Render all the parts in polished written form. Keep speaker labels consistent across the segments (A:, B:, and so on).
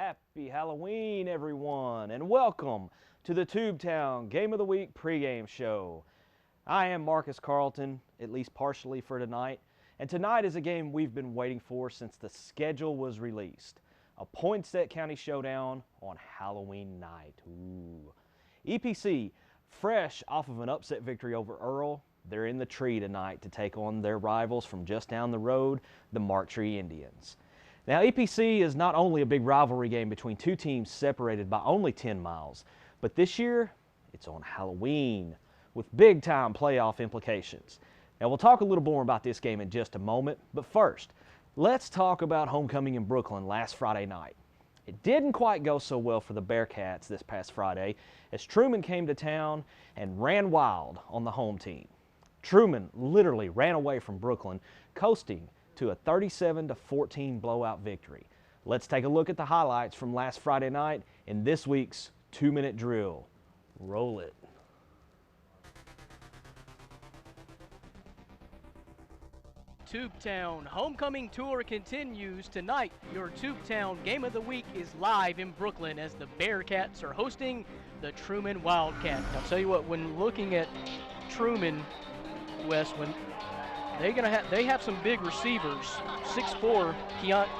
A: Happy Halloween, everyone, and welcome to the Tubetown Game of the Week pregame show. I am Marcus Carlton, at least partially for tonight, and tonight is a game we've been waiting for since the schedule was released. A Poinsett County showdown on Halloween night. Ooh. EPC, fresh off of an upset victory over Earl, they're in the tree tonight to take on their rivals from just down the road, the Marktree Indians. Now, EPC is not only a big rivalry game between two teams separated by only 10 miles, but this year, it's on Halloween with big-time playoff implications. Now, we'll talk a little more about this game in just a moment, but first, let's talk about homecoming in Brooklyn last Friday night. It didn't quite go so well for the Bearcats this past Friday as Truman came to town and ran wild on the home team. Truman literally ran away from Brooklyn, coasting to a 37-14 blowout victory. Let's take a look at the highlights from last Friday night in this week's 2-minute drill. Roll it.
B: Tubetown homecoming tour continues tonight. Your Tubetown Game of the Week is live in Brooklyn as the Bearcats are hosting the Truman Wildcats. I'll tell you what, when looking at Truman, Wes, when they have some big receivers. 6'4",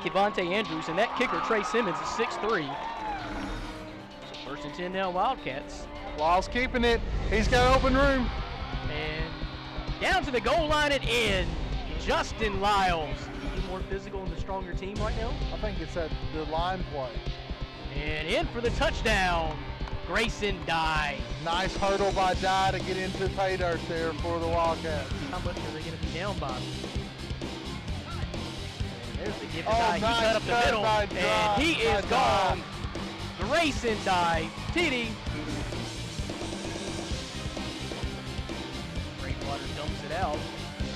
B: Kevontae Andrews, and that kicker, Trey Simmons, is 6'3". So first and 10 now, Wildcats.
C: Lyles keeping it. He's got open room.
B: And down to the goal line and in. Justin Lyles. He's more physical and the stronger team right now.
C: I think it's at the line play.
B: And in for the touchdown, Grayson Dye.
C: Nice hurdle by Dye to get into pay dirt there for the Wildcats.
B: How much are they going to be down by? And there's the give to
C: Oh,
B: Dye.
C: nice
B: He cut up the
C: cut
B: middle,
C: by
B: and
C: Dye,
B: he is
C: by
B: gone. Grayson Dye, TD. Rainwater dumps it out.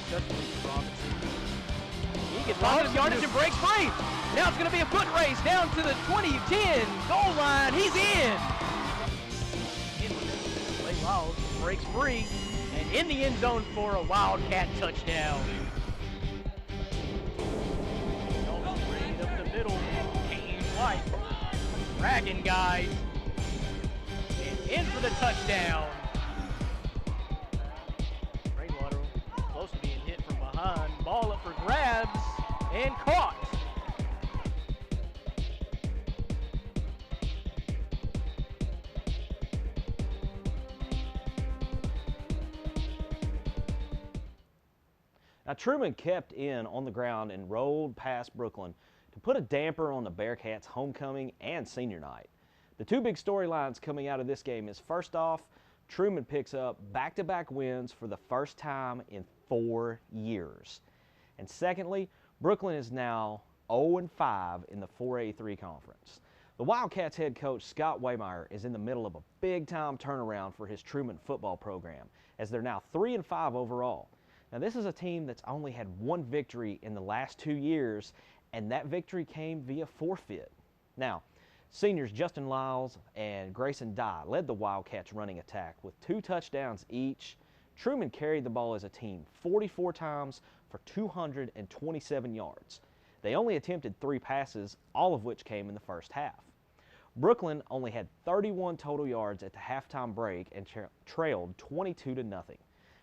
B: Successfully for Robinson. He gets positive yardage and breaks free. Now it's going to be a foot race down to the 20-10 goal line. He's in. Clay Lyles breaks free and in the end zone for a Wildcat touchdown. Right up the middle, Kane White, dragging guys, and in for the touchdown. Rainwater close to being hit from behind. Ball up for grabs and caught.
A: Now, Truman kept in on the ground and rolled past Brooklyn to put a damper on the Bearcats' homecoming and senior night. The two big storylines coming out of this game is, first off, Truman picks up back-to-back wins for the first time in 4 years. And secondly, Brooklyn is now 0-5 in the 4A3 conference. The Wildcats head coach Scott Waymeyer is in the middle of a big-time turnaround for his Truman football program, as they're now 3-5 overall. Now, this is a team that's only had one victory in the last 2 years, and that victory came via forfeit. Now, seniors Justin Lyles and Grayson Dye led the Wildcats running attack with 2 touchdowns each. Truman carried the ball as a team 44 times for 227 yards. They only attempted 3 passes, all of which came in the first half. Brooklyn only had 31 total yards at the halftime break and trailed 22-0.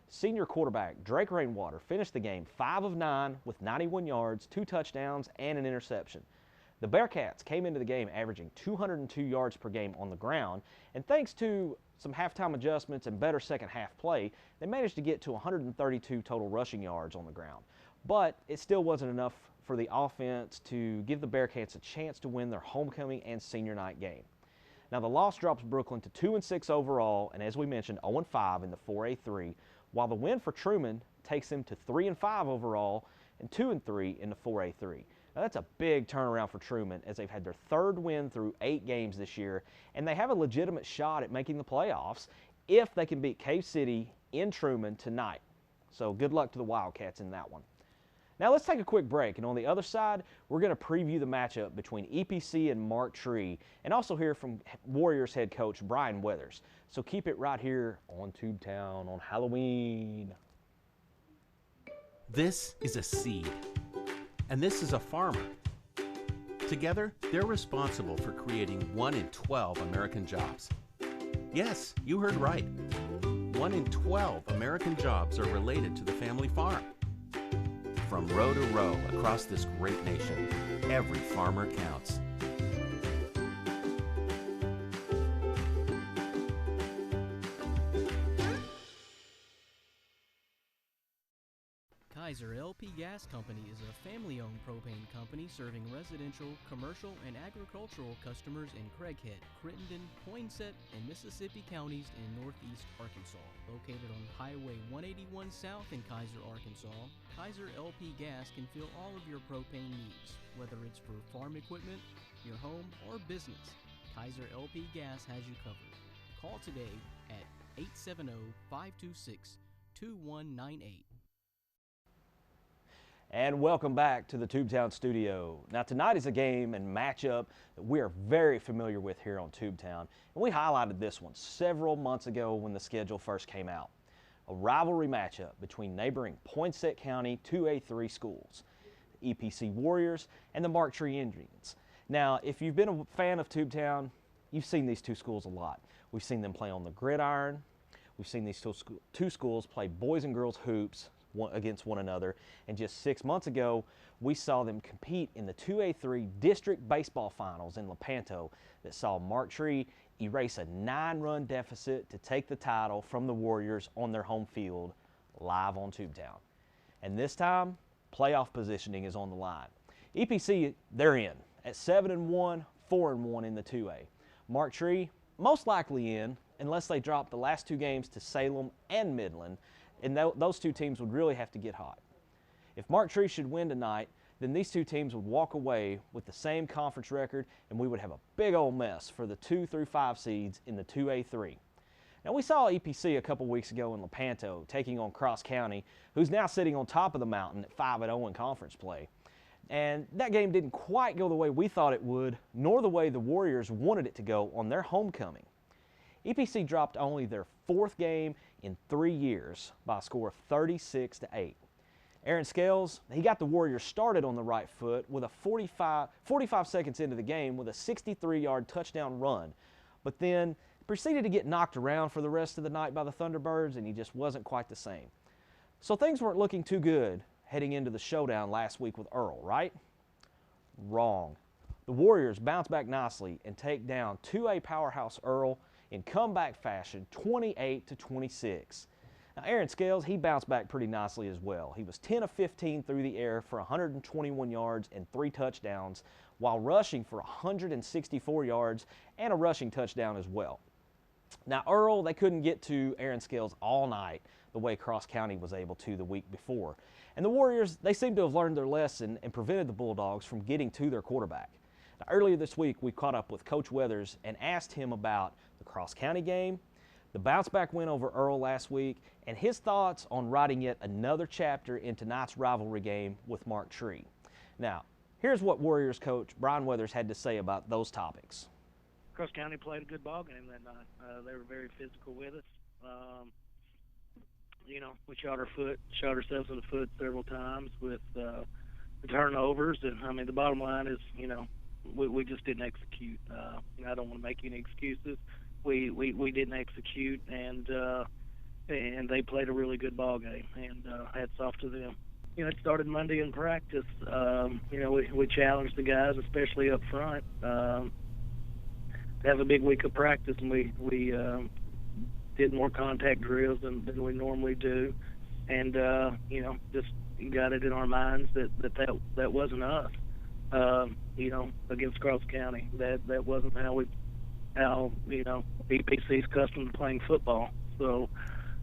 A: Senior quarterback Drake Rainwater finished the game 5 of 9 with 91 yards, 2 touchdowns, and an interception. The Bearcats came into the game averaging 202 yards per game on the ground, and thanks to some halftime adjustments and better second half play, they managed to get to 132 total rushing yards on the ground. But it still wasn't enough for the offense to give the Bearcats a chance to win their homecoming and senior night game. Now, the loss drops Brooklyn to 2-6 overall, and as we mentioned, 0-5 in the 4A3, while the win for Truman takes them to 3-5 overall and 2-3 in the 4A3. Now, that's a big turnaround for Truman, as they've had their 3rd win through 8 games this year, and they have a legitimate shot at making the playoffs if they can beat Cave City in Truman tonight. So good luck to the Wildcats in that one. Now let's take a quick break, and on the other side, we're going to preview the matchup between EPC and Marktree, and also hear from Warriors head coach Brian Weathers. So keep it right here on Tubetown on Halloween.
D: This is a seed, and this is a farmer. Together, they're responsible for creating 1 in 12 American jobs. Yes, you heard right. 1 in 12 American jobs are related to the family farm. From row to row across this great nation, every farmer counts.
E: Kaiser LP Gas Company is a family-owned propane company serving residential, commercial, and agricultural customers in Craighead, Crittenden, Poinsett, and Mississippi counties in northeast Arkansas. Located on Highway 181 South in Kaiser, Arkansas, Kaiser LP Gas can fill all of your propane needs, whether it's for farm equipment, your home, or business. Kaiser LP Gas has you covered. Call today at 870-526-2198.
A: And welcome back to the Tubetown studio. Now tonight is a game and matchup that we are very familiar with here on Tubetown, and we highlighted this one several months ago when the schedule first came out. A rivalry matchup between neighboring Poinsett County 2A3 schools, the EPC Warriors and the Mark Tree Indians. Now, if you've been a fan of Tubetown, you've seen these two schools a lot. We've seen them play on the gridiron. We've seen these two schools play boys and girls hoops against one another, and just 6 months ago we saw them compete in the 2A3 district baseball finals in Lepanto that saw Mark Tree erase a 9-run deficit to take the title from the Warriors on their home field live on Tubetown. And this time playoff positioning is on the line. EPC, they're in at 7-1, 4-1 in the 2A. Mark Tree most likely in unless they drop the last two games to Salem and Midland, and those two teams would really have to get hot. If Mark Tree should win tonight, then these two teams would walk away with the same conference record, and we would have a big old mess for the 2 through 5 seeds in the 2A3. Now, we saw EPC a couple weeks ago in Lepanto taking on Cross County, who's now sitting on top of the mountain at 5-0 in conference play. And that game didn't quite go the way we thought it would, nor the way the Warriors wanted it to go on their homecoming. EPC dropped only their 4th game in 3 years by a score of 36-8. Aaron Scales, he got the Warriors started on the right foot with a 45 seconds into the game with a 63-yard touchdown run, but then proceeded to get knocked around for the rest of the night by the Thunderbirds, and he just wasn't quite the same. So things weren't looking too good heading into the showdown last week with Earl, right? Wrong. The Warriors bounce back nicely and take down 2A powerhouse Earl in comeback fashion, 28-26. Now, Aaron Scales, he bounced back pretty nicely as well. He was 10 of 15 through the air for 121 yards and 3 touchdowns, while rushing for 164 yards and a rushing touchdown as well. Now, Earl, they couldn't get to Aaron Scales all night the way Cross County was able to the week before. And the Warriors, they seem to have learned their lesson and prevented the Bulldogs from getting to their quarterback. Now, earlier this week, we caught up with Coach Weathers and asked him about the Cross County game, the bounce-back win over Earl last week, and his thoughts on writing yet another chapter in tonight's rivalry game with Mark Tree. Now, here's what Warriors coach Brian Weathers had to say about those topics.
F: Cross County played a good ball game that night. They were very physical with us. You know, we shot ourselves in the foot several times with the turnovers, and I mean the bottom line is, you know, we just didn't execute. I don't want to make any excuses. We didn't execute, and they played a really good ball game, and hats off to them. You know, it started Monday in practice. You know, we challenged the guys, especially up front, to have a big week of practice, and we did more contact drills than we normally do, and you know, just got it in our minds that wasn't us. You know, against Cross County, that wasn't how you know, EPC's accustomed to playing football. So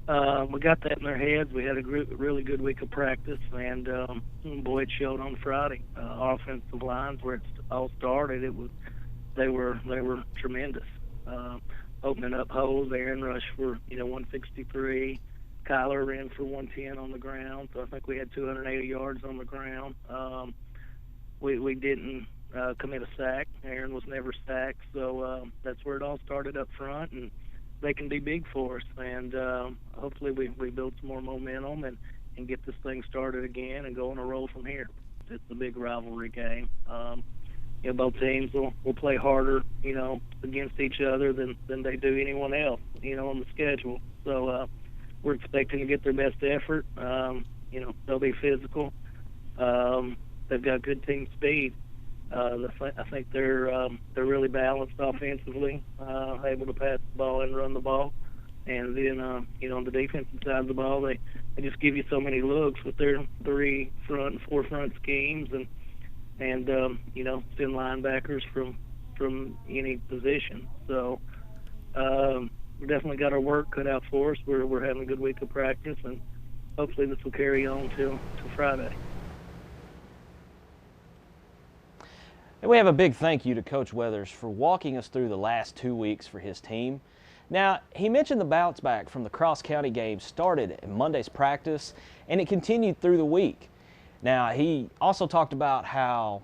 F: we got that in our heads. We had a really good week of practice, and boy, it showed on Friday. Offensive lines, where it all started, they were tremendous. Opening up holes. Aaron rushed for 163. Kyler ran for 110 on the ground. So I think we had 280 yards on the ground. We didn't commit a sack. Aaron was never sacked. So that's where it all started up front, and they can be big for us. And hopefully we build some more momentum and get this thing started again and go on a roll from here. It's a big rivalry game. both teams will play harder, against each other than they do anyone else, on the schedule. So we're expecting to get their best effort. They'll be physical. They've got good team speed. I think they're really balanced offensively, able to pass the ball and run the ball. And then, on the defensive side of the ball, they just give you so many looks with their 3 front and 4 front schemes, and send linebackers from any position. So we definitely got our work cut out for us. We're having a good week of practice, and hopefully this will carry on till Friday.
A: And we have a big thank you to Coach Weathers for walking us through the last 2 weeks for his team. Now, he mentioned the bounce back from the cross-county game started in Monday's practice, and it continued through the week. Now, he also talked about how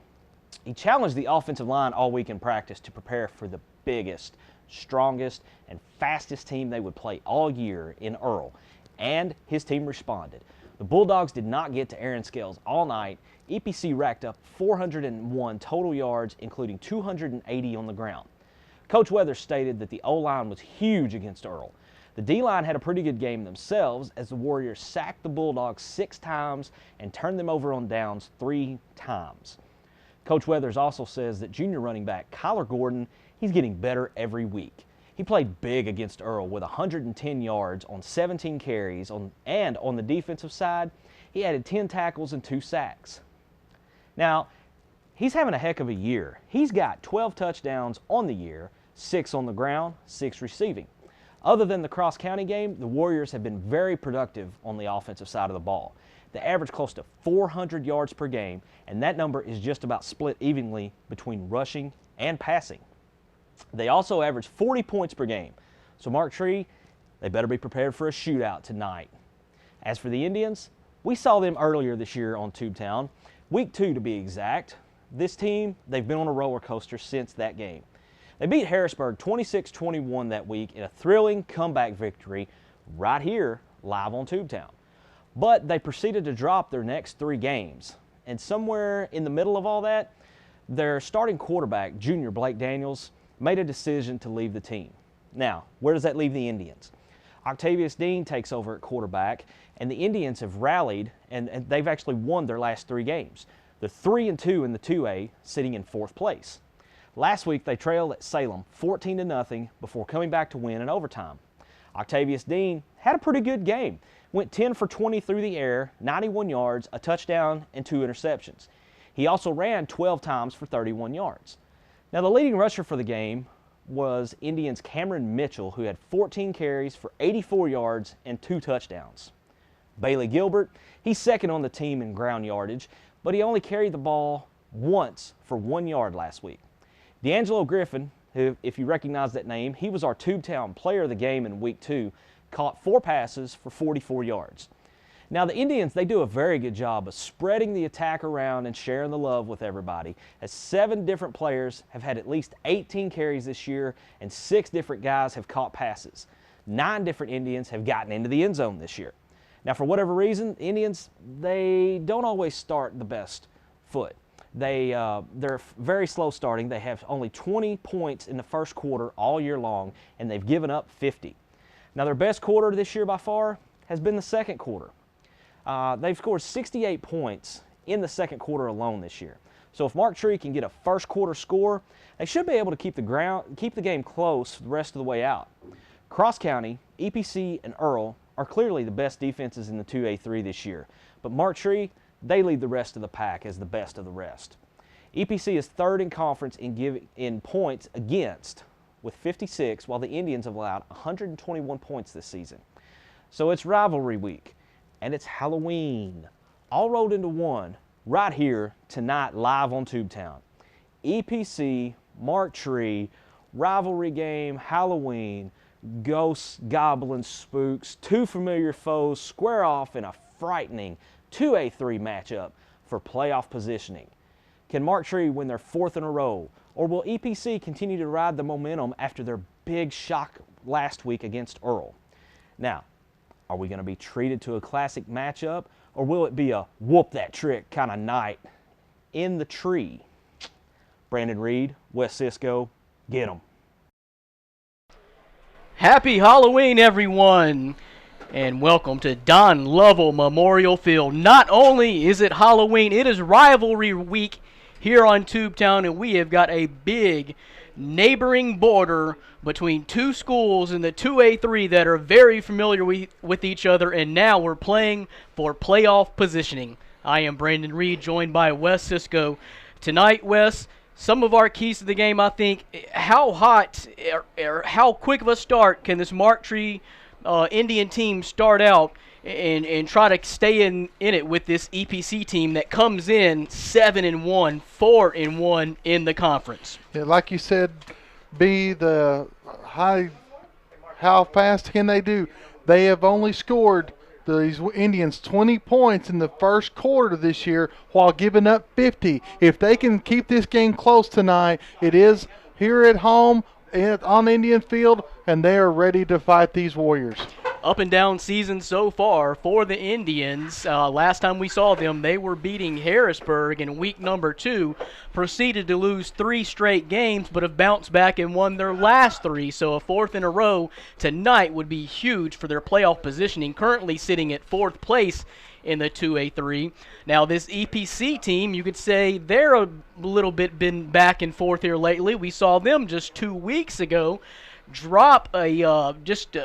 A: he challenged the offensive line all week in practice to prepare for the biggest, strongest, and fastest team they would play all year in Earl, and his team responded. The Bulldogs did not get to Aaron Scales all night. EPC racked up 401 total yards, including 280 on the ground. Coach Weathers stated that the O-line was huge against Earl. The D-line had a pretty good game themselves as the Warriors sacked the Bulldogs 6 times and turned them over on downs 3 times. Coach Weathers also says that junior running back Kyler Gordon, he's getting better every week. He played big against Earl with 110 yards on 17 carries, and on the defensive side, he added 10 tackles and 2 sacks. Now, he's having a heck of a year. He's got 12 touchdowns on the year, 6 on the ground, 6 receiving. Other than the cross-county game, the Warriors have been very productive on the offensive side of the ball. They average close to 400 yards per game, and that number is just about split evenly between rushing and passing. They also average 40 points per game. So Mark Tree, they better be prepared for a shootout tonight. As for the Indians, we saw them earlier this year on Tubetown, week 2 to be exact. This team, they've been on a roller coaster since that game. They beat Harrisburg 26-21 that week in a thrilling comeback victory right here live on Tubetown. But they proceeded to drop their next 3 games. And somewhere in the middle of all that, their starting quarterback, junior Blake Daniels, made a decision to leave the team. Now, where does that leave the Indians? Octavius Dean takes over at quarterback, and the Indians have rallied, and they've actually won their last 3 games. They're 3-2 in the 2A, sitting in 4th place. Last week, they trailed at Salem 14-0 before coming back to win in overtime. Octavius Dean had a pretty good game. Went 10 for 20 through the air, 91 yards, a touchdown, and 2 interceptions. He also ran 12 times for 31 yards. Now, the leading rusher for the game was Indians' Cameron Mitchell, who had 14 carries for 84 yards and 2 touchdowns. Bailey Gilbert, he's second on the team in ground yardage, but he only carried the ball once for 1 yard last week. D'Angelo Griffin, who, if you recognize that name, he was our Tubetown player of the game in week 2, caught 4 passes for 44 yards. Now, the Indians, they do a very good job of spreading the attack around and sharing the love with everybody, as 7 different players have had at least 18 carries this year, and 6 different guys have caught passes. 9 different Indians have gotten into the end zone this year. Now, for whatever reason, Indians, they don't always start the best foot. They're very slow starting. They have only 20 points in the first quarter all year long, and they've given up 50. Now, their best quarter this year by far has been the second quarter. They've scored 68 points in the second quarter alone this year. So if Mark Tree can get a first quarter score, they should be able to keep the game close the rest of the way out. Cross County, EPC, and Earl are clearly the best defenses in the 2A3 this year. But Mark Tree, they lead the rest of the pack as the best of the rest. EPC is 3rd in conference in points against with 56, while the Indians have allowed 121 points this season. So it's rivalry week, and it's Halloween, all rolled into one right here tonight live on Tubetown. EPC, Mark Tree, rivalry game, Halloween, ghosts, goblins, spooks, 2 familiar foes square off in a frightening 2A3 matchup for playoff positioning. Can Mark Tree win their 4th in a row, or will EPC continue to ride the momentum after their big shock last week against Earl? Now, are we going to be treated to a classic matchup, or will it be a whoop that trick kind of night in the tree? Brandon Reed, West Cisco, get 'em.
B: Happy Halloween, everyone, and welcome to Don Lovell Memorial Field. Not only is it Halloween, it is rivalry week here on Tubetown, and we have got a big neighboring border between two schools in the 2A3 that are very familiar with each other, and now we're playing for playoff positioning. I am Brandon Reed, joined by Wes Cisco. Tonight, Wes, some of our keys to the game, I think, how hot or how quick of a start can this Marktree Indian team start out and try to stay in it with this EPC team that comes in 7-1, 4-1 in the conference?
C: Yeah, like you said, how fast can they do? They have only scored these Indians 20 points in the first quarter this year while giving up 50. If they can keep this game close tonight, it is here at home on Indian Field, and they are ready to fight these Warriors.
B: Up and down season so far for the Indians. Last time we saw them, they were beating Harrisburg in week number 2, proceeded to lose 3 straight games, but have bounced back and won their last 3. So a 4th in a row tonight would be huge for their playoff positioning, currently sitting at 4th place in the 2A3. Now this EPC team, you could say they're a little bit been back and forth here lately. We saw them just 2 weeks ago drop a just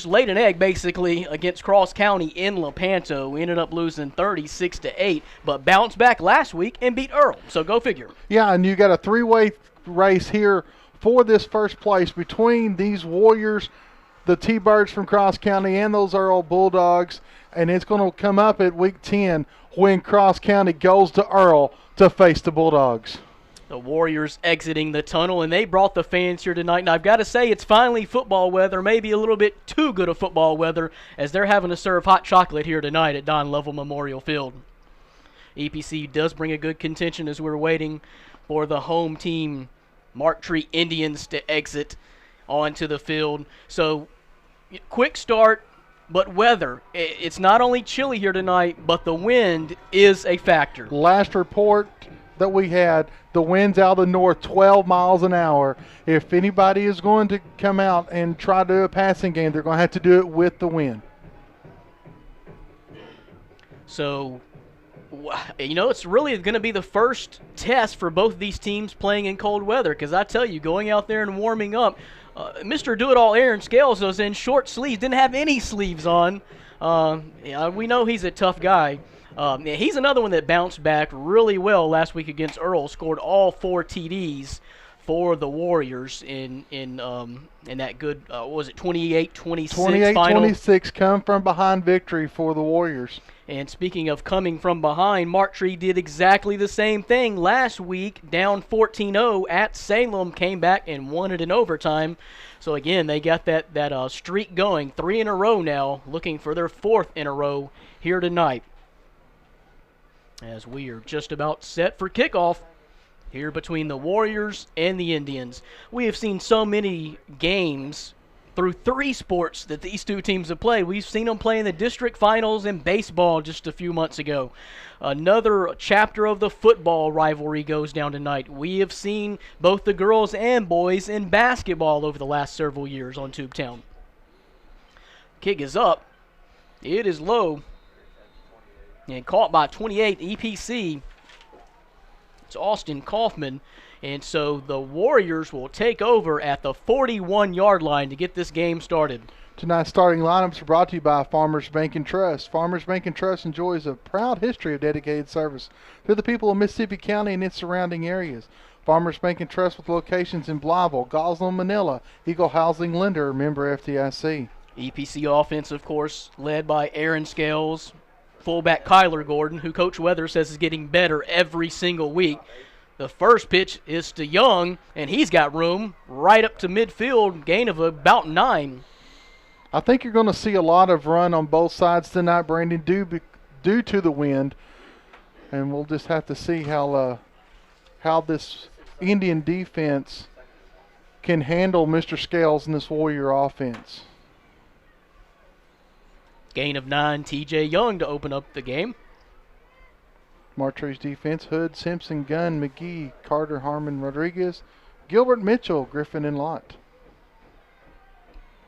B: laid an egg basically against Cross County in Lepanto. We ended up losing 36-8, but bounced back last week and beat Earl. So go figure.
C: Yeah, and you got a 3-way race here for this first place between these Warriors, the T-Birds from Cross County, and those Earl Bulldogs, and it's going to come up at week 10 when Cross County goes to Earl to face the Bulldogs.
B: The Warriors exiting the tunnel, and they brought the fans here tonight. And I've got to say, it's finally football weather, maybe a little bit too good of football weather, as they're having to serve hot chocolate here tonight at Don Lovell Memorial Field. EPC does bring a good contention as we're waiting for the home team, Marktree Indians, to exit onto the field. So, quick start, but weather. It's not only chilly here tonight, but the wind is a factor.
C: Last report that we had, the wind's out of the north 12 miles an hour. If anybody is going to come out and try to do a passing game, they're going to have to do it with the wind. So,
B: it's really going to be the first test for both these teams playing in cold weather, because I tell you, going out there and warming up, Mr. Do-It-All Aaron Scales was in short sleeves, didn't have any sleeves on. We know he's a tough guy. He's another one that bounced back really well last week against Earl, scored all 4 TDs for the Warriors in that good, what was it, 28-26 final?
C: 28-26 come from behind victory for the Warriors.
B: And speaking of coming from behind, Marktree did exactly the same thing last week, down 14-0 at Salem, came back and won it in overtime. So again, they got that streak going, 3 in a row now, looking for their 4th in a row here tonight, as we are just about set for kickoff here between the Warriors and the Indians. We have seen so many games through 3 sports that these two teams have played. We've seen them play in the district finals in baseball just a few months ago. Another chapter of the football rivalry goes down tonight. We have seen both the girls and boys in basketball over the last several years on Tubetown. Kick is up. It is low. And caught by 28 EPC. It's Austin Kaufman. And so the Warriors will take over at the 41-yard line to get this game started.
C: Tonight's starting lineups are brought to you by Farmers Bank and Trust. Farmers Bank and Trust enjoys a proud history of dedicated service to the people of Mississippi County and its surrounding areas. Farmers Bank and Trust with locations in Blytheville, Gosling, Manila, Eagle Housing Lender, member FDIC.
B: EPC offense, of course, led by Aaron Scales, fullback Kyler Gordon, who Coach Weather says is getting better every single week. The first pitch is to Young, and he's got room right up to midfield, gain of about 9.
C: I think you're going to see a lot of run on both sides tonight, Brandon, due to the wind. And we'll just have to see how this Indian defense can handle Mr. Scales and this Warrior offense.
B: Gain of 9, TJ Young to open up the game.
C: Martree's defense: Hood, Simpson, Gunn, McGee, Carter, Harmon, Rodriguez, Gilbert, Mitchell, Griffin, and Lott.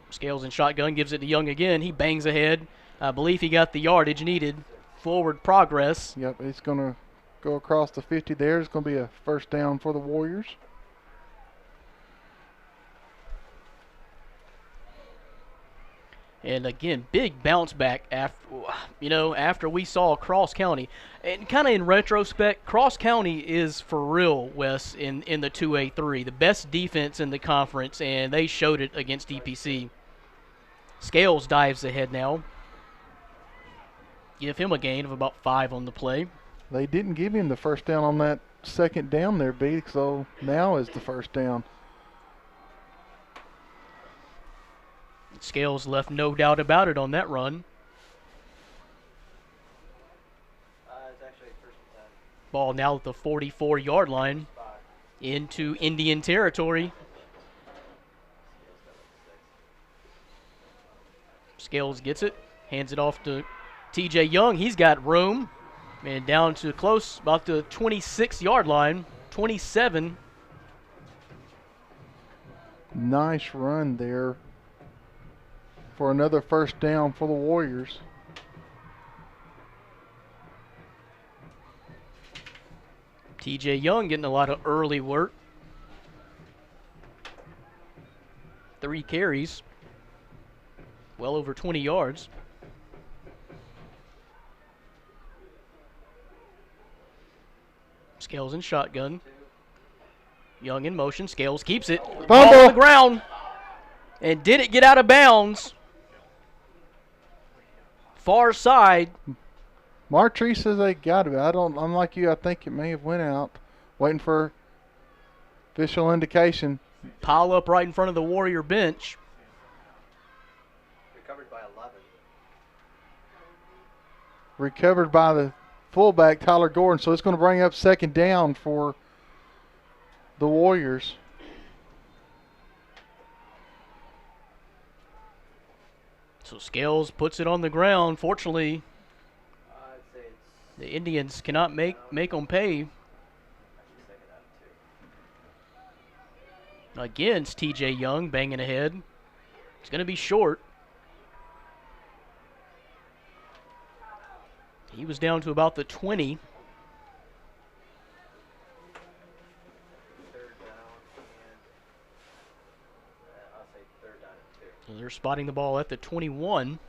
B: Scales in shotgun, gives it to Young again. He bangs ahead. I believe he got the yardage needed. Forward progress.
C: Yep, it's going to go across the 50 there. It's going to be a first down for the Warriors.
B: And again, big bounce back after we saw Cross County. And kind of in retrospect, Cross County is for real, Wes, in the 2A3. The best defense in the conference, and they showed it against DPC. Scales dives ahead now. Give him a gain of about 5 on the play.
C: They didn't give him the first down on that second down there, B, so now is the first down.
B: Scales left no doubt about it on that run. Ball now at the 44-yard line into Indian territory. Scales gets it, hands it off to TJ Young. He's got room. And down to close, about the 26-yard line, 27.
C: Nice run there for another first down for the Warriors.
B: TJ Young getting a lot of early work. 3 carries, well over 20 yards. Scales in shotgun. Young in motion. Scales keeps it. Ball on the ground. And did it get out of bounds? Far side.
C: Martree says they got it. I'm like you. I think it may have went out. Waiting for official indication.
B: Pile up right in front of the Warrior bench.
A: Recovered by 11.
C: Recovered by the fullback, Tyler Gordon. So it's going to bring up second down for the Warriors.
B: So Scales puts it on the ground. Fortunately, the Indians cannot make them pay. Against TJ Young, banging ahead. It's going to be short. He was down to about the 20. So they're spotting the ball at the 21.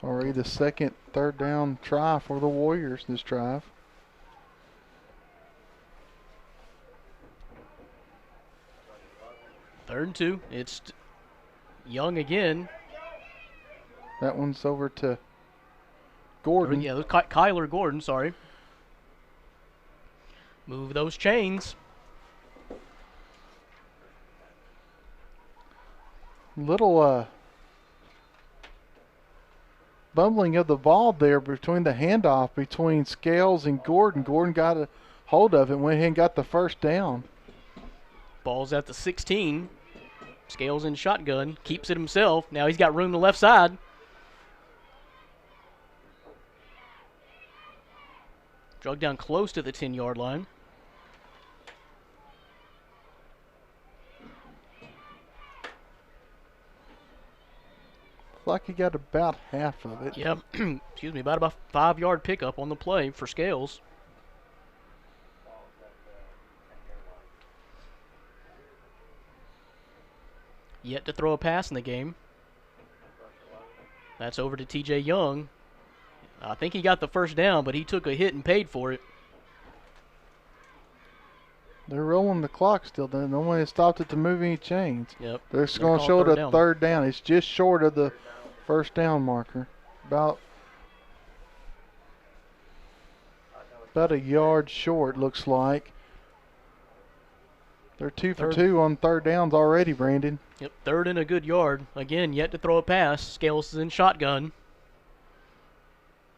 C: Already the second third down try for the Warriors this drive.
B: Third and 2. It's Young again.
C: That one's over to Gordon.
B: Yeah, Kyler Gordon, sorry. Move those chains.
C: Little bumbling of the ball there between the handoff between Scales and Gordon. Gordon got a hold of it, went ahead and got the first down.
B: Ball's at the 16. Scales in shotgun, keeps it himself. Now he's got room to the left side. Drug down close to the 10-yard line.
C: Like he got about half of it.
B: Yep. Excuse me, about a 5-yard pickup on the play for Scales. Yet to throw a pass in the game. That's over to TJ Young. I think he got the first down, but he took a hit and paid for it.
C: They're rolling the clock still. No one has stopped it to move any chains.
B: Yep.
C: They're just going to show it a third down. It's just short of the first down marker. About a yard short, looks like. They're 2 for 2 on third downs already, Brandon.
B: Yep, third and a good yard. Again, yet to throw a pass. Scales is in shotgun.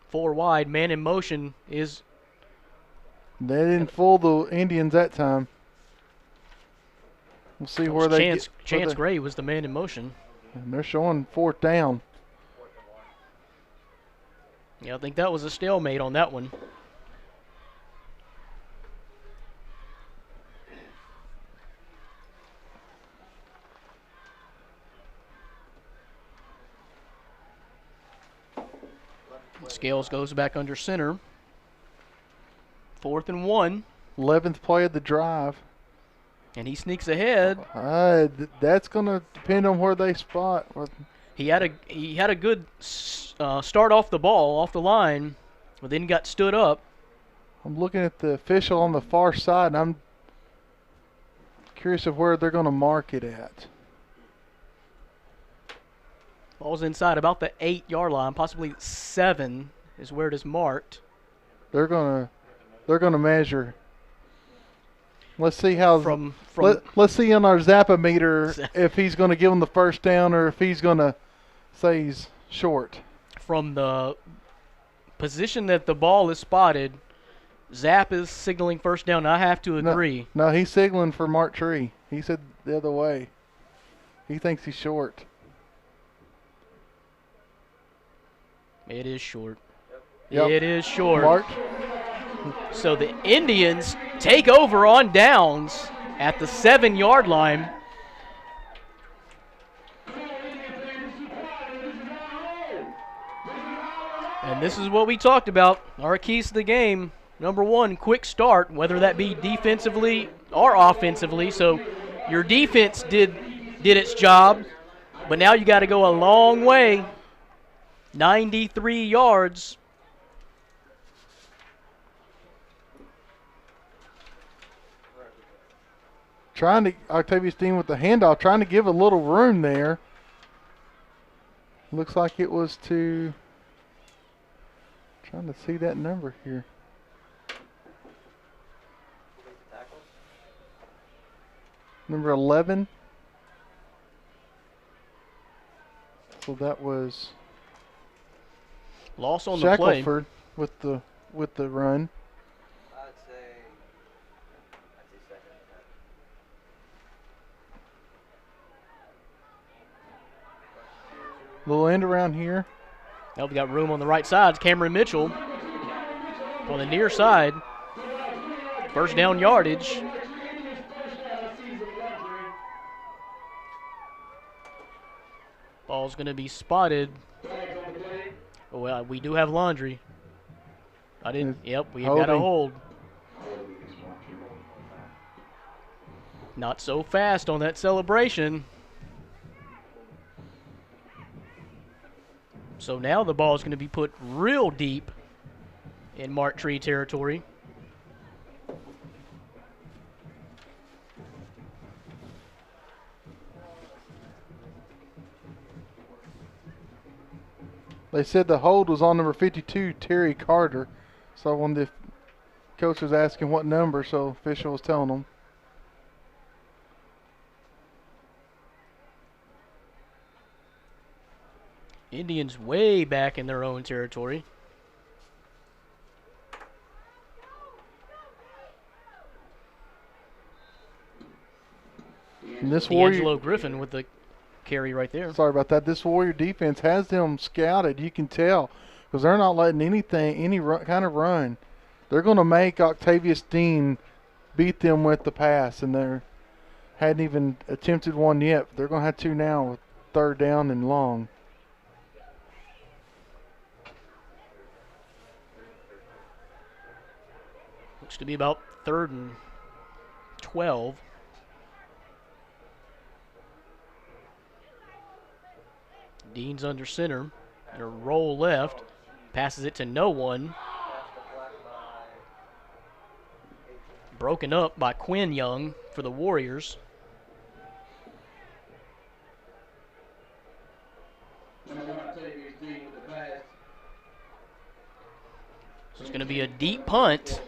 B: 4 wide, man in motion is...
C: They didn't fool the Indians that time. We'll see where they get.
B: Chance Gray was the man in motion.
C: And they're showing fourth down.
B: Yeah, I think that was a stalemate on that one. Scales goes back under center. 4th and 1.
C: 11th play of the drive.
B: And he sneaks ahead.
C: That's going to depend on where they spot.
B: He had a good start off the ball, off the line, but then got stood up.
C: I'm looking at the official on the far side, and I'm curious of where they're going to mark it at.
B: Ball's inside about the 8-yard line, possibly 7 is where it is marked.
C: They're gonna measure. Let's see how let's see on our Zappometer if he's going to give them the first down or if he's going to say he's short.
B: From the position that the ball is spotted, Zap is signaling first down. I have to agree.
C: No, he's signaling for Mark Tree. He said the other way. He thinks he's short.
B: It is short.
C: Yep.
B: It is short.
C: Mark.
B: So the Indians take over on downs at the 7-yard line. And this is what we talked about. Our keys to the game. Number 1, quick start, whether that be defensively or offensively. So your defense did its job, but now you got to go a long way. 93 yards.
C: Trying to Octavius Dean with the handoff, trying to give a little room there. Looks like it was to. Trying to see that number here. Number 11. So that was
B: loss on the play.
C: Shackelford with the run.
G: I'd say second.
C: Little end around here.
B: Now we got room on the right side. It's Cameron Mitchell on the near side. First down yardage. Ball's going to be spotted. Well, we do have laundry. I didn't. Yep, we have got a hold. Not so fast on that celebration. So now the ball is going to be put real deep in Mark Tree territory.
C: They said the hold was on number 52, Terry Carter. So when the coach was asking what number, so official was telling them.
B: Indians way back in their own territory.
C: And this
B: D'Angelo Griffin with the carry right there.
C: Sorry about that. This Warrior defense has them scouted. You can tell because they're not letting any kind of run. They're going to make Octavius Dean beat them with the pass, and they hadn't even attempted one yet. They're going to have two now with 3rd down and long.
B: Looks to be about 3rd and 12. Dean's under center. And a roll left. Passes it to no one. Broken up by Quinn Young for the Warriors. So it's going to be a deep punt.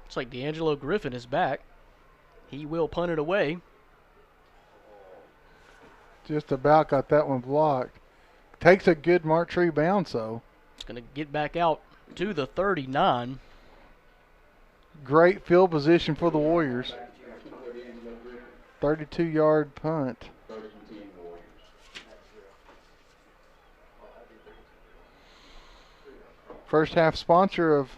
B: Looks like D'Angelo Griffin is back. He will punt it away.
C: Just about got that one blocked. Takes a good Mark Tree bounce, though.
B: It's going to get back out to the 39.
C: Great field position for the Warriors. 32-yard punt. First half sponsor of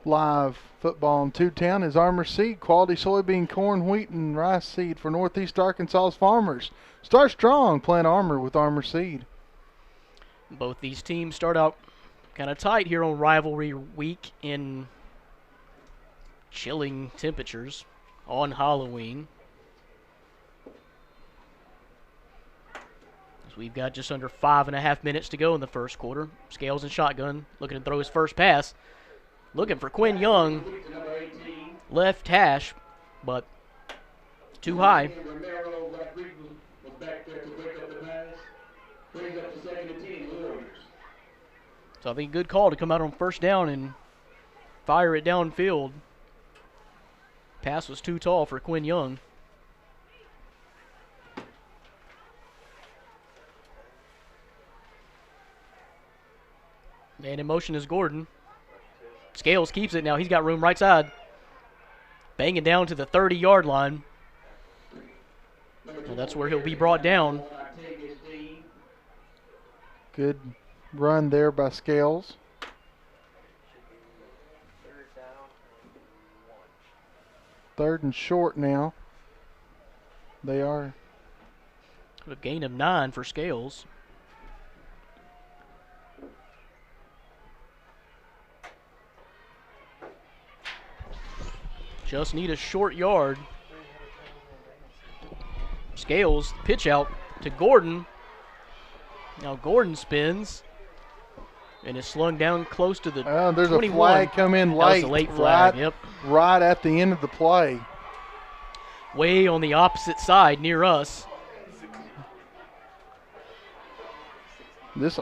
C: live football in Tubetown is Armor Seed, quality soybean, corn, wheat, and rice seed for Northeast Arkansas's farmers. Start strong, plant Armor with Armor Seed.
B: Both these teams start out kind of tight here on rivalry week in chilling temperatures on Halloween. As we've got just under 5.5 minutes to go in the first quarter. Scales and shotgun, looking to throw his first pass. Looking for Quinn Young, left hash, but too high. So I think good call to come out on first down and fire it downfield. Pass was too tall for Quinn Young. Man in motion is Gordon. Scales keeps it now. He's got room right side. Banging down to the 30-yard line. Well, that's where he'll be brought down.
C: Good run there by Scales. Third and short now. They are.
B: A gain of 9 for Scales. Just need a short yard. Scales, pitch out to Gordon. Now Gordon spins and is slung down close to the
C: There's
B: 21.
C: a flag come in
B: That
C: late.
B: was a late flag,
C: right,
B: yep.
C: Right at the end of the play.
B: Way on the opposite side near us.
C: This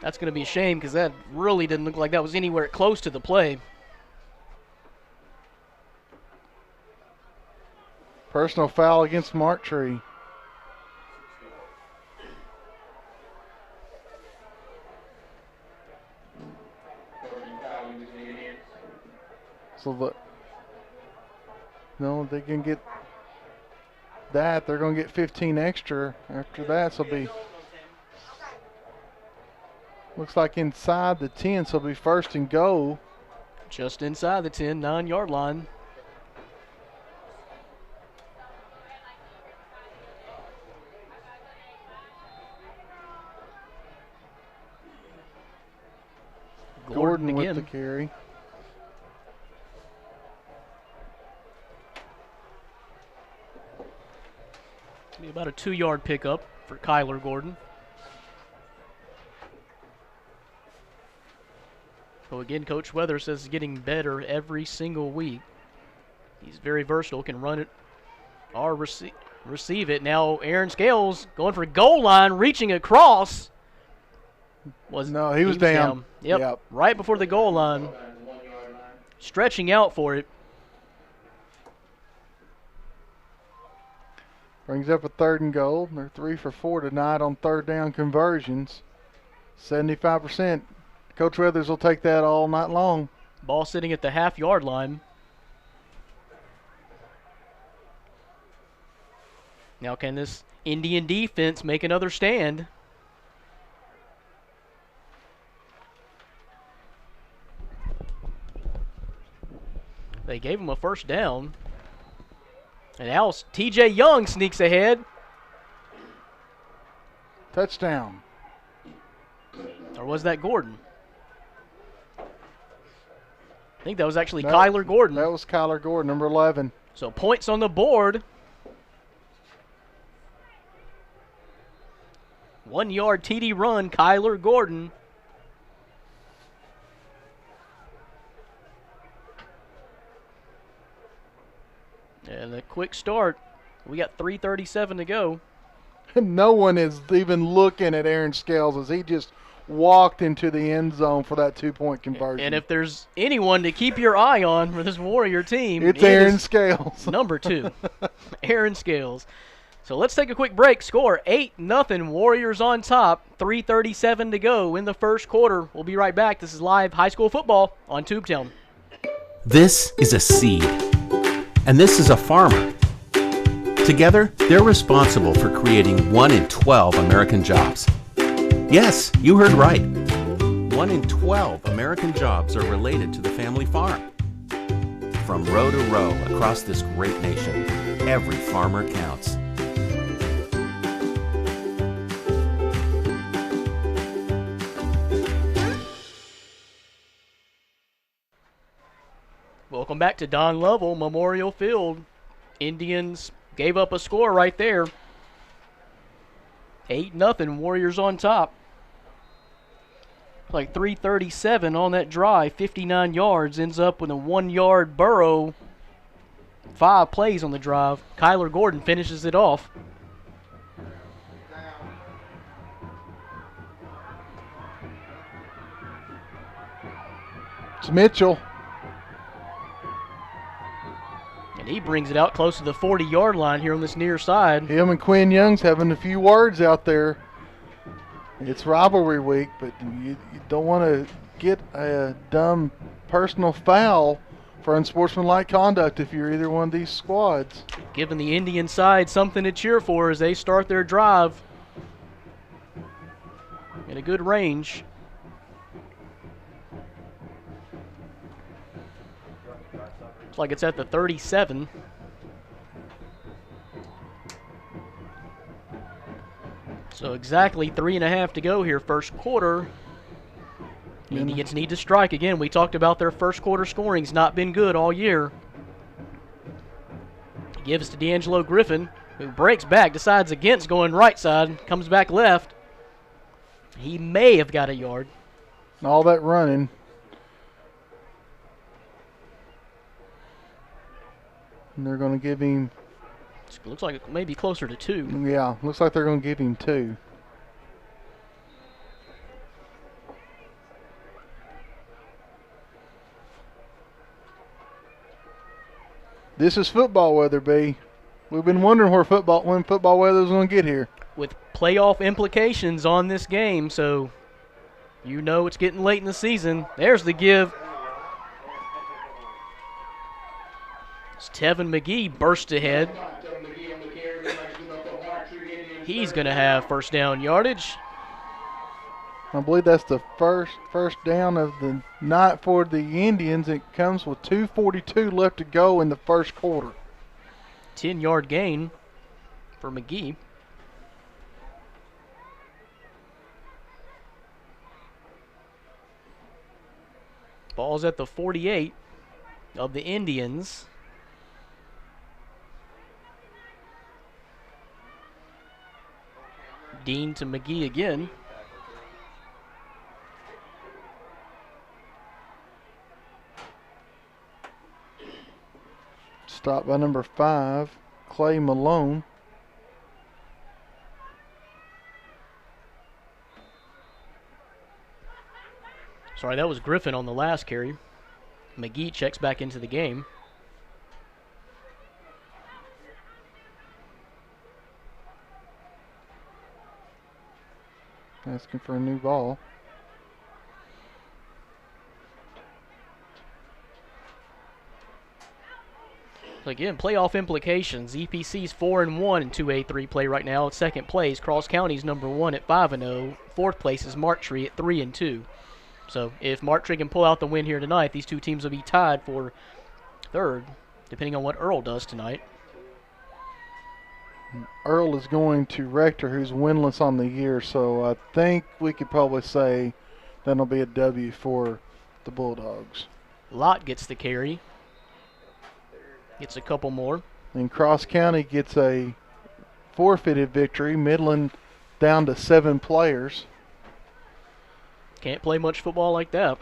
B: That's going to be a shame because that really didn't look like that was anywhere close to the play.
C: personal foul against Marktree. So they can get that. They're going to get 15 extra after that. So it'll be, looks like inside the 10, so it'll be first and goal.
B: Just inside the 10, 9-yard line.
C: Gordon with
B: again.
C: the carry.
B: Be about a 2-yard pickup for Kyler Gordon. So again, Coach Weather says he's getting better every single week. He's very versatile, can run it or receive it. Now Aaron Scales going for goal line, reaching across.
C: He was down.
B: Yep, right before the goal line. Stretching out for it.
C: Brings up a 3rd and goal. They're 3 for 4 tonight on 3rd down conversions. 75%. Coach Weathers will take that all night long.
B: Ball sitting at the half-yard line. Now can this Indian defense make another stand? They gave him a first down. And now T.J. Young sneaks ahead.
C: Touchdown.
B: Or was that Gordon? I think that was actually Kyler Gordon.
C: That was Kyler Gordon, number 11.
B: So points on the board. 1-yard TD run, Kyler Gordon. And a quick start. We got 3:37 to go.
C: No one is even looking at Aaron Scales as he just walked into the end zone for that 2-point conversion.
B: And if there's anyone to keep your eye on for this Warrior team,
C: it's Aaron Scales.
B: Number 2, Aaron Scales. So let's take a quick break. Score 8-0, Warriors on top. 3:37 to go in the first quarter. We'll be right back. This is live high school football on Tubetown.
D: This is a seed, and this is a farmer. Together, they're responsible for creating 1 in 12 American jobs. Yes, you heard right. 1 in 12 American jobs are related to the family farm. From row to row across this great nation, every farmer counts.
B: Welcome back to Don Lovell Memorial Field. Indians gave up a score right there. 8-0, Warriors on top. Like 3:37 on that drive, 59 yards, ends up with a 1-yard burrow. 5 plays on the drive. Kyler Gordon finishes it off.
C: It's Mitchell.
B: And he brings it out close to the 40-yard line here on this near side.
C: Him and Quinn Young's having a few words out there. It's rivalry week, but you don't want to get a dumb personal foul for unsportsmanlike conduct if you're either one of these squads.
B: Giving the Indian side something to cheer for as they start their drive in a good range. Looks like it's at the 37. So exactly 3.5 to go here, first quarter. The Indians need to strike again. We talked about their first quarter scoring's not been good all year. Gives to D'Angelo Griffin, who breaks back, decides against going right side, comes back left. He may have got a yard.
C: All that running. And they're going to give him.
B: Looks like it may be closer to 2.
C: Yeah, looks like they're going to give him 2. This is football weather, B. We've been wondering when football weather was going to get here.
B: With playoff implications on this game, so you know it's getting late in the season. There's the give. As Tevin McGee bursts ahead. He's going to have first down yardage.
C: I believe that's the first down of the night for the Indians. It comes with 2:42 left to go in the first quarter.
B: 10-yard gain for McGee. Ball's at the 48 of the Indians. Dean to McGee again.
C: Stopped by number 5, Clay Malone.
B: Sorry, that was Griffin on the last carry. McGee checks back into the game.
C: Asking for a new ball.
B: So again, playoff implications. EPC's 4-1 in 2A3 play right now. Second place, Cross County's number 1 at 5-0. Fourth place is Marktree at 3-2. So if Marktree can pull out the win here tonight, these two teams will be tied for third, depending on what Earl does tonight.
C: Earl is going to Rector, who's winless on the year, so I think we could probably say that'll be a W for the Bulldogs.
B: Lott gets the carry. Gets a couple more.
C: And Cross County gets a forfeited victory. Midland down to 7 players.
B: Can't play much football like that.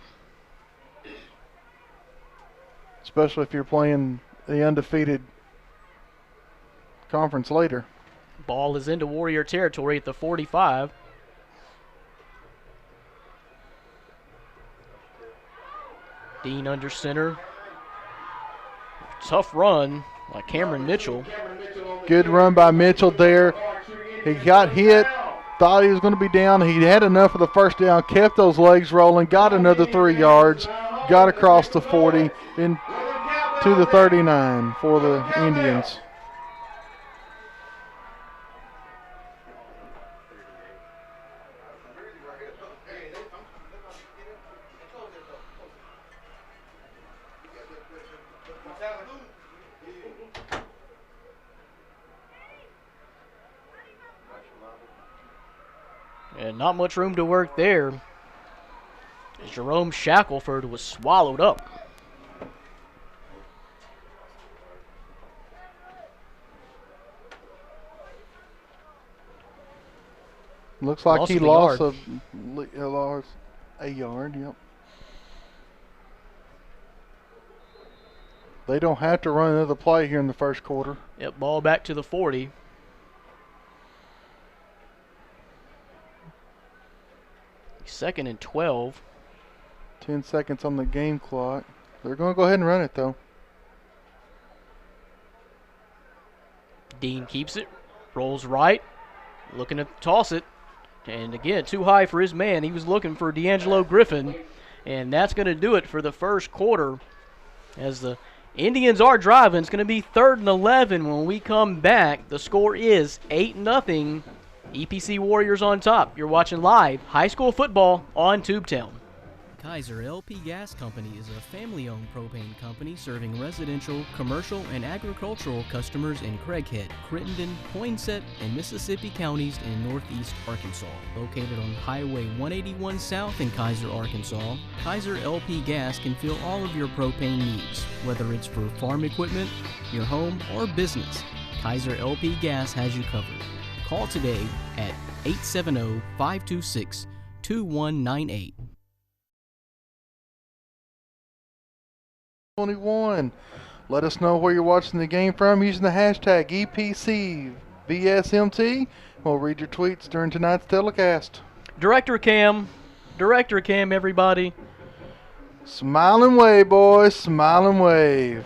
C: Especially if you're playing the undefeated conference later.
B: Ball is into Warrior territory at the 45. Dean under center. Tough run. Like Cameron Mitchell.
C: Good run by Mitchell there. He got hit, thought he was going to be down. He had enough of the first down, kept those legs rolling, got another 3 yards, got across the 40 into the 39 for the Indians.
B: And not much room to work there. Jerome Shackelford was swallowed up.
C: Looks like
B: Lost
C: he
B: a
C: lost
B: yard.
C: a yard, yep. They don't have to run another play here in the first quarter.
B: Yep, ball back to the 40. Second and 12.
C: 10 seconds on the game clock. They're going to go ahead and run it, though.
B: Dean keeps it, rolls right, looking to toss it. And again, too high for his man. He was looking for D'Angelo Griffin. And that's going to do it for the first quarter. As the Indians are driving, it's going to be 3rd and 11 when we come back. The score is 8-0. EPC Warriors on top. You're watching live high school football on Tubetown.
E: Kaiser LP Gas Company is a family-owned propane company serving residential, commercial, and agricultural customers in Craighead, Crittenden, Poinsett, and Mississippi counties in northeast Arkansas. Located on Highway 181 South in Kaiser, Arkansas, Kaiser LP Gas can fill all of your propane needs, whether it's for farm equipment, your home, or business. Kaiser LP Gas has you covered. Call today at 870-526-2198.
C: 21. Let us know where you're watching the game from using the hashtag EPCVSMT. We'll read your tweets during tonight's telecast.
B: Director Cam, everybody.
C: Smile and wave, boys. Smile and wave.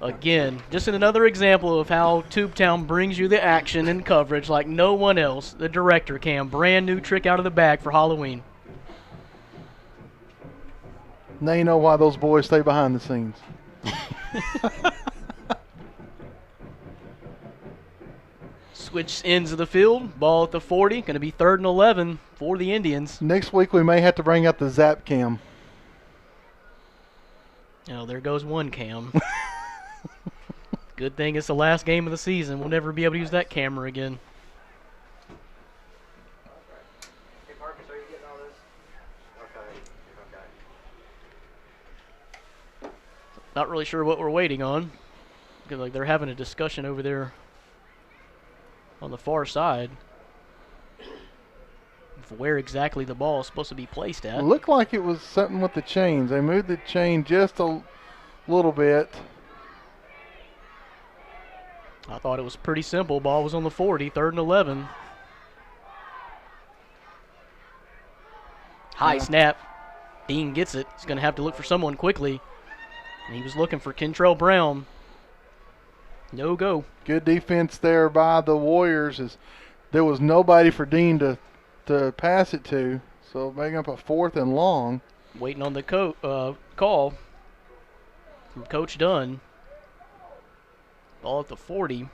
B: Again, just another example of how Tubetown brings you the action and coverage like no one else. The Director Cam, brand new trick out of the bag for Halloween.
C: Now you know why those boys stay behind the scenes.
B: Switch ends of the field, ball at the 40, going to be 3rd and 11 for the Indians.
C: Next week we may have to bring out the Zap Cam.
B: Oh, there goes one cam. Good thing it's the last game of the season. We'll never be able to use that camera again.
G: Hey, Marcus, are you getting all this? Okay.
B: Not really sure what we're waiting on. Because like they're having a discussion over there on the far side of where exactly the ball is supposed to be placed at.
C: It looked like it was something with the chains. They moved the chain just a little bit.
B: I thought it was pretty simple. Ball was on the 40, 3rd and 11. High snap. Dean gets it. He's going to have to look for someone quickly. And he was looking for Kentrell Brown. No go.
C: Good defense there by the Warriors. There was nobody for Dean to pass it to. So making up a 4th and long.
B: Waiting on the call from Coach Dunn. Ball at the 40.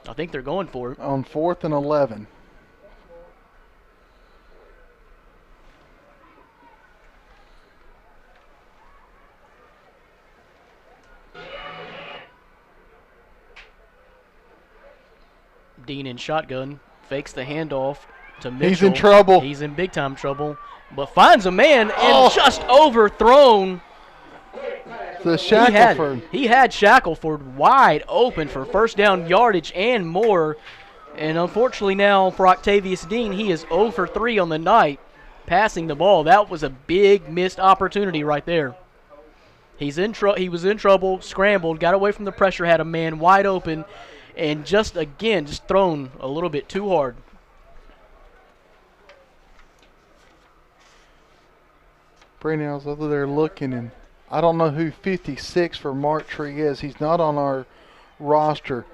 B: I think they're going for it.
C: On 4th and 11.
B: Dean in shotgun. Fakes the handoff to Mitchell.
C: He's in trouble.
B: He's in big time trouble. But finds a man and just overthrown.
C: The Shackelford.
B: He had Shackelford wide open for first down yardage and more. And unfortunately now for Octavius Dean, he is 0 for 3 on the night passing the ball. That was a big missed opportunity right there. He was in trouble, scrambled, got away from the pressure, had a man wide open, and just thrown a little bit too hard.
C: Brandon, I was over there looking, and I don't know who 56 for Marktree is. He's not on our roster.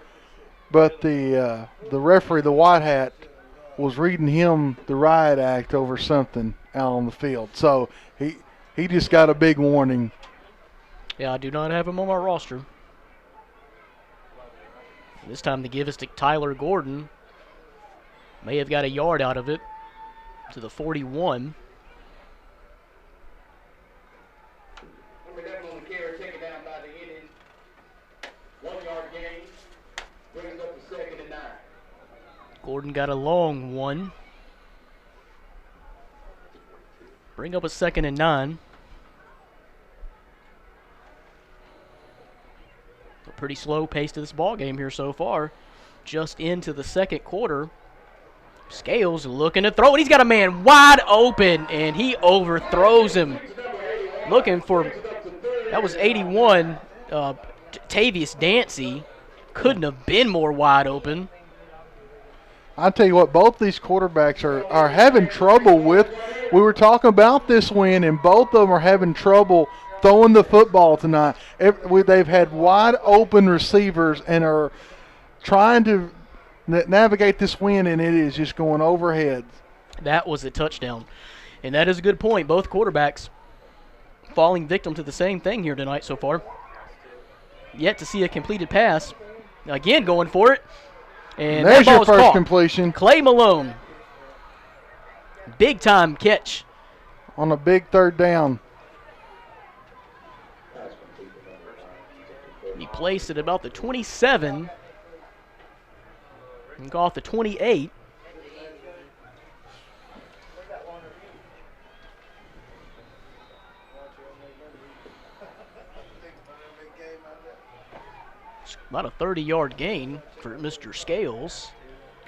C: But the referee, the white hat, was reading him the riot act over something out on the field. So he just got a big warning.
B: Yeah, I do not have him on my roster. This time the give is to Tyler Gordon. May have got a yard out of it to the 41.
H: Number 11 on the carry, taken down by the Indians. 1 yard gain. Brings up to 2nd and 9.
B: Gordon got a long one. Bring up a 2nd and 9. A pretty slow pace to this ball game here so far. Just into the second quarter. Scales looking to throw, and he's got a man wide open, and he overthrows him. Looking for, that was 81, Tavius Dancy. Couldn't have been more wide open.
C: I tell you what, both these quarterbacks are having trouble with. We were talking about this win, and both of them are having trouble throwing the football tonight. They've had wide open receivers and are trying to navigate this win, and it is just going overhead.
B: That was a touchdown. And that is a good point. Both quarterbacks falling victim to the same thing here tonight so far. Yet to see a completed pass. Again, going for it. And
C: there's
B: that ball
C: your
B: was
C: first
B: caught.
C: completion.
B: Clay Malone. Big time catch.
C: On a big third down.
B: He placed it about the 27. And go off the 28. It's about a 30-yard gain for Mr. Scales.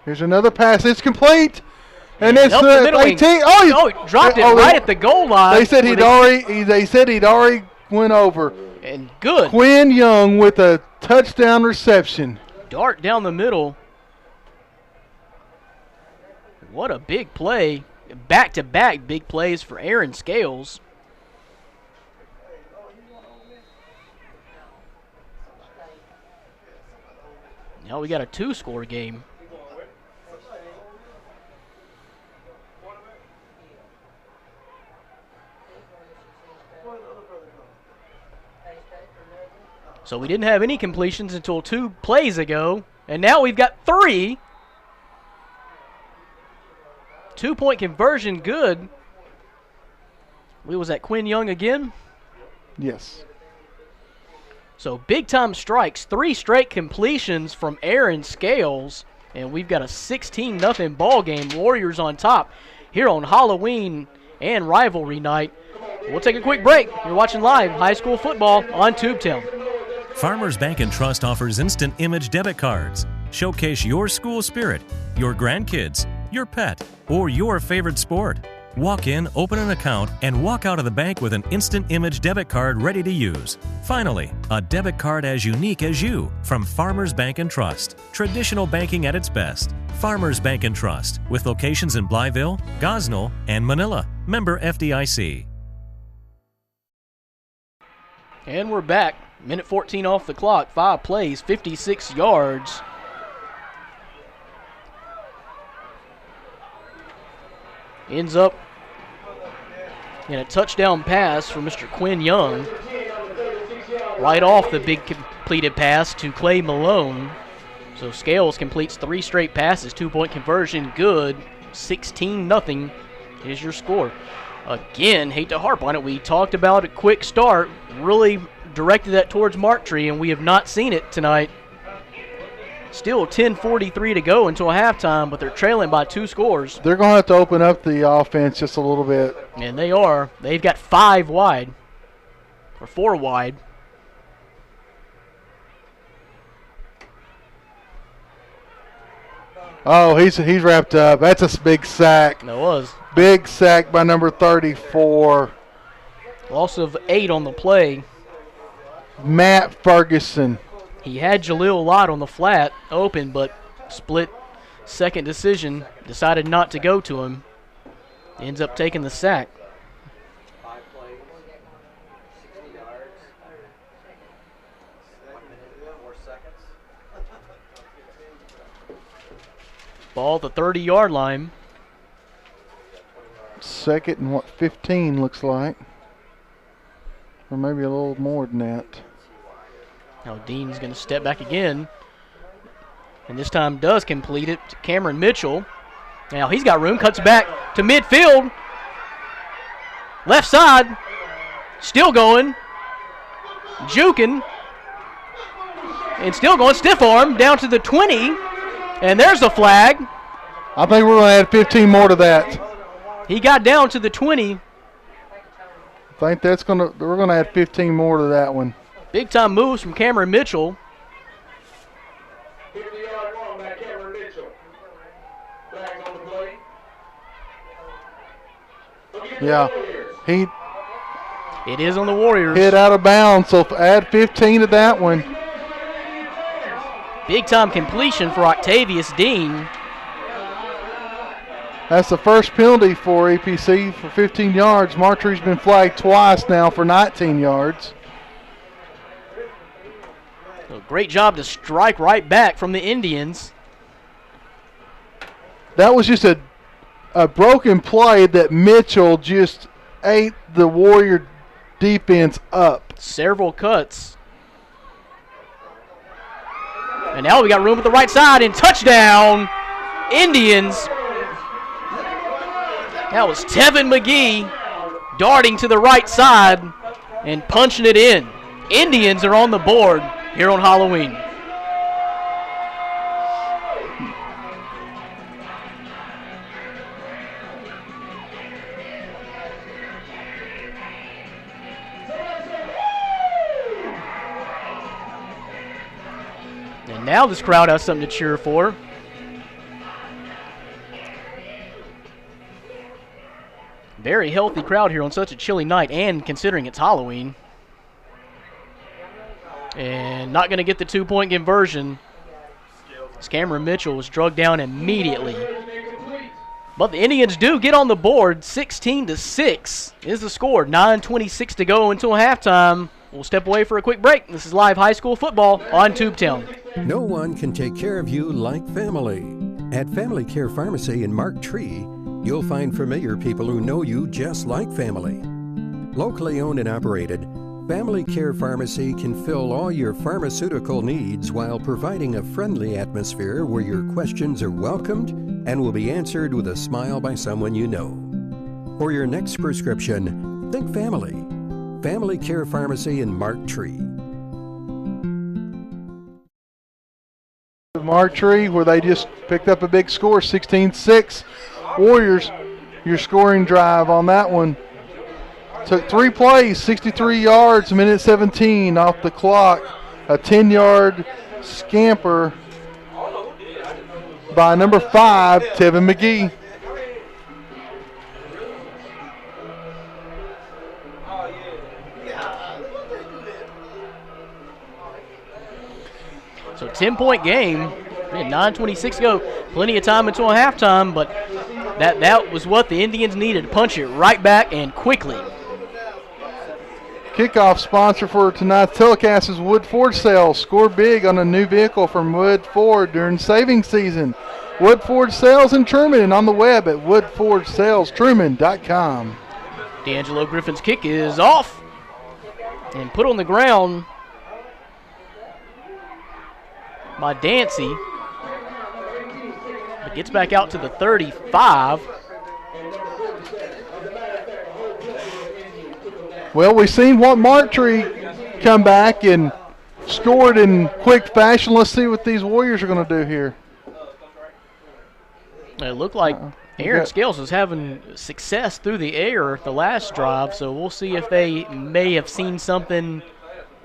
C: Here's another pass. It's complete. And it's
B: up the middle
C: 18.
B: wing.
C: Oh,
B: He dropped it right at the goal line.
C: They said he'd already went over.
B: And good.
C: Quinn Young with a touchdown reception.
B: Dart down the middle. What a big play. Back-to-back big plays for Aaron Scales. Now we got a 2-score game. So we didn't have any completions until 2 plays ago, and now we've got 3. 2-point conversion, good. Was that Quinn Young again?
C: Yes.
B: So big-time strikes, 3 straight completions from Aaron Scales, and we've got a 16-0 ball game. Warriors on top here on Halloween and rivalry night. We'll take a quick break. You're watching live high school football on Tubetown.
I: Farmers Bank and Trust offers instant image debit cards. Showcase your school spirit, your grandkids, your pet, or your favorite sport. Walk in, open an account, and walk out of the bank with an instant image debit card ready to use. Finally, a debit card as unique as you from Farmers Bank and Trust. Traditional banking at its best. Farmers Bank and Trust, with locations in Blytheville, Gosnell, and Manila. Member FDIC.
B: And we're back. Minute 14 off the clock. 5 plays, 56 yards. Ends up in a touchdown pass for Mr. Quinn Young. Right off the big completed pass to Clay Malone. So Scales completes 3 straight passes. 2-point conversion, good. 16-0 is your score. Again, hate to harp on it. We talked about a quick start. Really directed that towards Marktree, and we have not seen it tonight. Still 10:43 to go until halftime, but they're trailing by 2 scores.
C: They're going to have to open up the offense just a little bit.
B: And they are. They've got 5 wide, or 4 wide.
C: Oh, he's wrapped up. That's a big sack.
B: That was.
C: Big sack by number 34.
B: Loss of 8 on the play.
C: Matt Ferguson.
B: He had Jaleel Lott on the flat open, but split second decision. Decided not to go to him. Ends up taking the sack. Ball at the 30-yard line.
C: Second and 15 looks like. Or maybe a little more than that.
B: Now Dean's going to step back again. And this time does complete it to Cameron Mitchell. Now he's got room, cuts back to midfield. Left side, still going. Juking. And still going, stiff arm, down to the 20. And there's the flag.
C: I think we're going to add 15 more to that.
B: He got down to the 20.
C: I think we're going to add 15 more to that one.
B: Big time moves from Cameron Mitchell.
H: 50-yard run by Cameron Mitchell. Flags on the play.
C: Yeah, he
B: It is on the Warriors.
C: hit out of bounds, so add 15 to that one.
B: Big time completion for Octavius Dean.
C: That's the first penalty for APC for 15 yards. Martry's been flagged twice now for 19 yards.
B: So great job to strike right back from the Indians.
C: That was just a broken play that Mitchell just ate the Warrior defense up.
B: Several cuts. And now we got room at the right side and touchdown, Indians. That was Tevin McGee darting to the right side and punching it in. Indians are on the board here on Halloween. And now this crowd has something to cheer for. Very healthy crowd here on such a chilly night, and considering it's Halloween. And not going to get the 2-point conversion. As Cameron Mitchell was drugged down immediately. But the Indians do get on the board. 16-6 is the score. 9:26 to go until halftime. We'll step away for a quick break. This is live high school football on Tubetown.
J: No one can take care of you like family. At Family Care Pharmacy in Mark Tree, you'll find familiar people who know you just like family. Locally owned and operated, Family Care Pharmacy can fill all your pharmaceutical needs while providing a friendly atmosphere where your questions are welcomed and will be answered with a smile by someone you know. For your next prescription, think family. Family Care Pharmacy in Mark Tree.
C: Mark Tree, where they just picked up a big score, 16-6. Warriors, your scoring drive on that one. Took 3 plays, 63 yards, minute 17 off the clock. A 10-yard scamper by number 5, Tevin McGee.
B: So 10-point game. 9:26 to go. Plenty of time until halftime, but that was what the Indians needed to punch it right back and quickly.
C: Kickoff sponsor for tonight's telecast is Wood Ford Sales. Score big on a new vehicle from Wood Ford during savings season. Wood Ford Sales in Truman and on the web at woodfordsalestruman.com.
B: D'Angelo Griffin's kick is off and put on the ground by Dancy. But gets back out to the 35.
C: Well, we've seen what Martree come back and scored in quick fashion. Let's see what these Warriors are going to do here.
B: It looked like Aaron Scales was having success through the air the last drive, so we'll see if they may have seen something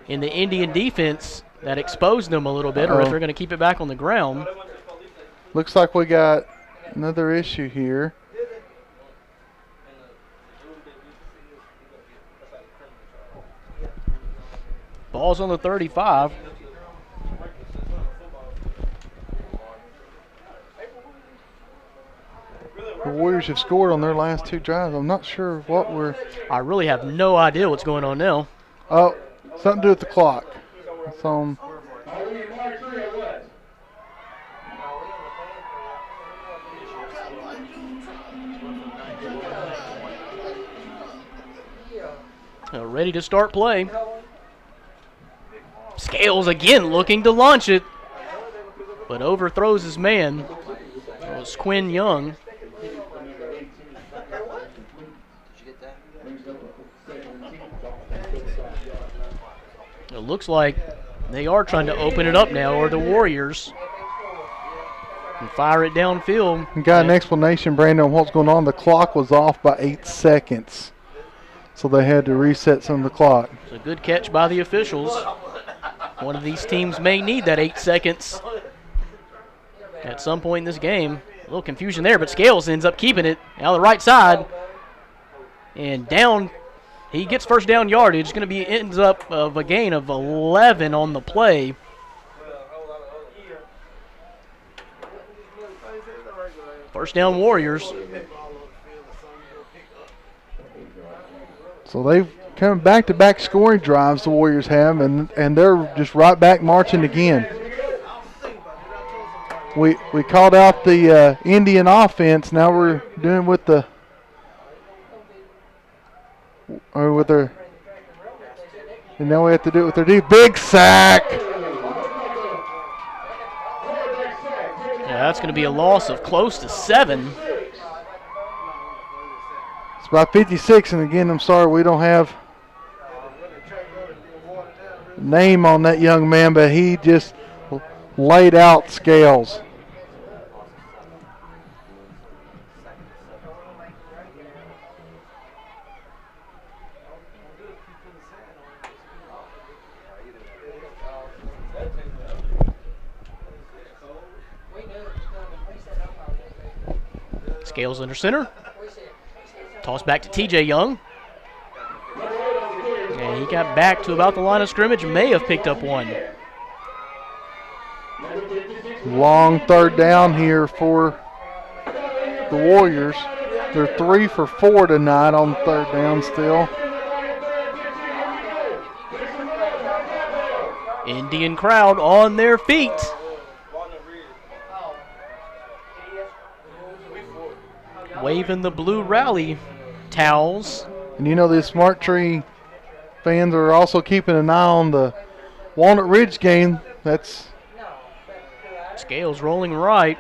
B: in the Indian defense that exposed them a little bit, or if they're going to keep it back on the ground.
C: Looks like we got another issue here.
B: Ball's on the 35.
C: The Warriors have scored on their last 2 drives. I'm not sure what we're...
B: I really have no idea what's going on now.
C: Oh, something to do with the clock. It's on...
B: Ready to start play. Scales again looking to launch it, but overthrows his man. It was Quinn Young. It looks like they are trying to open it up now, or the Warriors, and fire it downfield.
C: You got an explanation, Brandon, on what's going on. The clock was off by 8 seconds, so they had to reset some of the clock.
B: It's a good catch by the officials. One of these teams may need that 8 seconds at some point in this game. A little confusion there, but Scales ends up keeping it out of the right side. And down, he gets first down yardage. It's going to be, ends up of a gain of 11 on the play. First down Warriors.
C: So they've come back-to-back scoring drives, the Warriors have, and they're just right back marching again. We called out the Indian offense. Now we're doing with the and now we have to do it with their D. Big sack.
B: Yeah, that's going to be a loss of close to 7.
C: It's about 56, and again, I'm sorry we don't have a name on that young man, but he just laid out Scales.
B: Scales under center. Toss back to TJ Young. And he got back to about the line of scrimmage. May have picked up one.
C: Long third down here for the Warriors. They're 3 for 4 tonight on third down still.
B: Indian crowd on their feet. Waving the blue rally towels.
C: And you know the Smart Tree fans are also keeping an eye on the Walnut Ridge game. That's
B: Scales rolling right.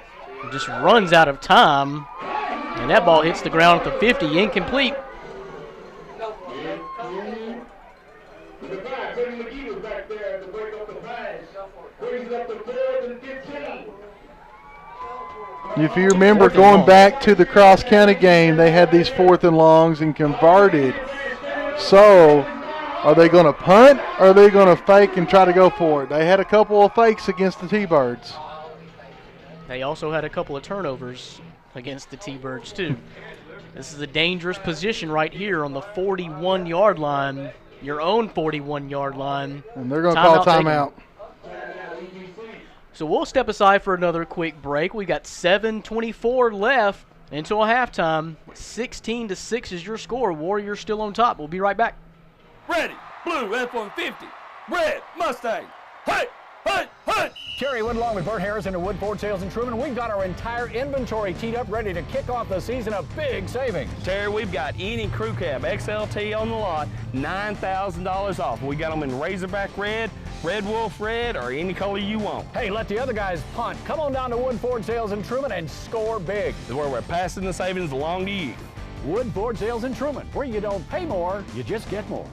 B: Just runs out of time. And that ball hits the ground at the 50. Incomplete.
C: If you remember going back to the Cross County game, they had these 4th and longs and converted. So, are they going to punt or are they going to fake and try to go for it? They had a couple of fakes against the T-Birds.
B: They also had a couple of turnovers against the T-Birds, too. This is a dangerous position right here on the 41-yard line, your own 41-yard line.
C: And they're going to call timeout.
B: So we'll step aside for another quick break. We got 7:24 left until halftime. 16-6 is your score. Warriors still on top. We'll be right back.
K: Ready, blue F-150, red Mustang. Hey, hey, hey!
L: Terry Wood along with Bert Harrison at Wood Ford Sales in Truman. We've got our entire inventory teed up, ready to kick off the season of big savings.
K: Terry, we've got any crew cab XLT on the lot, $9,000 off. We got them in Razorback Red, Red Wolf Red, or any color you want.
L: Hey, let the other guys punt. Come on down to Wood Ford Sales in Truman and score big.
K: This is where we're passing the savings along to you.
L: Wood Ford Sales in Truman, where you don't pay more, you just get more.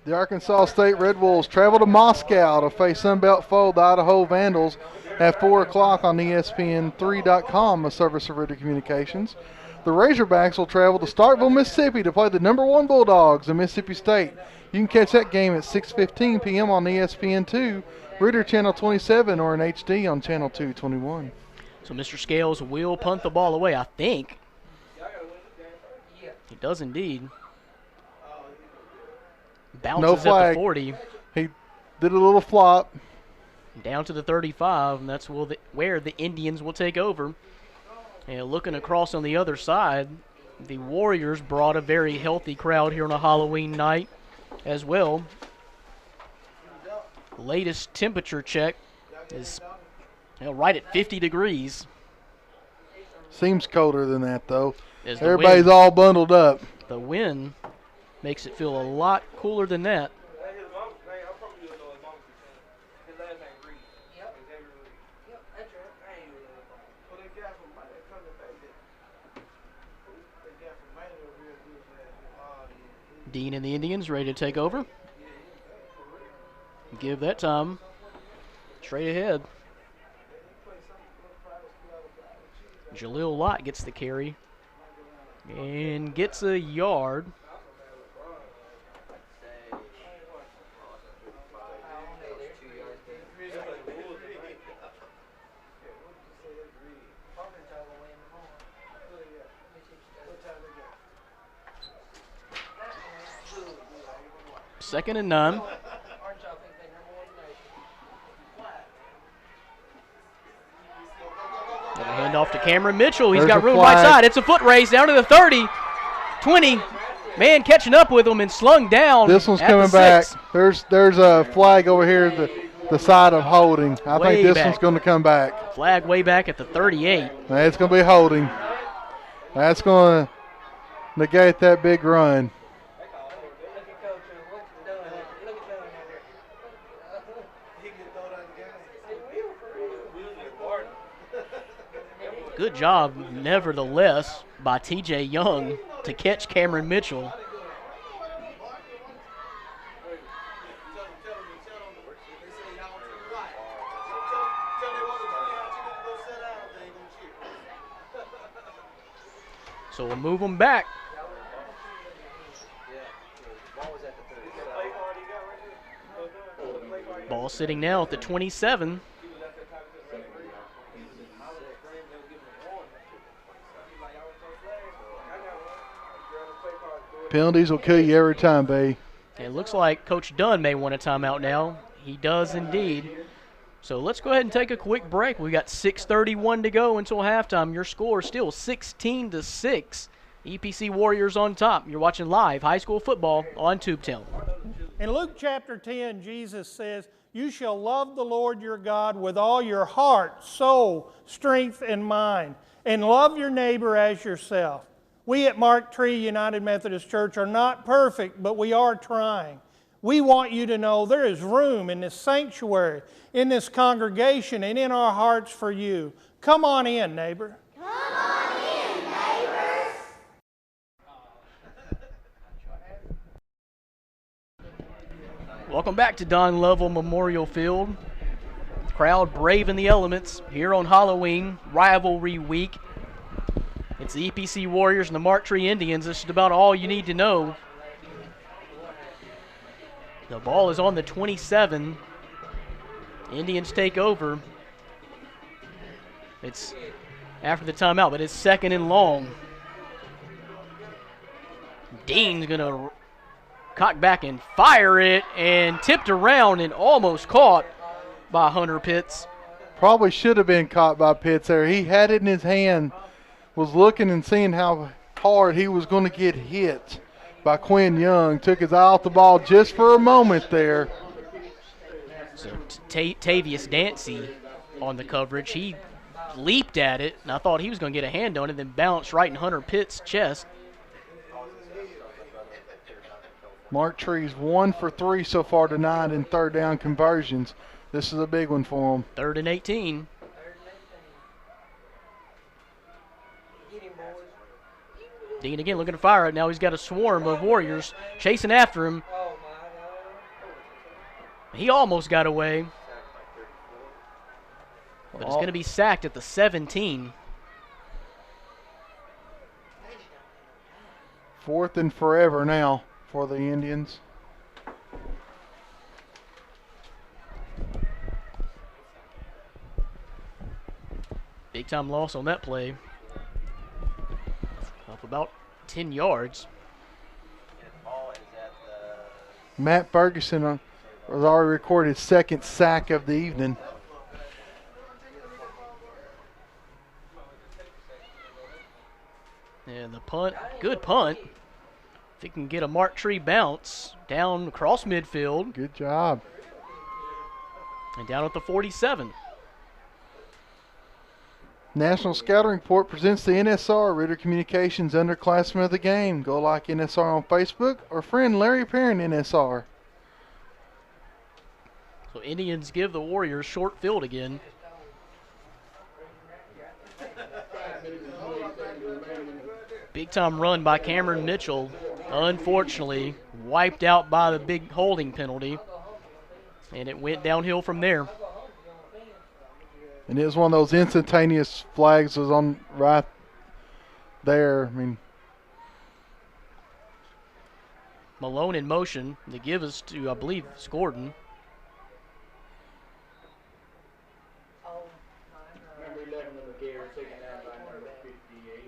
C: The Arkansas State Red Wolves travel to Moscow to face Sunbelt foe, the Idaho Vandals, at 4 o'clock on ESPN3.com, a service of Ritter Communications. The Razorbacks will travel to Starkville, Mississippi to play the #1 Bulldogs of Mississippi State. You can catch that game at 6:15 p.m. on ESPN2, Ritter Channel 27, or in HD on Channel 221.
B: So Mr. Scales will punt the ball away, I think. He does indeed. Bounces
C: no flag.
B: At the 40.
C: He did a little flop.
B: Down to the 35, and that's where the Indians will take over. And looking across on the other side, the Warriors brought a very healthy crowd here on a Halloween night as well. Latest temperature check is right at 50 degrees.
C: Seems colder than that, though. Everybody's all bundled up.
B: The wind Makes it feel a lot cooler than that. Dean and the Indians ready to take over. Give that time. Straight ahead. Jaleel Lott gets the carry and gets a yard. Second and 9. Hand off to Cameron Mitchell. He's got room right side. It's a foot race down to the 30, 20. Man catching up with him and slung down.
C: This one's coming back. There's a flag over here at the side of holding. I think this one's going to come back.
B: Flag way back at the 38.
C: It's going to be holding. That's going to negate that big run.
B: Good job, nevertheless, by T.J. Young to catch Cameron Mitchell. So we'll move them back. Ball sitting now at the 27.
C: Penalties will kill you every time, Bay.
B: It looks like Coach Dunn may want a timeout now. He does indeed. So let's go ahead and take a quick break. We got 6:31 to go until halftime. Your score still 16-6. EPC Warriors on top. You're watching live high school football on Tubetown.
M: In Luke chapter 10, Jesus says, "You shall love the Lord your God with all your heart, soul, strength, and mind, and love your neighbor as yourself." We at Mark Tree United Methodist Church are not perfect, but we are trying. We want you to know there is room in this sanctuary, in this congregation, and in our hearts for you. Come on in, neighbor.
N: Come on in, neighbors.
B: Welcome back to Don Lovell Memorial Field. Crowd braving the elements here on Halloween, rivalry week. It's the EPC Warriors and the Mark Tree Indians. This is about all you need to know. The ball is on the 27. Indians take over. It's after the timeout, but it's second and long. Dean's going to cock back and fire it, and tipped around and almost caught by Hunter Pitts.
C: Probably should have been caught by Pitts there. He had it in his hand, was looking and seeing how hard he was going to get hit by Quinn Young. Took his eye off the ball just for a moment there.
B: So Tavius Dancy on the coverage. He leaped at it, and I thought he was going to get a hand on it, then bounced right in Hunter Pitts' chest.
C: Mark Tree's 1 for 3 so far tonight in third down conversions. This is a big one for him.
B: 3rd and 18. Dean again looking to fire it. Now he's got a swarm of Warriors chasing after him. He almost got away. But it's going to be sacked at the 17.
C: 4th and forever now for the Indians.
B: Big time loss on that play. Up about 10 yards.
C: Matt Ferguson has already recorded his 2nd sack of the evening.
B: And the punt, good punt. If he can get a Mark Tree bounce down across midfield.
C: Good job.
B: And down at the 47.
C: National Scouting Report presents the NSR, Ritter Communications Underclassmen of the Game. Go like NSR on Facebook or friend Larry Perrin NSR.
B: So Indians give the Warriors short field again. Big time run by Cameron Mitchell. Unfortunately, wiped out by the big holding penalty. And it went downhill from there.
C: And it was one of those instantaneous flags was on right there. I mean,
B: Malone in motion. The give is to, I believe, it's Gordon.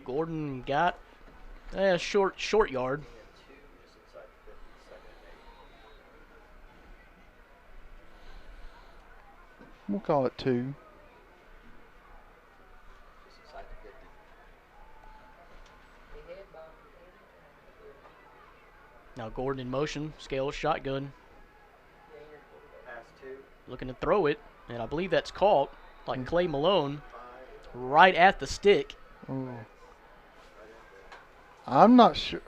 B: Gordon got a short yard.
C: We'll call it 2.
B: Now Gordon in motion, Scales shotgun. Looking to throw it, and I believe that's caught, like Clay Malone, right at the stick.
C: Oh. I'm not sure.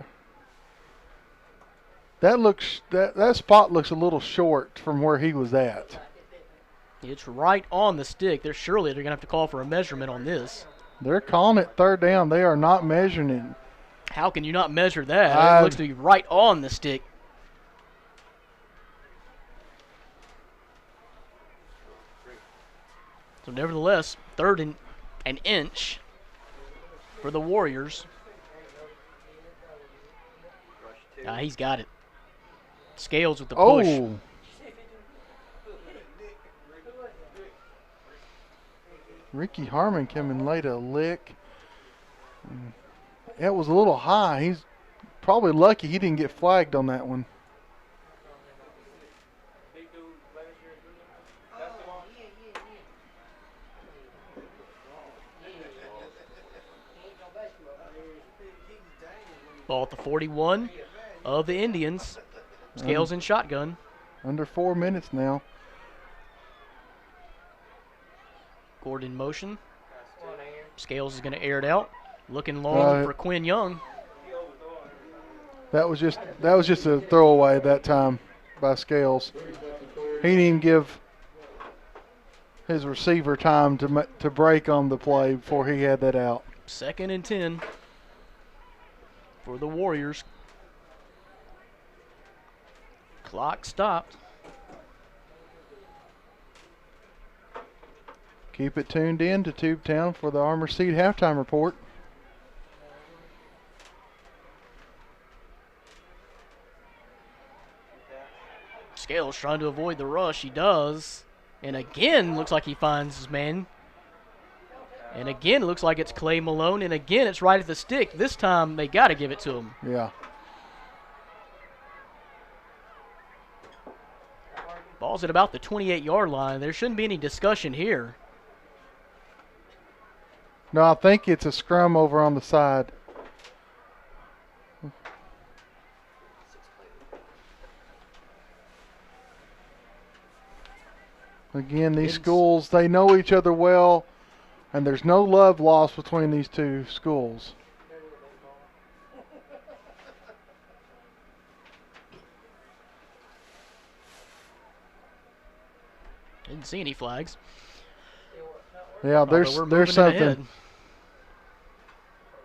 C: That spot looks a little short from where he was at.
B: It's right on the stick. They're going to have to call for a measurement on this.
C: They're calling it third down. They are not measuring it.
B: How can you not measure that? It looks to be right on the stick. So nevertheless, third and an inch for the Warriors. He's got it. Scales with the push.
C: Oh. Ricky Harmon coming late a lick. It was a little high. He's probably lucky he didn't get flagged on that one.
B: Ball at the 41 of the Indians. Scales in shotgun.
C: Under 4 minutes now.
B: Gordon in motion. Scales is going to air it out. Looking long for Quinn Young.
C: That was just a throwaway that time by Scales. He didn't even give his receiver time to break on the play before he had that out.
B: 2nd and 10 for the Warriors. Clock stopped.
C: Keep it tuned in to Tubetown for the Armor Seed halftime report.
B: Scales trying to avoid the rush. He does. And again, looks like he finds his man. And again, looks like it's Clay Malone. And again, it's right at the stick. This time, they got to give it to him.
C: Yeah.
B: Ball's at about the 28-yard line. There shouldn't be any discussion here.
C: No, I think it's a scrum over on the side. Again, these schools, they know each other well, and there's no love lost between these two schools.
B: Didn't see any flags.
C: Yeah, there's something.
B: Ahead.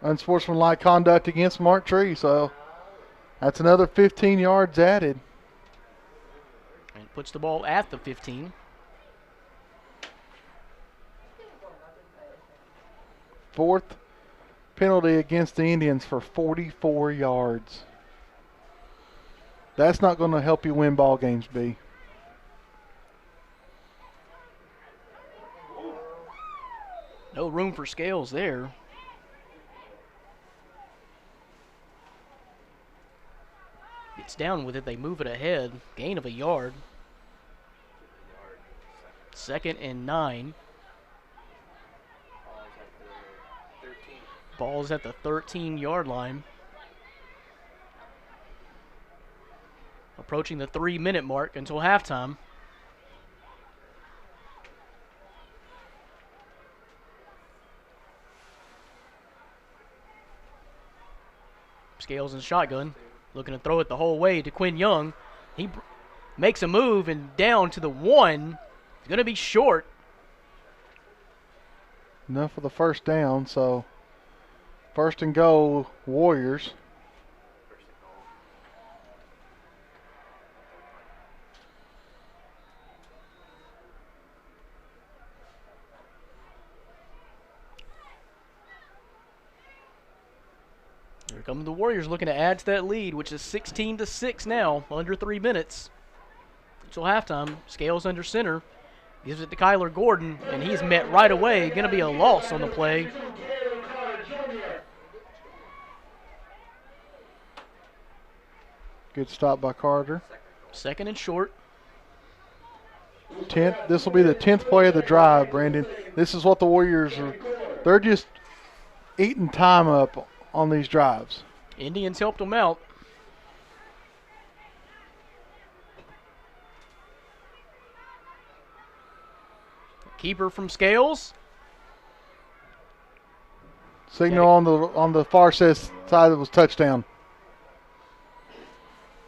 C: Unsportsmanlike conduct against Mark Tree, so that's another 15 yards added.
B: And puts the ball at the 15.
C: Fourth penalty against the Indians for 44 yards. That's not going to help you win ball games, B.
B: No room for Scales there. Gets down with it. They move it ahead. Gain of a yard. 2nd and 9. Ball's at the 13-yard line. Approaching the 3-minute mark until halftime. Scales in shotgun, looking to throw it the whole way to Quinn Young. He makes a move and down to the 1. It's going to be short.
C: Enough for the first down, so first and goal, Warriors.
B: Here come the Warriors looking to add to that lead, which is 16-6 now, under 3 minutes until halftime. Scales under center, gives it to Kyler Gordon, and he's met right away. Going to be a loss on the play.
C: Good stop by Carter.
B: Second and short.
C: 10th. This will be the 10th play of the drive, Brandon. This is what the Warriors are. They're just eating time up on these drives.
B: Indians helped them out. Keeper from Scales.
C: Signal on the far side was touchdown.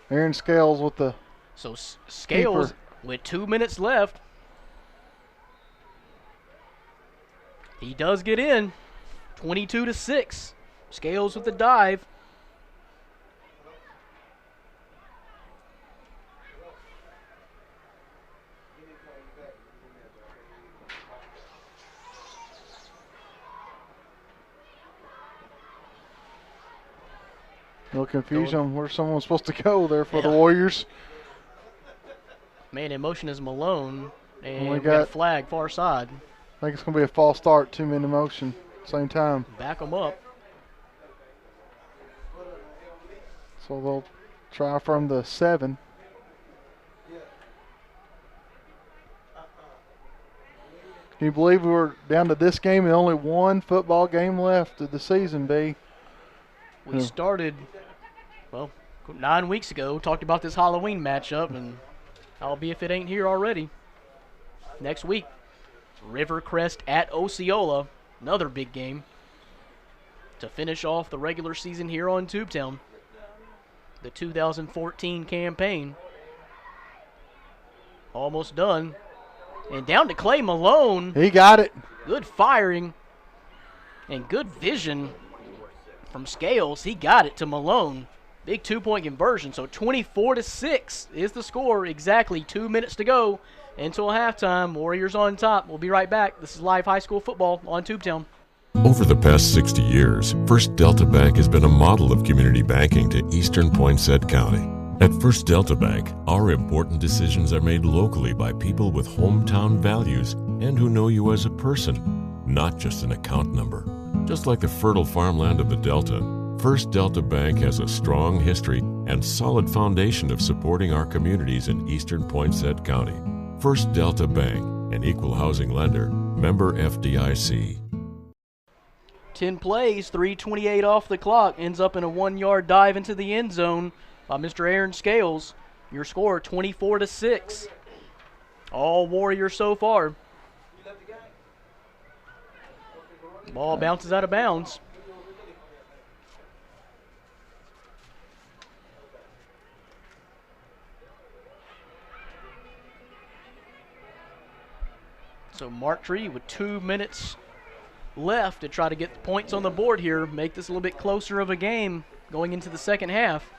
C: Aaron Scales with the
B: So Scales
C: keeper.
B: with 2 minutes left. He does get in. 22-6. Scales with the dive.
C: No confusion on where someone's supposed to go there for the Warriors.
B: Man in motion is Malone. And
C: we
B: we got a
C: got
B: flag far side.
C: I think it's going to be a false start, 2 men in motion, same time.
B: Back them up.
C: So they'll try from the 7. Can you believe we were down to this game and only one football game left of the season, B?
B: We started, well, 9 weeks ago, talked about this Halloween matchup, and I'll be if it ain't here already. Next week, Rivercrest at Osceola, another big game to finish off the regular season here on Tubetown. The 2014 campaign almost done. And down to Clay Malone.
C: He got it.
B: Good firing and good vision from Scales. He got it to Malone. Big 2-point conversion. So 24-6 is the score. Exactly 2 minutes to go until halftime. Warriors on top. We'll be right back. This is live high school football on Tubetown.
O: Over the past 60 years, First Delta Bank has been a model of community banking to eastern Poinsett County. At First Delta Bank, our important decisions are made locally by people with hometown values and who know you as a person, not just an account number. Just like the fertile farmland of the Delta, First Delta Bank has a strong history and solid foundation of supporting our communities in eastern Poinsett County. First Delta Bank, an equal housing lender, member FDIC.
B: 10 plays, 3:28 off the clock, ends up in a 1-yard dive into the end zone by Mr. Aaron Scales. Your score, 24-6. All Warriors so far. Ball bounces out of bounds. So Mark Tree with 2 minutes left to try to get points on the board here, make this a little bit closer of a game going into the second half.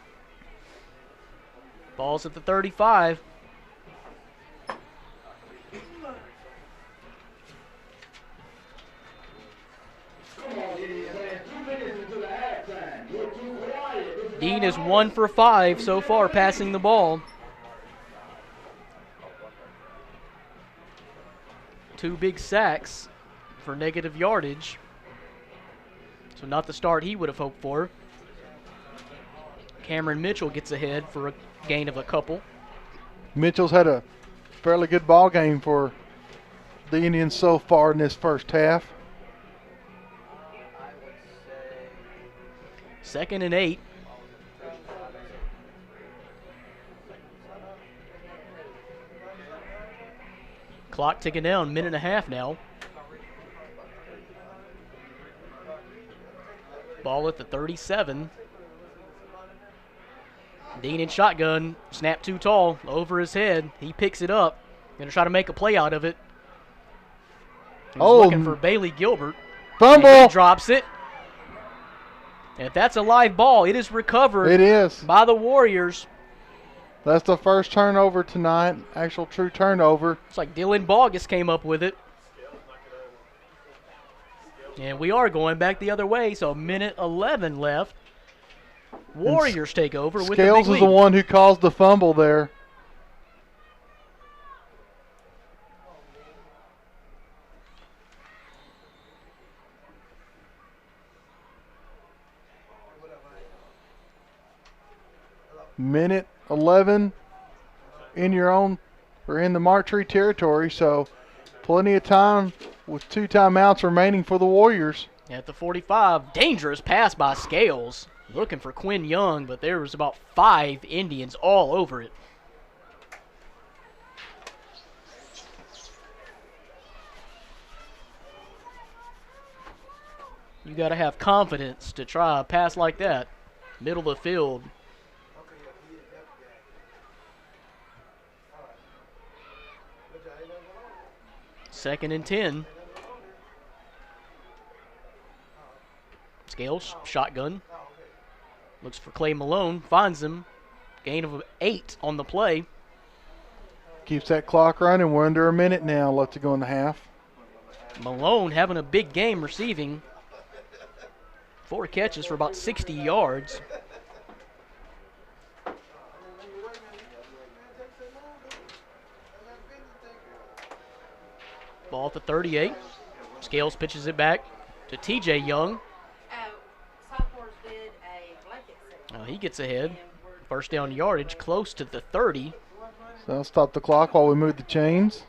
B: Ball's at the 35. Dean is 1 for 5 so far passing the ball. 2 big sacks for negative yardage. So not the start he would have hoped for. Cameron Mitchell gets ahead for a gain of a couple.
C: Mitchell's had a fairly good ball game for the Indians so far in this first half.
B: 2nd and 8. Clock ticking down, minute and a half now. Ball at the 37. Dean in shotgun, snap too tall, over his head. He picks it up. Going to try to make a play out of it. He's looking for Bailey Gilbert.
C: Fumble.
B: He drops it. And if that's a live ball, it is recovered.
C: It is.
B: By the Warriors.
C: That's the first turnover tonight, actual true turnover.
B: It's like Dylan Bogus came up with it. And we are going back the other way, so 1:11 left. Warriors take over with the big
C: Scales is the
B: lead.
C: one who caused the fumble there. Minute 11 in your own or in the Martree territory, so plenty of time with 2 timeouts remaining for the Warriors.
B: At the 45, dangerous pass by Scales. Looking for Quinn Young, but there was about 5 Indians all over it. You got to have confidence to try a pass like that. Middle of the field. Second and 10. Scales, shotgun. Looks for Clay Malone, finds him. Gain of 8 on the play.
C: Keeps that clock running. We're under a minute now left to go in the half.
B: Malone having a big game receiving. 4 catches for about 60 yards. Ball at the 38. Scales pitches it back to TJ Young. He gets ahead. First down yardage close to the 30.
C: So I'll stop the clock while we move the chains.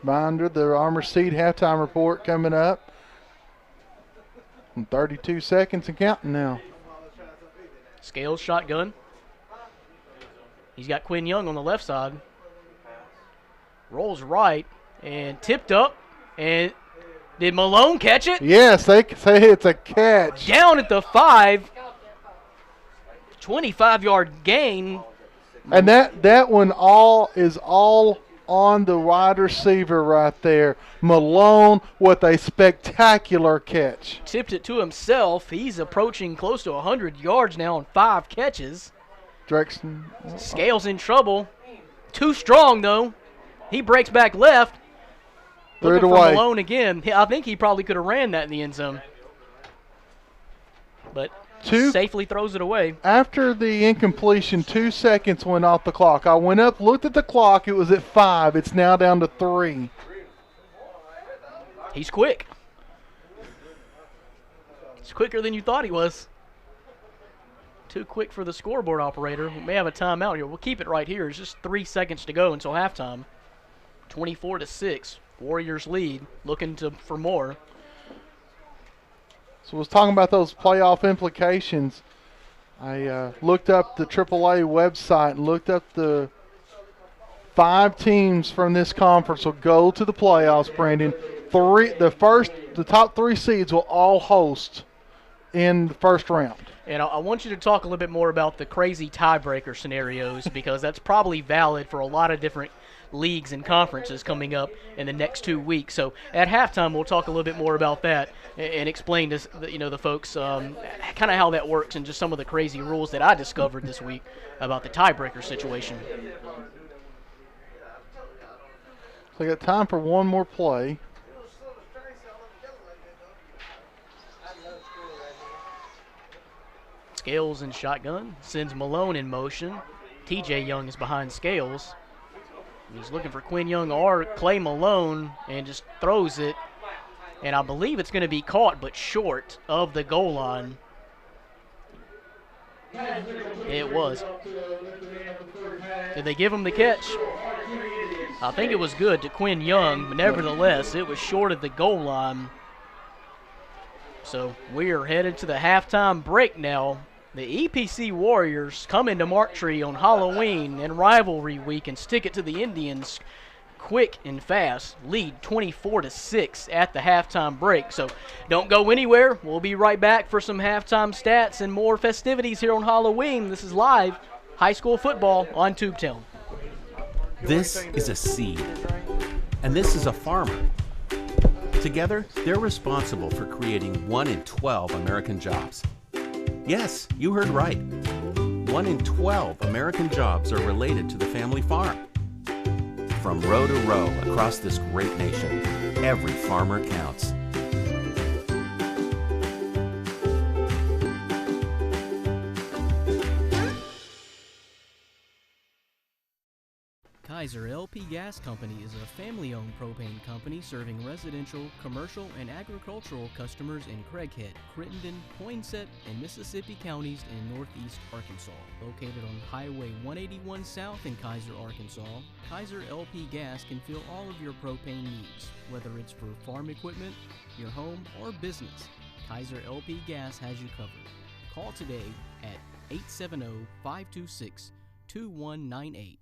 C: Binder, the Armor Seed halftime report coming up. 32 seconds and counting now.
B: Scales shotgun. He's got Quinn Young on the left side. Rolls right and tipped up. And did Malone catch it?
C: Yes, they say it's a catch.
B: Down at the 5. 25-yard gain.
C: And that one is all on the wide receiver right there. Malone with a spectacular catch.
B: Tipped it to himself. He's approaching close to 100 yards now on 5 catches.
C: Drexen.
B: Scales in trouble. Too strong, though. He breaks back left. Looking for Malone again. I think he probably could have ran that in the end zone. But safely throws it away.
C: After the incompletion, 2 seconds went off the clock. I went up, looked at the clock. It was at 5. It's now down to 3.
B: He's quick. He's quicker than you thought he was. Too quick for the scoreboard operator. We may have a timeout here. We'll keep it right here. It's just 3 seconds to go until halftime. 24-6. Warriors lead. Looking for more.
C: So I was talking about those playoff implications. I looked up the AAA website and looked up the 5 teams from this conference will go to the playoffs, Brandon. The top 3 seeds will all host in the first round.
B: And I want you to talk a little bit more about the crazy tiebreaker scenarios because that's probably valid for a lot of different leagues and conferences coming up in the next 2 weeks. So at halftime, we'll talk a little bit more about that and explain to the folks kind of how that works and just some of the crazy rules that I discovered this week about the tiebreaker situation.
C: So I got time for one more play.
B: Scales in shotgun, sends Malone in motion. TJ Young is behind Scales. He's looking for Quinn Young or Clay Malone and just throws it. And I believe it's going to be caught but short of the goal line. It was. Did they give him the catch? I think it was good to Quinn Young, but nevertheless, it was short of the goal line. So we are headed to the halftime break now. The EPC Warriors come into Martree on Halloween and rivalry week and stick it to the Indians quick and fast, lead 24-6 at the halftime break. So don't go anywhere. We'll be right back for some halftime stats and more festivities here on Halloween. This is live high school football on Tubetown.
D: This is a seed, and this is a farmer. Together, they're responsible for creating 1 in 12 American jobs. Yes, you heard right. 1 in 12 American jobs are related to the family farm. From row to row across this great nation, every farmer counts.
E: Kaiser LP Gas Company is a family-owned propane company serving residential, commercial, and agricultural customers in Craighead, Crittenden, Poinsett, and Mississippi counties in northeast Arkansas. Located on Highway 181 South in Kaiser, Arkansas, Kaiser LP Gas can fill all of your propane needs, whether it's for farm equipment, your home, or business. Kaiser LP Gas has you covered. Call today at 870-526-2198.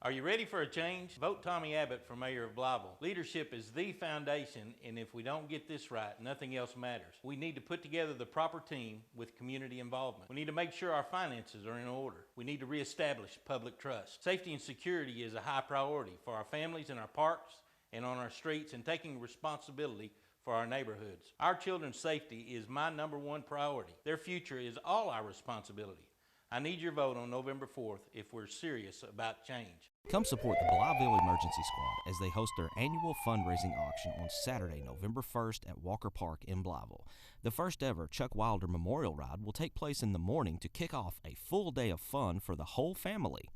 P: Are you ready for a change? Vote Tommy Abbott for mayor of Blytheville. Leadership is the foundation, and if we don't get this right, nothing else matters. We need to put together the proper team with community involvement. We need to make sure our finances are in order. We need to reestablish public trust. Safety and security is a high priority for our families in our parks and on our streets, and taking responsibility for our neighborhoods. Our children's safety is my #1 priority. Their future is all our responsibility. I need your vote on November 4th if we're serious about change.
Q: Come support the Blytheville Emergency Squad as they host their annual fundraising auction on Saturday, November 1st at Walker Park in Blytheville. The first ever Chuck Wilder Memorial Ride will take place in the morning to kick off a full day of fun for the whole family.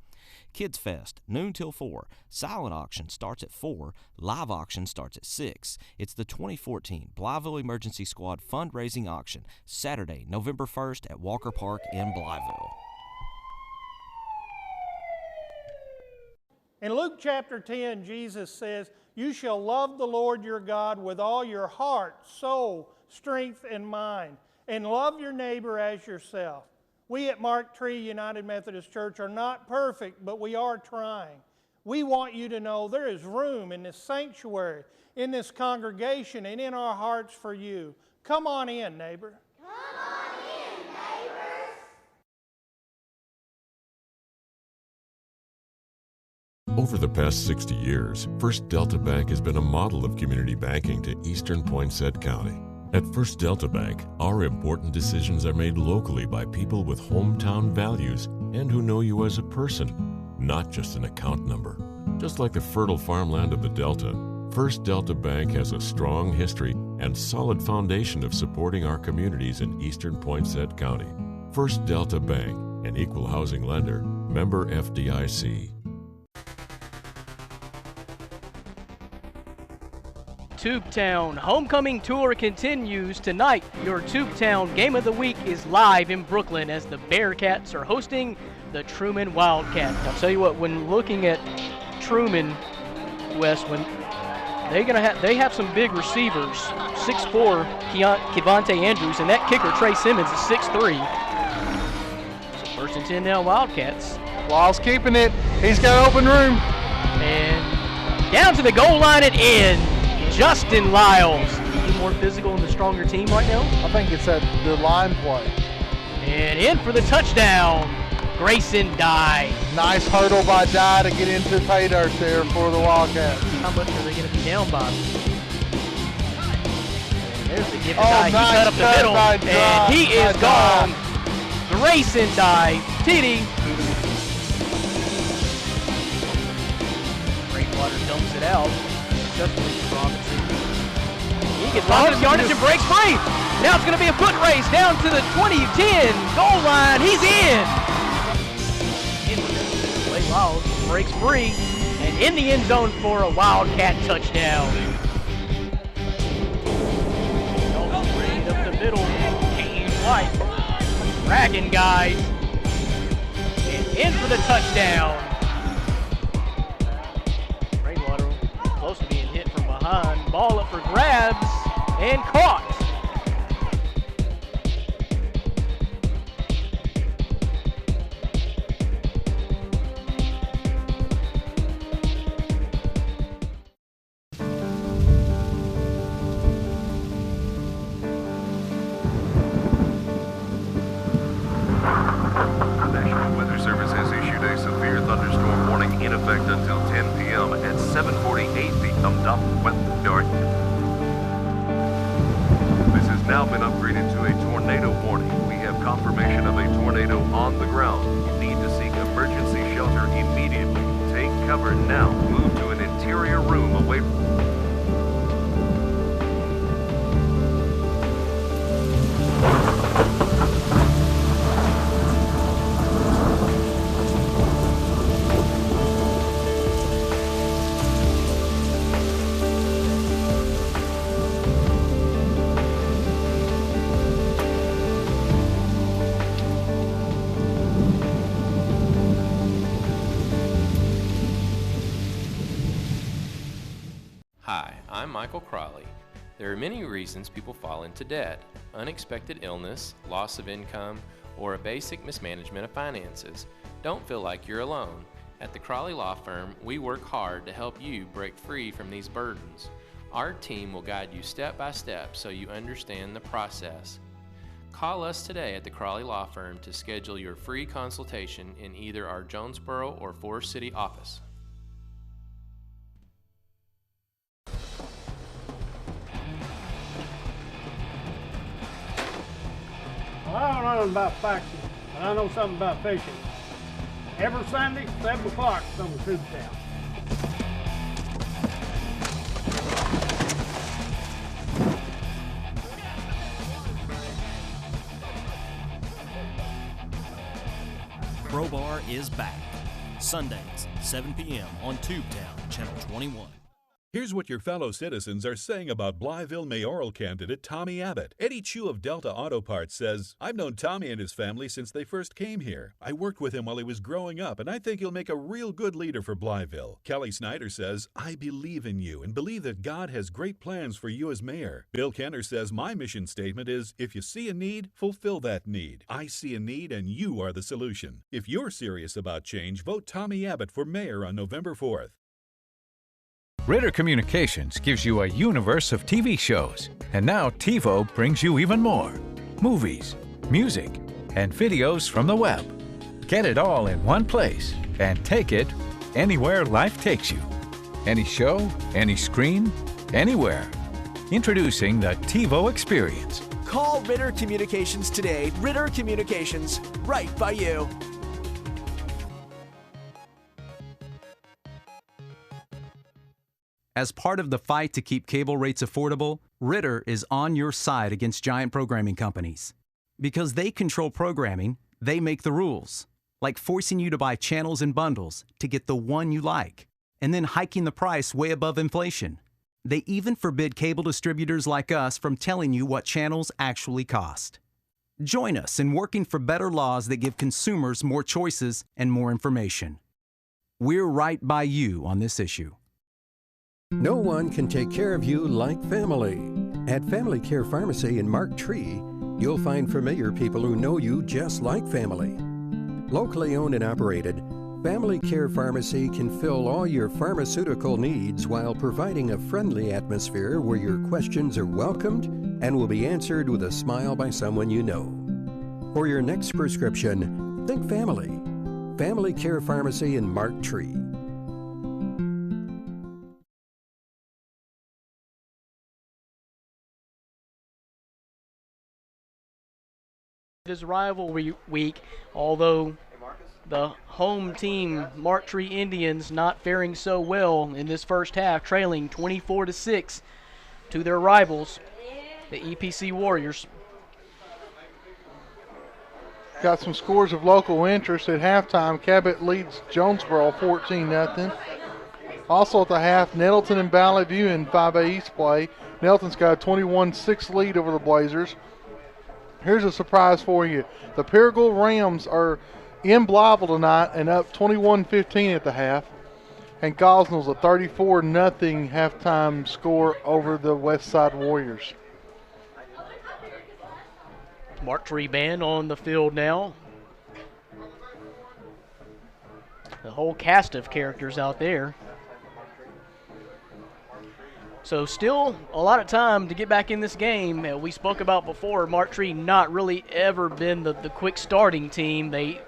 Q: Kids Fest, noon till 4. Silent auction starts at 4. Live auction starts at 6. It's the 2014 Blytheville Emergency Squad fundraising auction, Saturday, November 1st at Walker Park in Blytheville.
M: In Luke chapter 10, Jesus says, "You shall love the Lord your God with all your heart, soul, strength, and mind, and love your neighbor as yourself." We at Mark Tree United Methodist Church are not perfect, but we are trying. We want you to know there is room in this sanctuary, in this congregation, and in our hearts for you. Come on in, neighbor.
O: Over the past 60 years, First Delta Bank has been a model of community banking to eastern Poinsett County. At First Delta Bank, our important decisions are made locally by people with hometown values and who know you as a person, not just an account number. Just like the fertile farmland of the Delta, First Delta Bank has a strong history and solid foundation of supporting our communities in eastern Poinsett County. First Delta Bank, an equal housing lender, member FDIC.
B: Tubetown Homecoming Tour continues tonight. Your Tubetown Game of the Week is live in Brooklyn as the Bearcats are hosting the Truman Wildcats. I'll tell you what, when looking at Truman, Wes, when they have some big receivers. 6'4", Kevontae Andrews, and that kicker, Trey Simmons, is 6'3". So first and 10 now, Wildcats.
C: Lyle's keeping it. He's got open room.
B: And down to the goal line and in. Justin Lyles. Is he more physical and the stronger team right now?
C: I think it's at the line play.
B: And in for the touchdown, Grayson Dye.
C: Nice hurdle by Dye to get into pay dirt there for the Wildcats.
B: How much are they going to be down by? And there's the give to
C: Nice
B: Dye. He cut up the middle, and he is gone. Grayson Dye, TD. Breakwater dumps it out. Robinson. He gets lost his yardage and breaks free. Now it's going to be a foot race down to the 20-10 goal line. He's in. Clay Lyles breaks free and in the end zone for a Wildcat touchdown. Right up the middle. Kane White. Dragging guys. And in for the touchdown. Close to being hit from behind. Ball up for grabs and caught.
R: ground. You need to seek emergency shelter immediately. Take cover now. Move to an interior room away from...
S: Hi, I'm Michael Crawley. There are many reasons people fall into debt: unexpected illness, loss of income, or a basic mismanagement of finances. Don't feel like you're alone. At the Crawley Law Firm, we work hard to help you break free from these burdens. Our team will guide you step by step so you understand the process. Call us today at the Crawley Law Firm to schedule your free consultation in either our Jonesboro or Forest City office.
T: Well, I don't know nothing about boxing, but I know something about fishing. Every Sunday, 7 o'clock, on Tubetown.
I: Crowbar is back. Sundays, 7 p.m. on Tubetown, Channel 21.
U: Here's what your fellow citizens are saying about Blytheville mayoral candidate Tommy Abbott. Eddie Chu of Delta Auto Parts says, "I've known Tommy and his family since they first came here. I worked with him while he was growing up, and I think he'll make a real good leader for Blytheville." Kelly Snyder says, "I believe in you and believe that God has great plans for you as mayor." Bill Kenner says, "My mission statement is, if you see a need, fulfill that need. I see a need and you are the solution." If you're serious about change, vote Tommy Abbott for mayor on November 4th.
V: Ritter Communications gives you a universe of TV shows, and now TiVo brings you even more. Movies, music, and videos from the web. Get it all in one place and take it anywhere life takes you. Any show, any screen, anywhere. Introducing the TiVo Experience.
W: Call Ritter Communications today. Ritter Communications, right by you.
X: As part of the fight to keep cable rates affordable, Ritter is on your side against giant programming companies. Because they control programming, they make the rules, like forcing you to buy channels and bundles to get the one you like, and then hiking the price way above inflation. They even forbid cable distributors like us from telling you what channels actually cost. Join us in working for better laws that give consumers more choices and more information. We're right by you on this issue.
J: No one can take care of you like family. At Family Care Pharmacy in Mark Tree, you'll find familiar people who know you just like family. Locally owned and operated, Family Care Pharmacy can fill all your pharmaceutical needs while providing a friendly atmosphere where your questions are welcomed and will be answered with a smile by someone you know. For your next prescription, think family. Family Care Pharmacy in Mark Tree.
B: It is rivalry week, although the home team, Mark Tree Indians, not faring so well in this first half, trailing 24-6 to their rivals, the EPC Warriors.
C: Got some scores of local interest at halftime. Cabot leads Jonesboro 14-0. Also at the half, Nettleton and Valley View in 5A East play. Nettleton's got a 21-6 lead over the Blazers. Here's a surprise for you. The Paragould Rams are in Blytheville tonight and up 21-15 at the half. And Gosnell's a 34-0 halftime score over the Westside Warriors.
B: Mark Tree band on the field now. The whole cast of characters out there. So still a lot of time to get back in this game. We spoke about before, Mark Tree not really ever been the quick starting team. They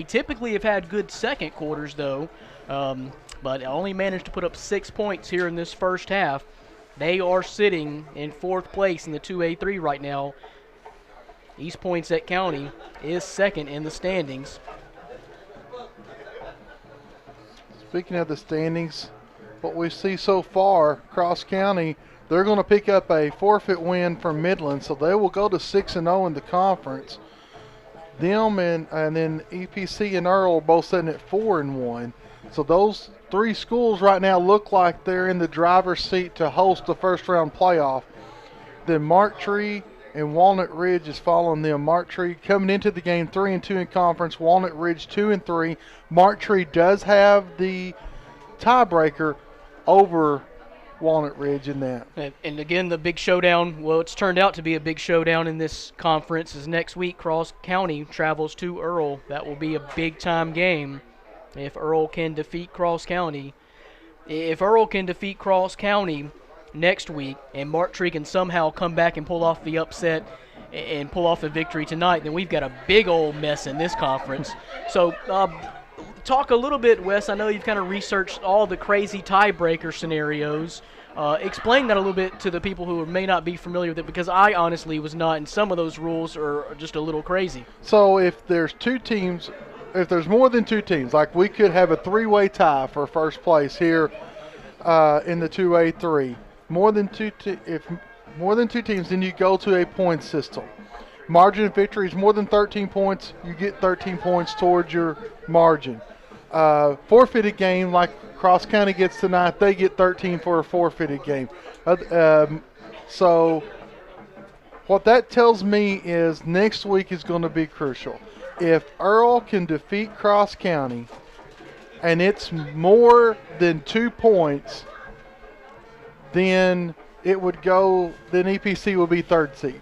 B: typically have had good second quarters though, but only managed to put up 6 points here in this first half. They are sitting in fourth place in the 2A3 right now. East Poinsett County is second in the standings.
C: Speaking of the standings, what we see so far, Cross County, they're going to pick up a forfeit win from Midland, so they will go to 6-0 in the conference. Them and then EPC and Earl are both sitting at 4-1. So those three schools right now look like they're in the driver's seat to host the first round playoff. Then Marktree and Walnut Ridge is following them. Marktree coming into the game 3-2 in conference. Walnut Ridge 2-3. Marktree does have the tiebreaker over Walnut Ridge in that.
B: And again, the big showdown, well, it's turned out to be a big showdown in this conference, is next week Cross County travels to Earl. That will be a big-time game if Earl can defeat Cross County. If Earl can defeat Cross County next week and Marktree can somehow come back and pull off the upset and pull off a victory tonight, then we've got a big old mess in this conference. So talk a little bit, Wes. I know you've kind of researched all the crazy tiebreaker scenarios. Explain that a little bit to the people who may not be familiar with it, because I honestly was not, and some of those rules are just a little crazy.
C: So if there's more than two teams, like we could have a three-way tie for first place here in the 2A3. If more than two teams, then you go to a point system. Margin of victory is more than 13 points. You get 13 points towards your margin. Forfeited game, like Cross County gets tonight, they get 13 for a forfeited game. So what that tells me is next week is going to be crucial. If Earl can defeat Cross County and it's more than 2 points, then EPC will be third seed.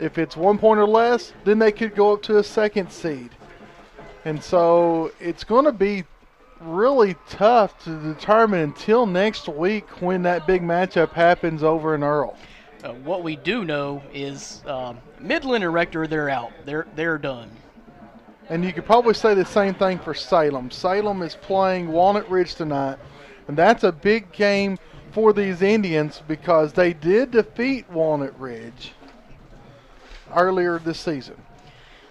C: If it's 1 point or less, then they could go up to a second seed. And so it's going to be really tough to determine until next week when that big matchup happens over in Earl.
B: What we do know is Midland and Rector, they're out. They're done.
C: And you could probably say the same thing for Salem. Salem is playing Walnut Ridge tonight, and that's a big game for these Indians because they did defeat Walnut Ridge earlier this season.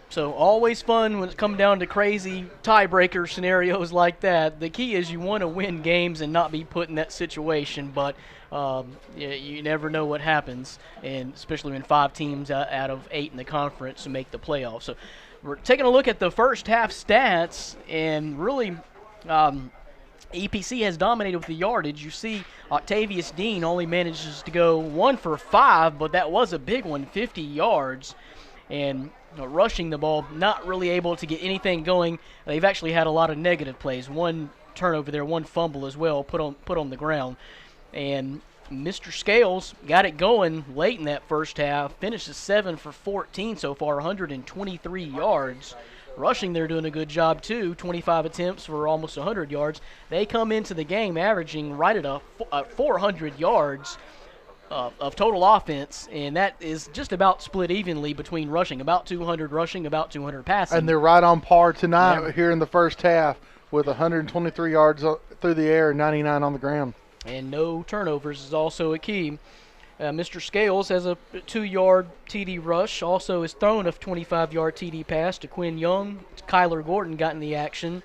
B: So always fun when it comes down to crazy tiebreaker scenarios like that. The key is you want to win games and not be put in that situation, but you never know what happens, and especially when 5 teams out of 8 in the conference make the playoffs. So we're taking a look at the first half stats, and really EPC has dominated with the yardage. You see Octavius Dean only manages to go 1 for 5, but that was a big one, 50 yards. And rushing the ball, not really able to get anything going. They've actually had a lot of negative plays. 1 turnover there, 1 fumble as well, put on the ground. And Mr. Scales got it going late in that first half, finishes 7 for 14 so far, 123 yards. Rushing, they're doing a good job too, 25 attempts for almost 100 yards. They come into the game averaging right at 400 yards of total offense, and that is just about split evenly between rushing, about 200 rushing, about 200 passing.
C: And they're right on par tonight here in the first half with 123 yards through the air and 99 on the ground.
B: And no turnovers is also a key. Mr. Scales has a 2-yard TD rush, also has thrown a 25-yard TD pass to Quinn Young. Kyler Gordon got in the action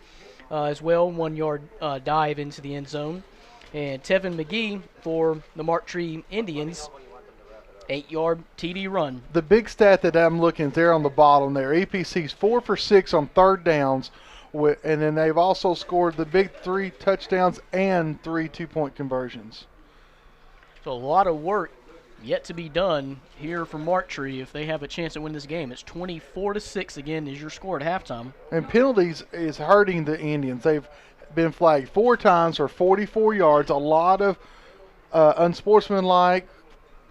B: as well, 1-yard dive into the end zone. And Tevin McGee for the Marktree Indians, 8-yard TD run.
C: The big stat that I'm looking at there on the bottom there, EPC's 4 for 6 on third downs, and then they've also scored the big 3 touchdowns and 3 2-point conversions.
B: So a lot of work yet to be done here for Marktree if they have a chance to win this game. It's 24-6 again is your score at halftime.
C: And penalties is hurting the Indians. They've been flagged 4 times for 44 yards, a lot of unsportsmanlike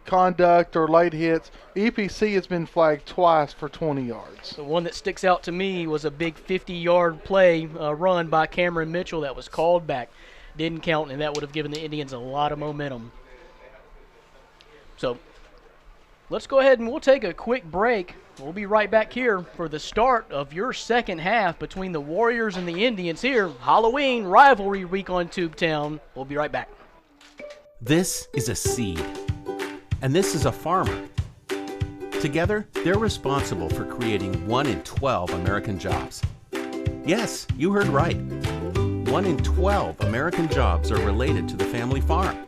C: conduct or late hits. EPC has been flagged twice for 20 yards.
B: The one that sticks out to me was a big 50-yard play run by Cameron Mitchell that was called back. Didn't count, and that would have given the Indians a lot of momentum. So let's go ahead and we'll take a quick break. We'll be right back here for the start of your second half between the Warriors and the Indians here. Halloween rivalry week on Tubetown. We'll be right back.
D: This is a seed, and this is a farmer. Together, they're responsible for creating 1 in 12 American jobs. Yes, you heard right. 1 in 12 American jobs are related to the family farm.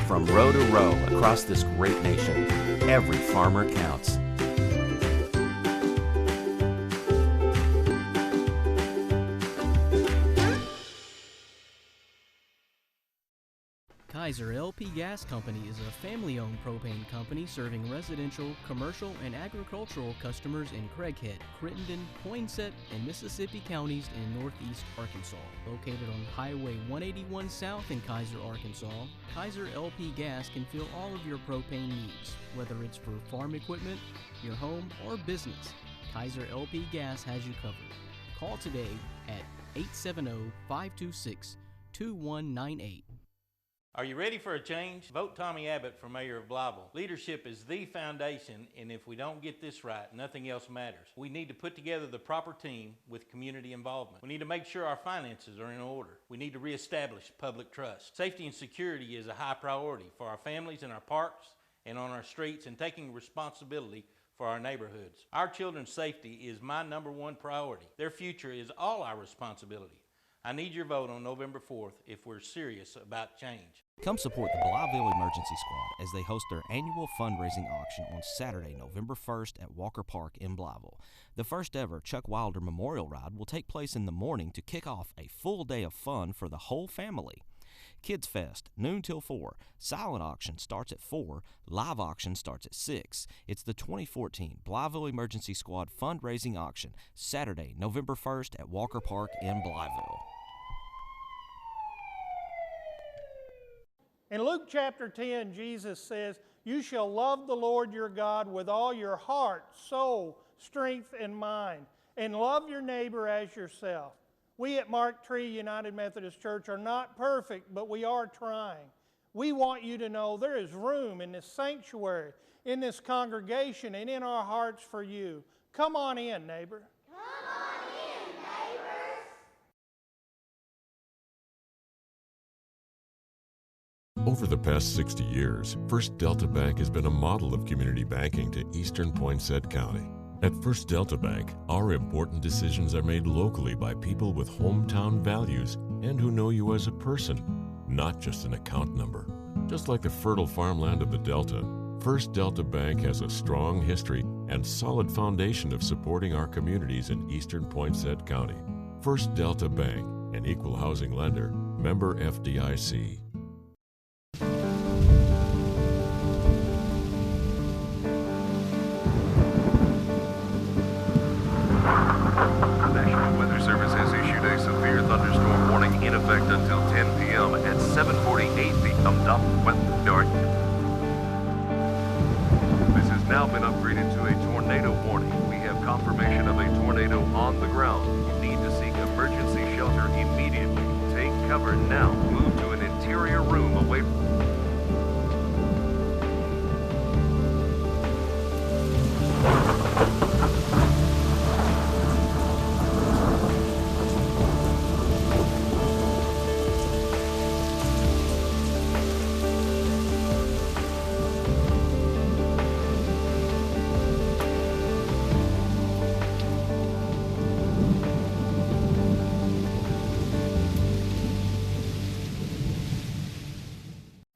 D: From row to row across this great nation, every farmer counts.
E: Kaiser LP Gas Company is a family-owned propane company serving residential, commercial, and agricultural customers in Craighead, Crittenden, Poinsett, and Mississippi counties in northeast Arkansas. Located on Highway 181 South in Kaiser, Arkansas, Kaiser LP Gas can fill all of your propane needs, whether it's for farm equipment, your home, or business. Kaiser LP Gas has you covered. Call today at 870-526-2198.
P: Are you ready for a change? Vote Tommy Abbott for mayor of Blytheville. Leadership is the foundation, and if we don't get this right, nothing else matters. We need to put together the proper team with community involvement. We need to make sure our finances are in order. We need to reestablish public trust. Safety and security is a high priority for our families in our parks and on our streets, and taking responsibility for our neighborhoods. Our children's safety is my #1 priority. Their future is all our responsibility. I need your vote on November 4th if we're serious about change.
Q: Come support the Blytheville Emergency Squad as they host their annual fundraising auction on Saturday, November 1st at Walker Park in Blytheville. The first ever Chuck Wilder Memorial Ride will take place in the morning to kick off a full day of fun for the whole family. Kids Fest, noon till 4. Silent auction starts at 4. Live auction starts at 6. It's the 2014 Blytheville Emergency Squad fundraising auction, Saturday, November 1st at Walker Park in Blytheville.
M: In Luke chapter 10, Jesus says, "You shall love the Lord your God with all your heart, soul, strength, and mind, and love your neighbor as yourself." We at Mark Tree United Methodist Church are not perfect, but we are trying. We want you to know there is room in this sanctuary, in this congregation, and in our hearts for you. Come on in, neighbor.
N: Come on in, neighbors.
O: Over the past 60 years, First Delta Bank has been a model of community banking to eastern Poinsett County. At First Delta Bank, our important decisions are made locally by people with hometown values and who know you as a person, not just an account number. Just like the fertile farmland of the Delta, First Delta Bank has a strong history and solid foundation of supporting our communities in eastern Poinsett County. First Delta Bank, an equal housing lender, member FDIC.
R: National Weather Service has issued a severe thunderstorm warning in effect until 10 p.m. at 7:48 p.m. North. This has now been upgraded to a tornado warning. We have confirmation of a tornado on the ground. You need to seek emergency shelter immediately. Take cover now. Move to an interior room away from...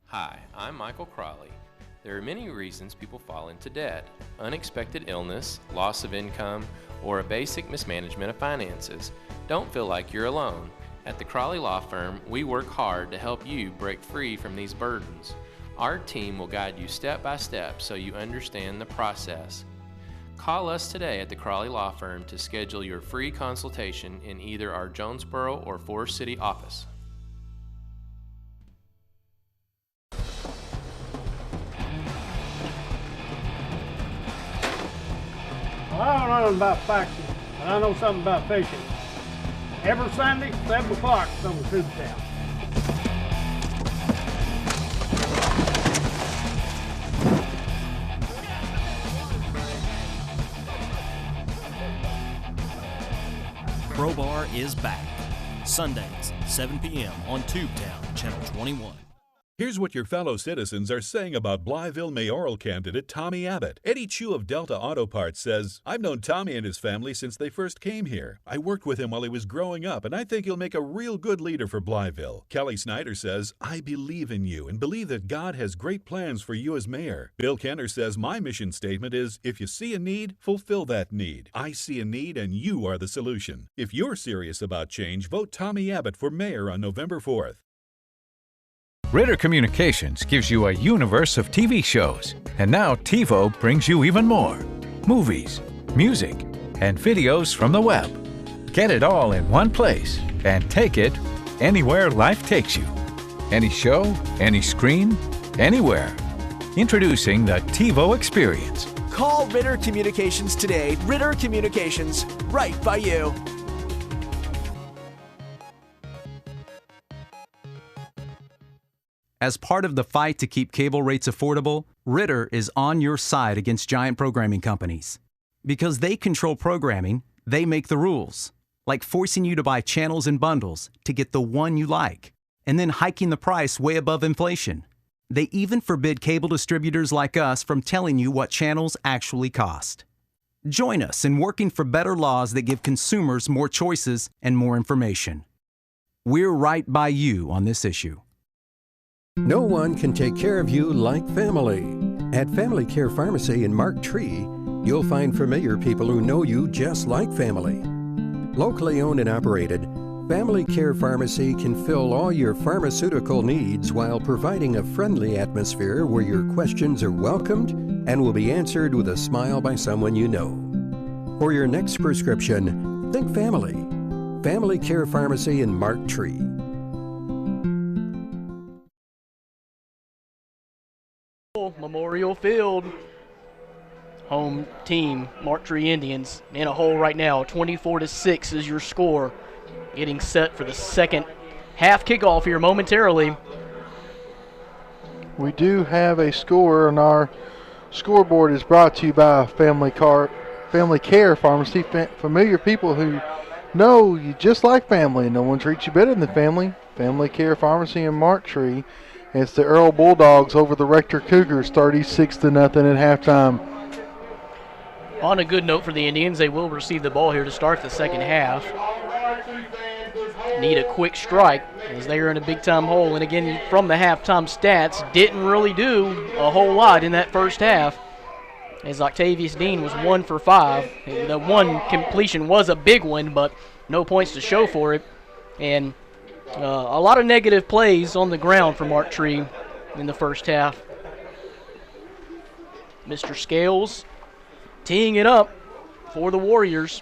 S: Hi, I'm Michael Crawley. There are many reasons people fall into debt: unexpected illness, loss of income, or a basic mismanagement of finances. Don't feel like you're alone. At the Crawley Law Firm, we work hard to help you break free from these burdens. Our team will guide you step by step so you understand the process. Call us today at the Crawley Law Firm to schedule your free consultation in either our Jonesboro or Forest City office.
T: Well, I don't know nothing about faxing, but I know something about fishing. Every Sunday, 7 o'clock, it's on Tubetown.
A: Crowbar is back. Sundays, 7 p.m. on Tubetown, Channel 21.
U: Here's what your fellow citizens are saying about Blytheville mayoral candidate Tommy Abbott. Eddie Chu of Delta Auto Parts says, I've known Tommy and his family since they first came here. I worked with him while he was growing up, and I think he'll make a real good leader for Blytheville. Kelly Snyder says, I believe in you and believe that God has great plans for you as mayor. Bill Kenner says, my mission statement is, if you see a need, fulfill that need. I see a need and you are the solution. If you're serious about change, vote Tommy Abbott for mayor on November 4th.
V: Ritter Communications gives you a universe of TV shows. And now TiVo brings you even more. Movies, music, and videos from the web. Get it all in one place and take it anywhere life takes you. Any show, any screen, anywhere. Introducing the TiVo Experience.
W: Call Ritter Communications today. Ritter Communications, right by you.
X: As part of the fight to keep cable rates affordable, Ritter is on your side against giant programming companies. Because they control programming, they make the rules, like forcing you to buy channels and bundles to get the one you like, and then hiking the price way above inflation. They even forbid cable distributors like us from telling you what channels actually cost. Join us in working for better laws that give consumers more choices and more information. We're right by you on this issue.
J: No one can take care of you like family. At Family Care Pharmacy in Mark Tree, you'll find familiar people who know you just like family. Locally owned and operated, Family Care Pharmacy can fill all your pharmaceutical needs while providing a friendly atmosphere where your questions are welcomed and will be answered with a smile by someone you know. For your next prescription, think family. Family Care Pharmacy in Mark Tree.
B: Memorial Field. Home team, Mark Tree Indians, in a hole right now. 24-6 is your score. Getting set for the second half kickoff here momentarily.
C: We do have a score, and our scoreboard is brought to you by Family Care Pharmacy. Familiar people who know you just like family. No one treats you better than family. Family Care Pharmacy in Mark Tree. It's the Earl Bulldogs over the Rector Cougars, 36-0 at halftime.
B: On a good note for the Indians, they will receive the ball here to start the second half. Need a quick strike as they are in a big-time hole. And again, from the halftime stats, didn't really do a whole lot in that first half, as Octavius Dean was 1 for 5. The one completion was a big one, but no points to show for it. And a lot of negative plays on the ground for Mark Tree in the first half. Mr. Scales teeing it up for the Warriors.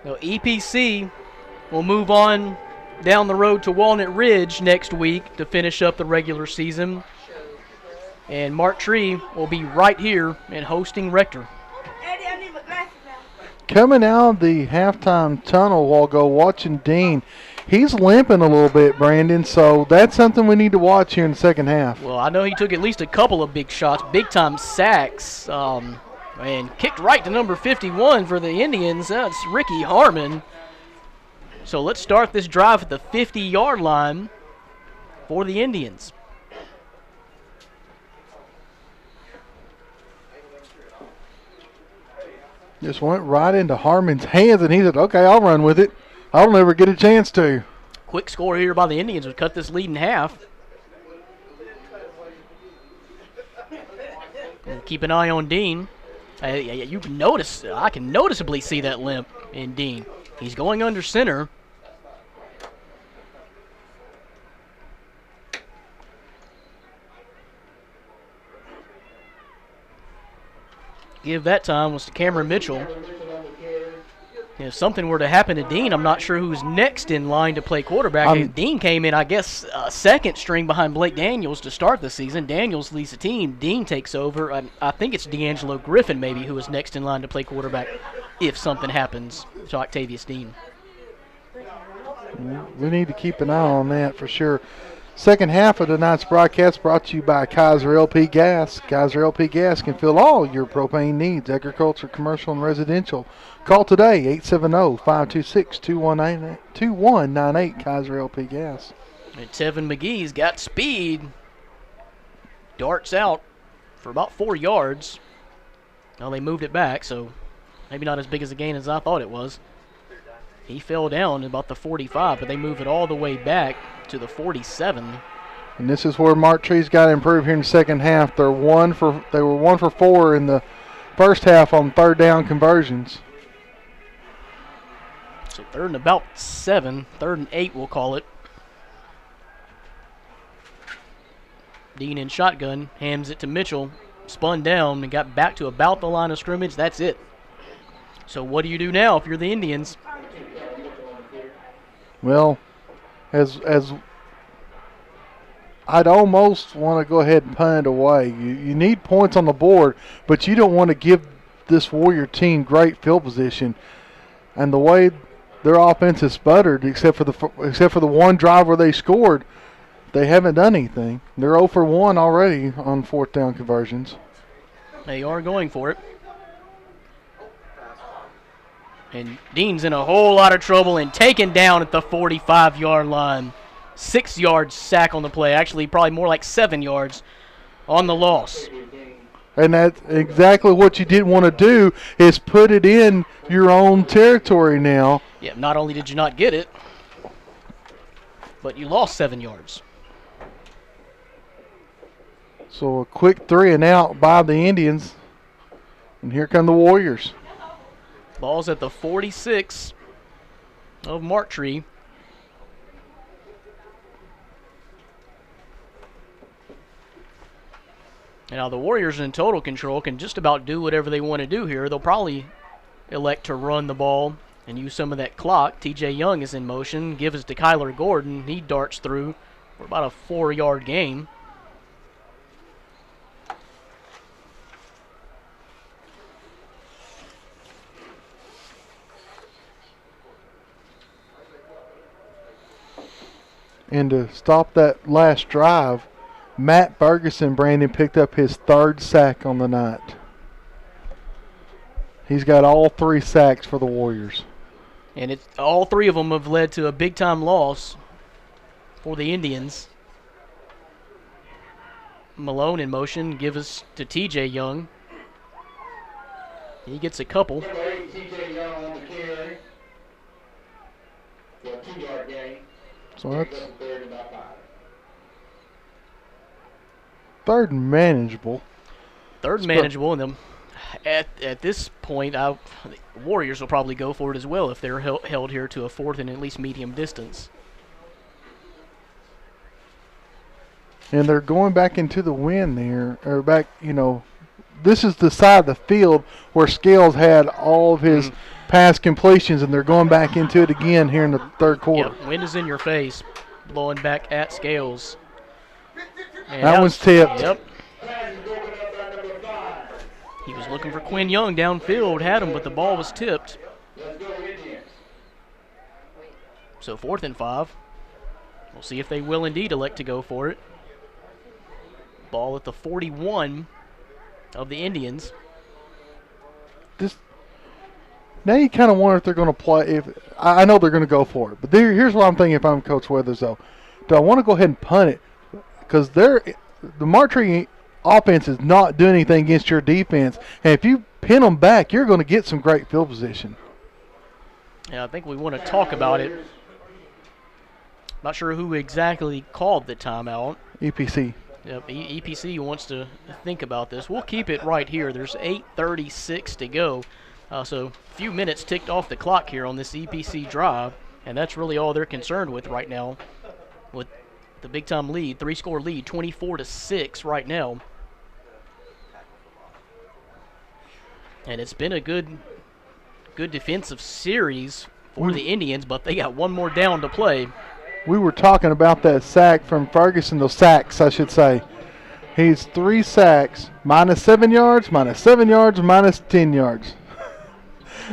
B: Now, EPC will move on down the road to Walnut Ridge next week to finish up the regular season. And Mark Tree will be right here and hosting Rector.
C: Coming out of the halftime tunnel while watching Dean, he's limping a little bit, Brandon, so that's something we need to watch here in the second half.
B: Well, I know he took at least a couple of big shots, big-time sacks, and kicked right to number 51 for the Indians. That's Ricky Harmon. So let's start this drive at the 50-yard line for the Indians.
C: Just went right into Harmon's hands, and he said, okay, I'll run with it. I'll never get a chance to.
B: Quick score here by the Indians would cut this lead in half. And keep an eye on Dean. You can notice, I can noticeably see that limp in Dean. He's going under center. Give that time was to Cameron Mitchell. If something were to happen to Dean, I'm not sure who's next in line to play quarterback. Dean came in, I guess, second string behind Blake Daniels to start the season. Daniels leads the team. Dean takes over. I think it's D'Angelo Griffin maybe who is next in line to play quarterback if something happens to Octavius Dean.
C: We need to keep an eye on that for sure. Second half of tonight's broadcast brought to you by Kaiser LP Gas. Kaiser LP Gas can fill all your propane needs, agriculture, commercial, and residential. Call today, 870-526-2198, Kaiser LP Gas.
B: And Tevin McGee's got speed. Darts out for about 4 yards. Well, they moved it back, so maybe not as big as a gain as I thought it was. He fell down about the 45, but they move it all the way back to the 47.
C: And this is where Mark Tree's got to improve here in the second half. They were 1 for 4 in the first half on third down conversions.
B: So 3rd and about 7, 3rd and 8 we'll call it. Dean in shotgun, hands it to Mitchell, spun down and got back to about the line of scrimmage. That's it. So what do you do now if you're the Indians?
C: Well, as I'd almost want to go ahead and punt it away. You need points on the board, but you don't want to give this Warrior team great field position. And the way their offense has sputtered, except for the one drive where they scored, they haven't done anything. They're 0 for 1 already on 4th down conversions.
B: They are going for it. And Dean's in a whole lot of trouble and taken down at the 45-yard line. 6 yards sack on the play. Actually, probably more like 7 yards on the loss.
C: And that's exactly what you didn't want to do, is put it in your own territory now.
B: Yeah, not only did you not get it, but you lost 7 yards.
C: So a quick 3 and out by the Indians. And here come the Warriors.
B: Ball's at the 46 of Mark Tree. And now the Warriors in total control can just about do whatever they want to do here. They'll probably elect to run the ball and use some of that clock. TJ Young is in motion. Gives it to Kyler Gordon. He darts through for about a 4-yard gain.
C: And to stop that last drive, Matt Ferguson, Brandon, picked up his 3rd sack on the night. He's got all 3 sacks for the Warriors.
B: And all 3 of them have led to a big-time loss for the Indians. Malone in motion, give us to TJ Young. He gets a couple.
A: TJ Young on the carry. For a 2-yard gain.
C: So that's
A: 3rd and about 5.
C: 3rd and manageable.
B: 3rd and manageable, and then at this point, the Warriors will probably go for it as well if they're held here to a 4th and at least medium distance.
C: And they're going back into the wind there, or back, this is the side of the field where Scales had all of his pass completions, and they're going back into it again here in the 3rd quarter.
B: Yep, wind is in your face, blowing back at Scales. And
C: that one's tipped.
B: Yep. He was looking for Quinn Young downfield, had him, but the ball was tipped. So 4th and 5. We'll see if they will indeed elect to go for it. Ball at the 41 of the Indians.
C: Now you kind of wonder if they're going to play. I know they're going to go for it, but here's what I'm thinking if I'm Coach Weathers, though. Do I want to go ahead and punt it? Because the Martree offense is not doing anything against your defense, and if you pin them back, you're going to get some great field position.
B: Yeah, I think we want to talk about it. Not sure who exactly called the timeout.
C: EPC.
B: Yep, EPC wants to think about this. We'll keep it right here. There's 8:36 to go. So a few minutes ticked off the clock here on this EPC drive, and that's really all they're concerned with right now. With the big-time lead, 3-score lead, 24-6 right now. And it's been a good defensive series for the Indians, but they got one more down to play.
C: We were talking about that sack from Ferguson, those sacks, I should say. He's 3 sacks, minus 7 yards, minus 7 yards, minus 10 yards.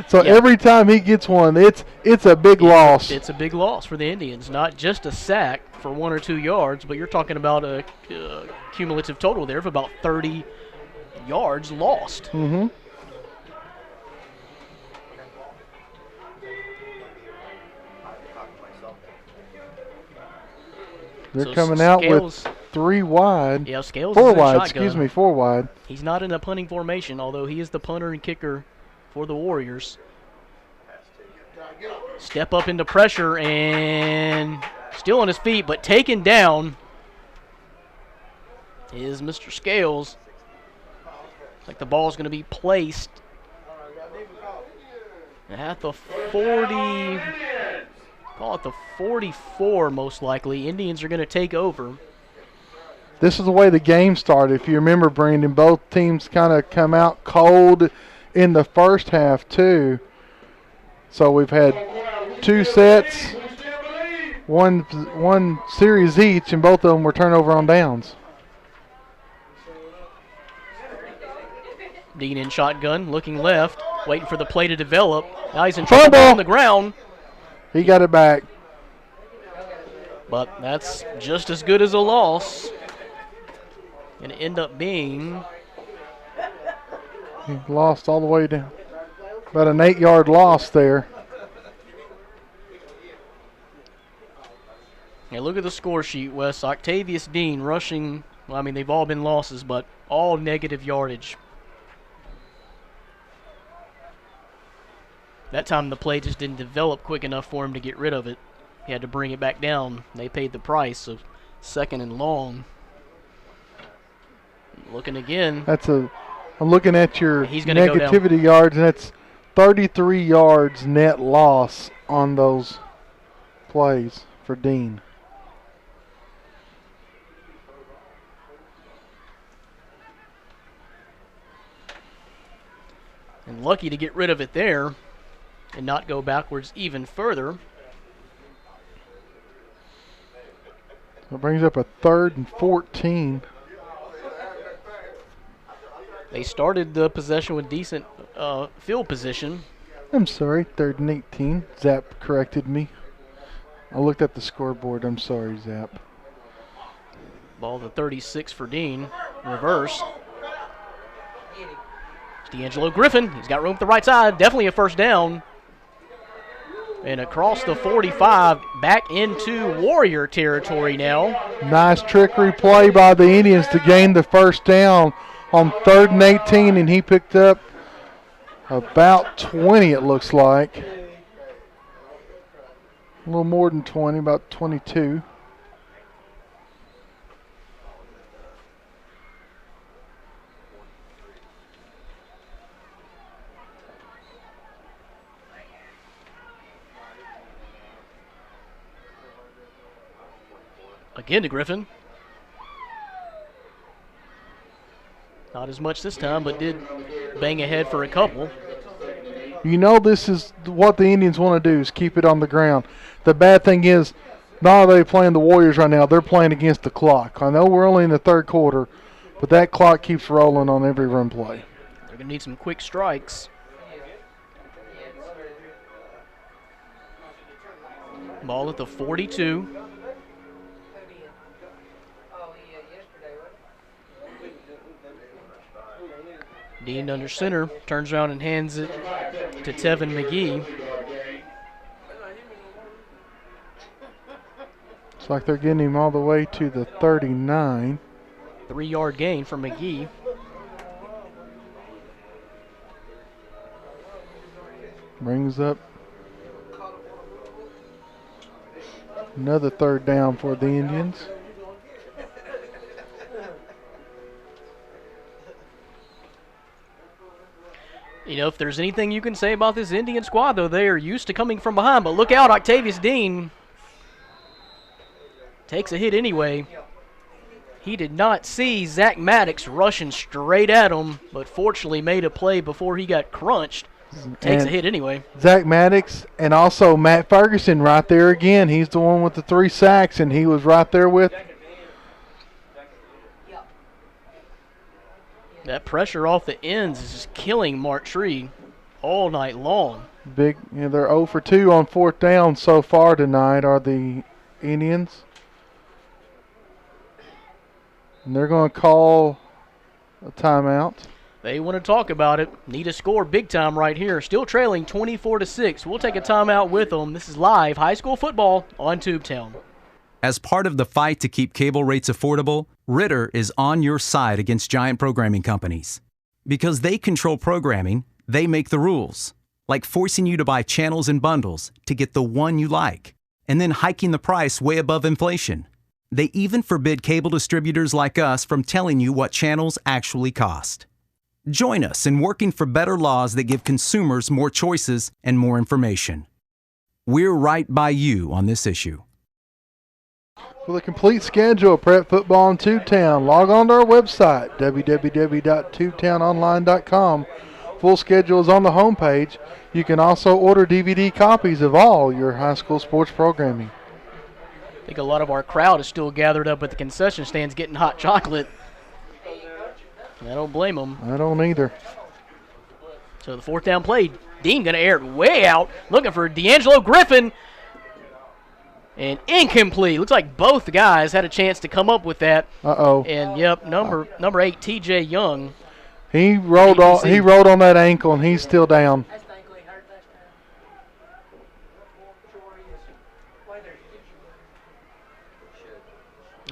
C: So every time he gets one, it's a big loss.
B: It's a big loss for the Indians. Not just a sack for 1 or 2 yards, but you're talking about a cumulative total there of about 30 yards lost.
C: Mm-hmm. They're
B: So
C: coming out
B: Scales,
C: with 3 wide.
B: Yeah, Scales
C: Four
B: is in
C: wide,
B: shotgun.
C: excuse me, 4 wide.
B: He's not in a punting formation, although he is the punter and kicker for the Warriors. Step up into pressure and still on his feet, but taken down is Mr. Scales. Looks like the ball's going to be placed at the 40, call it the 44 most likely. Indians are going to take over.
C: This is the way the game started. If you remember, Brandon, both teams kind of come out cold in the first half too. So we've had 2 sets, one series each, and both of them were turnover on downs.
B: Dean in shotgun, looking left, waiting for the play to develop. Now he's in trouble on the ground.
C: He got it back.
B: But that's just as good as a loss. Going to end up being...
C: He lost all the way down. About an 8-yard loss there.
B: Hey, look at the score sheet, Wes. Octavius Dean rushing, well, I mean, they've all been losses, but all negative yardage. That time the play just didn't develop quick enough for him to get rid of it. He had to bring it back down. They paid the price of 2nd and long. Looking again.
C: I'm looking at your
B: He's gonna go down.
C: negativity yards, and it's 33 yards net loss on those plays for Dean.
B: And lucky to get rid of it there and not go backwards even further.
C: That brings up a 3rd and 14.
B: They started the possession with decent field position.
C: I'm sorry, 3rd and 18. Zap corrected me. I looked at the scoreboard. I'm sorry, Zap.
B: Ball to 36 for Dean. Reverse. It's D'Angelo Griffin. He's got room at the right side. Definitely a first down. And across the 45, back into Warrior territory now.
C: Nice trickery play by the Indians to gain the first down on 3rd and 18, and he picked up about 20, it looks like. A little more than 20, about 22.
B: Again to Griffin. Not as much this time, but did bang ahead for a couple.
C: You know this is what the Indians want to do, is keep it on the ground. The bad thing is, not only are they playing the Warriors right now, they're playing against the clock. I know we're only in the 3rd quarter, but that clock keeps rolling on every run play.
B: They're going to need some quick strikes. Ball at the 42. Dean under center, turns around and hands it to Tevin McGee.
C: Looks like they're getting him all the way to the 39.
B: 3-yard gain for McGee.
C: Brings up another 3rd down for the Indians.
B: You know, if there's anything you can say about this Indian squad, though, they are used to coming from behind. But look out, Octavius Dean takes a hit anyway. He did not see Zach Maddox rushing straight at him, but fortunately made a play before he got crunched. Takes a hit anyway.
C: Zach Maddox and also Matt Ferguson right there again. He's the one with the 3 sacks, and he was right there with.
B: That pressure off the ends is just killing Mark Tree all night long.
C: They're 0 for 2 on 4th down so far tonight, are the Indians. And they're going to call a timeout.
B: They want to talk about it. Need a score big time right here. Still trailing 24-6. We'll take a timeout with them. This is live high school football on Tubetown.
X: As part of the fight to keep cable rates affordable, Ritter is on your side against giant programming companies. Because they control programming, they make the rules, like forcing you to buy channels and bundles to get the one you like, and then hiking the price way above inflation. They even forbid cable distributors like us from telling you what channels actually cost. Join us in working for better laws that give consumers more choices and more information. We're right by you on this issue.
C: For the complete schedule of prep football in Tubetown, log on to our website, www.tubetownonline.com. Full schedule is on the homepage. You can also order DVD copies of all your high school sports programming.
B: I think a lot of our crowd is still gathered up at the concession stands getting hot chocolate. I don't blame them.
C: I don't either.
B: So the fourth down play, Dean going to air it way out, looking for D'Angelo Griffin. And incomplete. Looks like both guys had a chance to come up with that.
C: Uh-oh.
B: And, yep, number 8, T.J. Young.
C: He rolled on that ankle, and he's still down.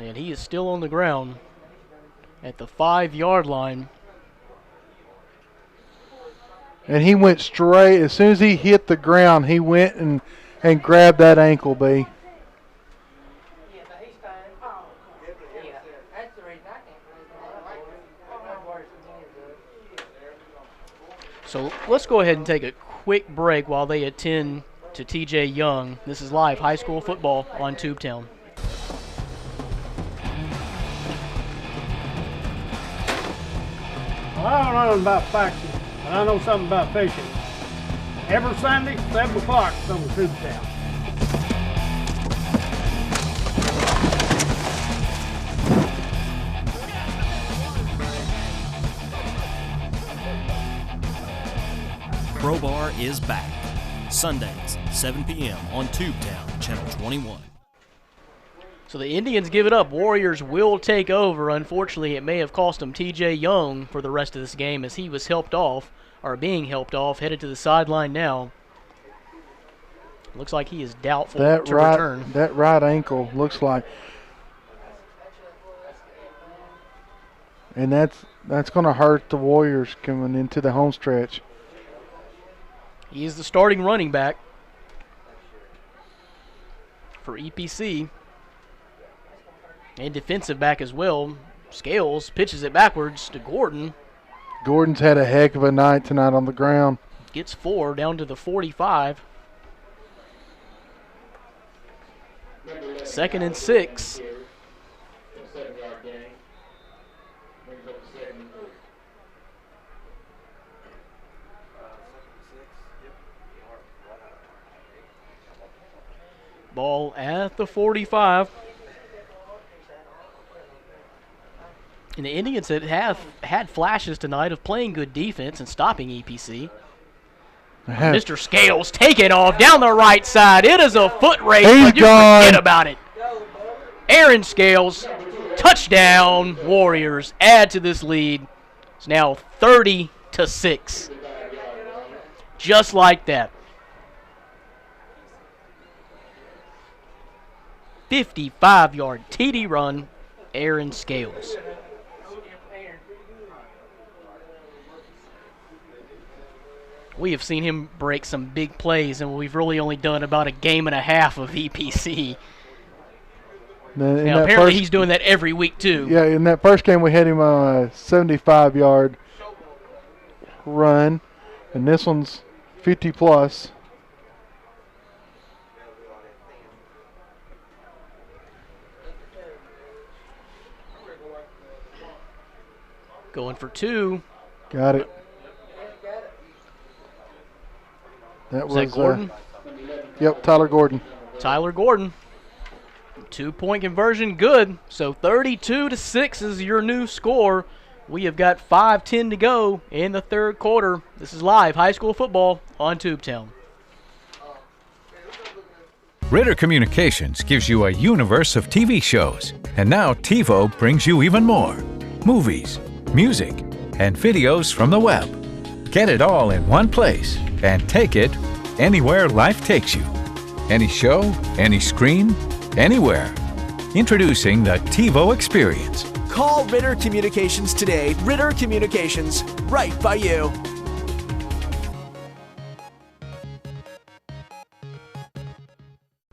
B: And he is still on the ground at the 5-yard line.
C: And he went straight. As soon as he hit the ground, he went and grabbed that ankle, B.
B: So let's go ahead and take a quick break while they attend to T.J. Young. This is live high school football on Tubetown.
T: Well, I don't know nothing about boxing, but I know something about fishing. Every Sunday, 7 o'clock on Tubetown.
Q: Crowbar is back. Sundays, 7 p.m. on Tubetown, Channel 21.
B: So the Indians give it up. Warriors will take over. Unfortunately, it may have cost them T.J. Young for the rest of this game as he was helped off, or being helped off, headed to the sideline now. Looks like he is doubtful to return.
C: That right ankle looks like. And that's going to hurt the Warriors coming into the home stretch.
B: He is the starting running back for EPC. And defensive back as well. Scales pitches it backwards to Gordon.
C: Gordon's had a heck of a night tonight on the ground.
B: Gets 4 down to the 45. 2nd and 6. Ball at the 45. And the Indians have had flashes tonight of playing good defense and stopping EPC. Mr. Scales taking off down the right side. It is a foot race, but you forget about it. Aaron Scales, touchdown. Warriors add to this lead. It's now 30-6. Just like that. 55-yard TD run, Aaron Scales. We have seen him break some big plays, and we've really only done about a game and a half of EPC. Now, apparently he's doing that every week, too.
C: Yeah, in that first game we had him on a 75-yard run, and this one's 50-plus.
B: Going for 2.
C: Got it.
B: Was that Gordon?
C: Yep, Tyler Gordon.
B: Tyler Gordon. 2-point conversion, good. So 32-6 is your new score. We have got 5:10 to go in the third quarter. This is live high school football on Tubetown.
V: Ritter Communications gives you a universe of TV shows. And now TiVo brings you even more. Movies, music, and videos from the web. Get it all in one place and take it anywhere life takes you. Any show, any screen, anywhere. Introducing the TiVo Experience.
W: Call Ritter Communications today. Ritter Communications, right by you.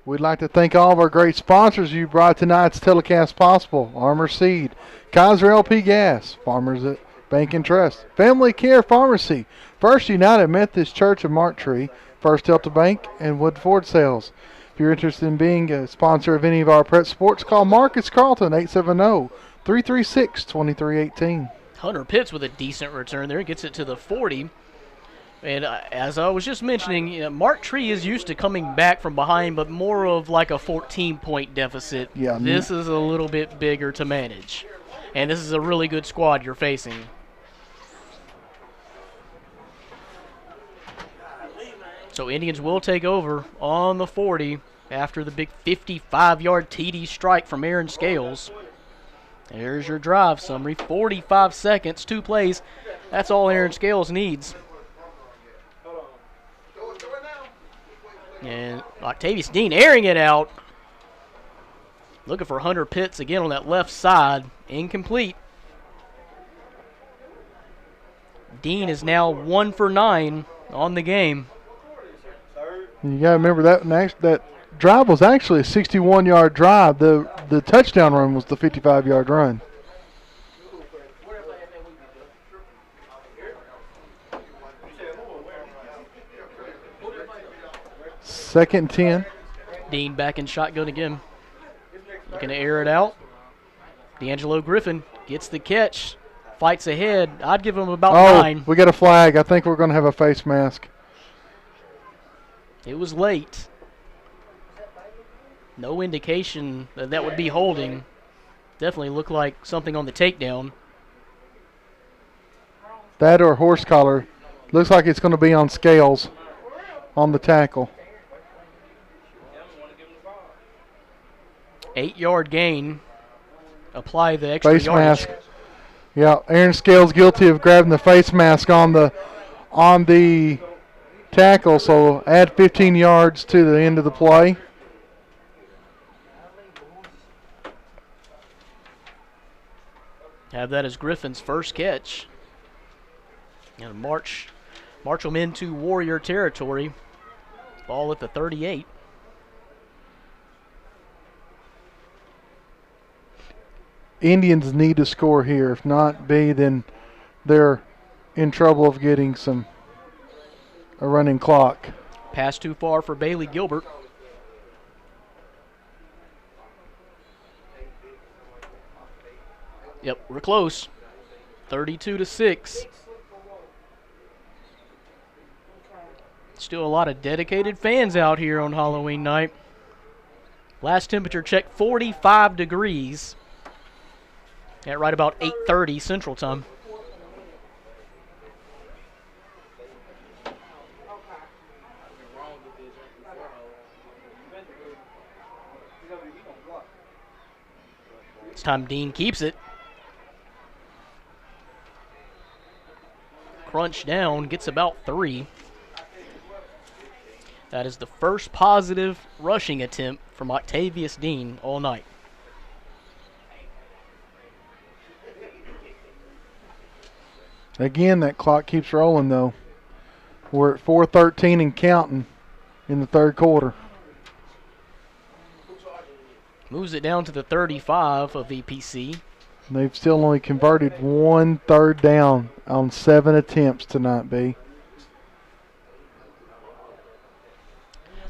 C: We'd like to thank all of our great sponsors who brought tonight's telecast possible. Armor Seed, Kaiser LP Gas, Farmers Bank and Trust, Family Care Pharmacy, First United Methodist Church of Mark Tree, First Delta Bank, and Wood Ford Sales. If you're interested in being a sponsor of any of our prep sports, call Marcus Carlton, 870-336-2318.
B: Hunter Pitts with a decent return there. Gets it to the 40. And as I was just mentioning, Mark Tree is used to coming back from behind, but more of like a 14-point deficit.
C: Yeah,
B: this is a little bit bigger to manage. And this is a really good squad you're facing. So Indians will take over on the 40 after the big 55-yard TD strike from Aaron Scales. There's your drive summary. 45 seconds, 2 plays. That's all Aaron Scales needs. And Octavius Dean airing it out. Looking for Hunter Pitts again on that left side. Incomplete. Dean is now 1 for 9 on the game.
C: You got to remember that drive was actually a 61-yard drive. The touchdown run was the 55-yard run. Second and 10.
B: Dean back in shotgun again. Looking to air it out. D'Angelo Griffin gets the catch. Fights ahead. I'd give him about 9.
C: We got a flag. I think we're going to have a face mask.
B: It was late. No indication that would be holding. Definitely looked like something on the takedown.
C: That or horse collar. Looks like it's going to be on Scales on the tackle.
B: 8-yard gain. Apply the extra
C: face
B: yardage.
C: mask. Yeah, Aaron Scales guilty of grabbing the face mask on the tackle, so add 15 yards to the end of the play.
B: Have that as Griffin's first catch. And march them into Warrior territory. Ball at the 38.
C: Indians need to score here. If not B, then they're in trouble of getting a running clock.
B: Pass too far for Bailey Gilbert. Yep, we're close. 32-6. Still a lot of dedicated fans out here on Halloween night. Last temperature check, 45 degrees. At right about 8:30 Central Time. This time Dean keeps it. Crunch down, gets about 3. That is the first positive rushing attempt from Octavius Dean all night.
C: Again, that clock keeps rolling, though. We're at 4:13 and counting in the third quarter.
B: Moves it down to the 35 of EPC.
C: They've still only converted 1 third down on 7 attempts tonight, B.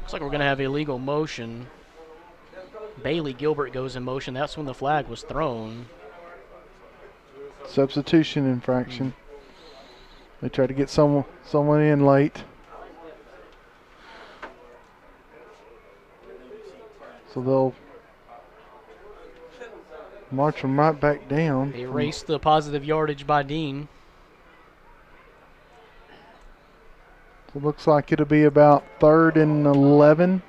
B: Looks like we're going to have illegal motion. Bailey Gilbert goes in motion. That's when the flag was thrown.
C: Substitution infraction. They try to get someone in late. So they'll march them right back down.
B: They erase the positive yardage by Dean.
C: So it looks like it'll be about 3rd and 11.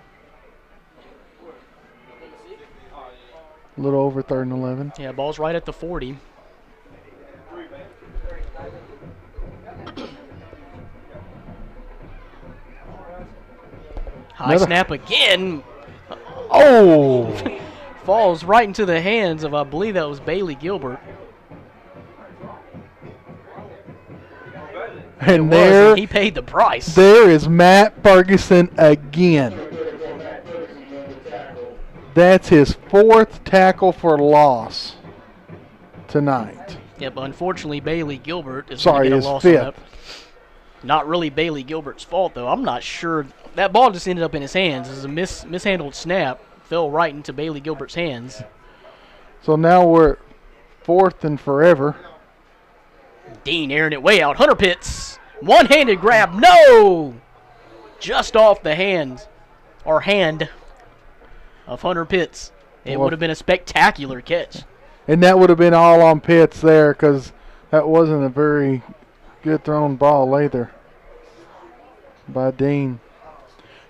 C: A little over 3rd and 11.
B: Yeah, ball's right at the 40. High snap again.
C: Oh!
B: falls right into the hands of, I believe that was Bailey Gilbert.
C: And there,
B: he paid the price.
C: There is Matt Ferguson again. That's his 4th tackle for loss tonight.
B: Yep, unfortunately, Bailey Gilbert is
C: Sorry,
B: going to
C: his
B: get a loss on
C: 5th.
B: that. Not really Bailey Gilbert's fault, though. I'm not sure. That ball just ended up in his hands. It was a mishandled snap. Fell right into Bailey Gilbert's hands.
C: So now we're at 4th and forever.
B: Dean airing it way out. Hunter Pitts. One-handed grab. No! Just off the hand of Hunter Pitts. It would have been a spectacular catch.
C: And that would have been all on Pitts there because that wasn't a very good thrown ball either by Dean.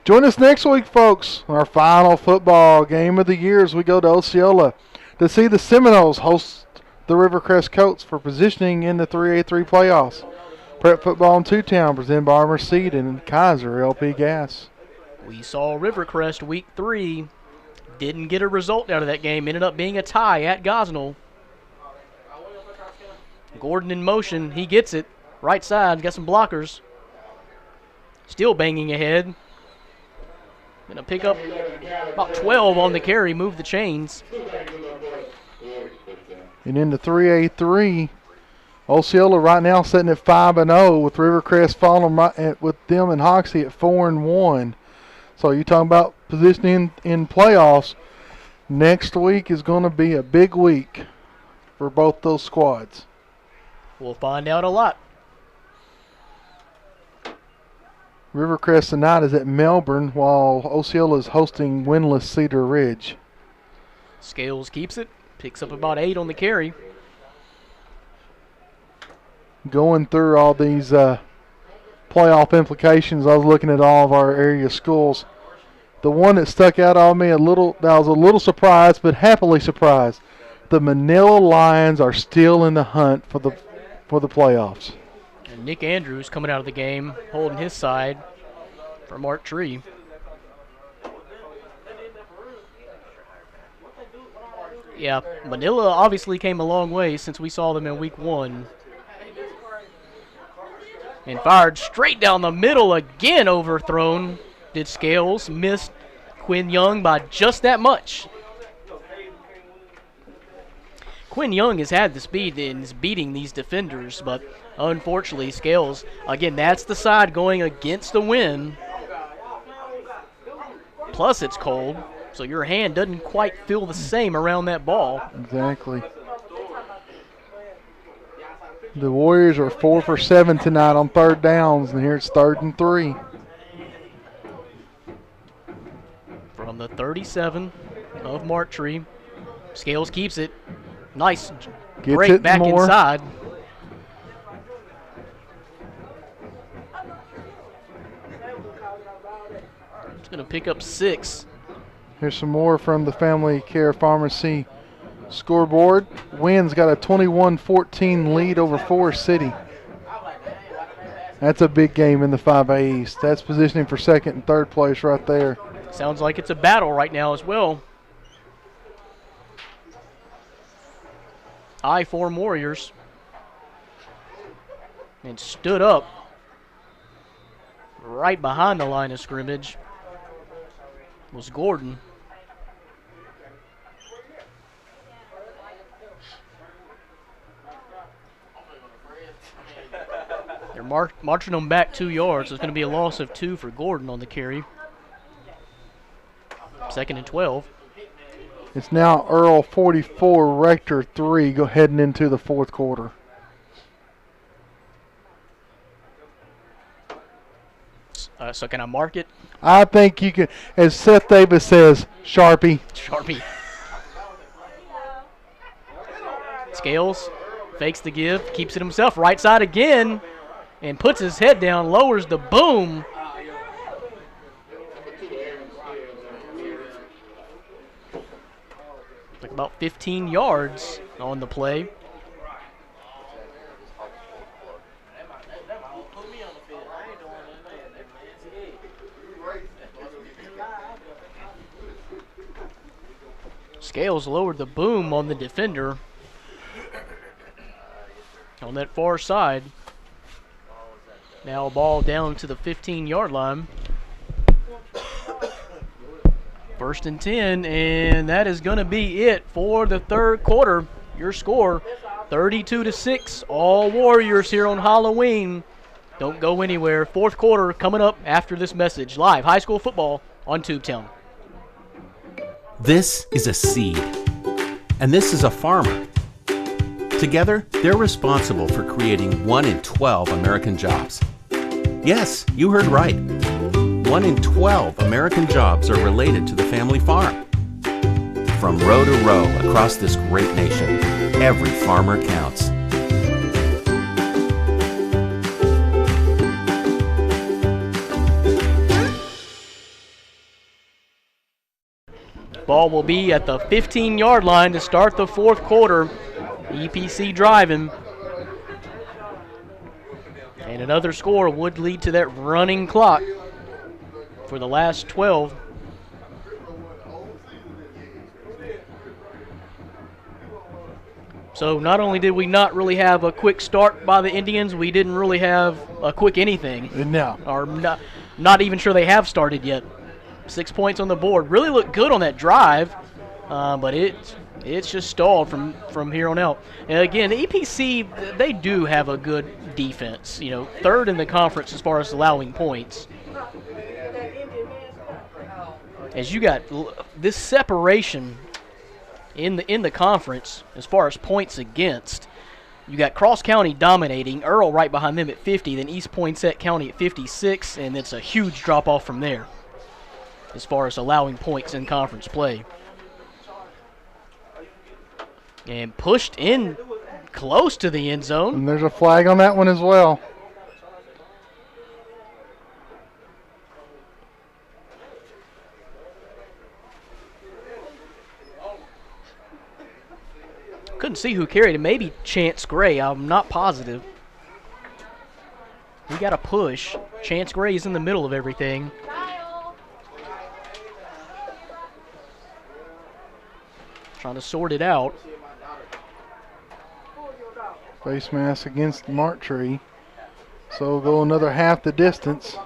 C: Join us next week, folks. Our final football game of the year as we go to Osceola to see the Seminoles host the Rivercrest Colts for positioning in the 3A3 playoffs. Prep football in Tubetown presented by Armor Seed and Kaiser LP Gas.
B: We saw Rivercrest week 3. Didn't get a result out of that game. Ended up being a tie at Gosnell. Gordon in motion. He gets it. Right side. Got some blockers. Still banging ahead. Going to pick up about 12 on the carry. Move the chains.
C: And in the 3A3, Osceola right now sitting at 5-0 with Rivercrest following with them and Hoxie at 4-1. So you talking about positioning in playoffs. Next week is going to be a big week for both those squads.
B: We'll find out a lot.
C: Rivercrest tonight is at Melbourne while Osceola is hosting winless Cedar Ridge.
B: Scales keeps it. Picks up about 8 on the carry.
C: Going through all these playoff implications, I was looking at all of our area schools. The one that stuck out on me that I was a little surprised, but happily surprised. The Manila Lions are still in the hunt for the playoffs.
B: And Nick Andrews coming out of the game, holding his side for Mark Tree. Yeah, Manila obviously came a long way since we saw them in week 1. And fired straight down the middle again, overthrown. Did Scales, missed Quinn Young by just that much. Quinn Young has had the speed and is beating these defenders, but unfortunately Scales, again, that's the side going against the wind. Plus it's cold, so your hand doesn't quite feel the same around that ball.
C: Exactly. The Warriors are 4 for 7 tonight on 3rd downs, and here it's 3rd and 3.
B: From the 37 of Mark Tree, Scales keeps it. Nice break back inside. It's going to pick up 6.
C: Here's some more from the Family Care Pharmacy scoreboard. Wynn's got a 21-14 lead over Forest City. That's a big game in the 5A East. That's positioning for 2nd and 3rd place right there.
B: Sounds like it's a battle right now as well. I-4 Warriors. And stood up right behind the line of scrimmage was Gordon. They're marching them back 2 yards. So it's going to be a loss of 2 for Gordon on the carry. 2nd and 12.
C: It's now Earl 44, Rector 3, heading into the 4th quarter.
B: So can I mark it?
C: I think you can, as Seth Davis says, Sharpie.
B: Sharpie. Scales fakes the give, keeps it himself, right side again, and puts his head down, lowers the boom. Like about 15 yards on the play. Scales lowered the boom on the defender on that far side. Now ball down to the 15-yard line. 1st and 10, and that is going to be it for the third quarter. Your score, 32-6, all Warriors here on Halloween. Don't go anywhere. Fourth quarter coming up after this message. Live high school football on Tubetown.
D: This is a seed, and this is a farmer. Together, they're responsible for creating 1 in 12 American jobs. Yes, you heard right. 1 in 12 American jobs are related to the family farm. From row to row across this great nation, every farmer counts.
B: Ball will be at the 15-yard line to start the fourth quarter. EPC driving. And another score would lead to that running clock for the last 12. So not only did we not really have a quick start by the Indians, we didn't really have a quick anything.
C: No.
B: Or not even sure they have started yet. 6 points on the board. Really looked good on that drive, but it's just stalled from here on out. And again, the EPC, they do have a good defense. You know, third in the conference as far as allowing points. As you got this separation in the conference as far as points against, you got Cross County dominating, Earl right behind them at 50, then East Poinsett County at 56, and it's a huge drop-off from there as far as allowing points in conference play. And pushed in close to the end zone.
C: And there's a flag on that one as well.
B: Couldn't see who carried it. Maybe Chance Gray. I'm not positive. We got a push. Chance Gray is in the middle of everything. Trying to sort it out.
C: Face mask against Marktree. So we'll go another half the distance.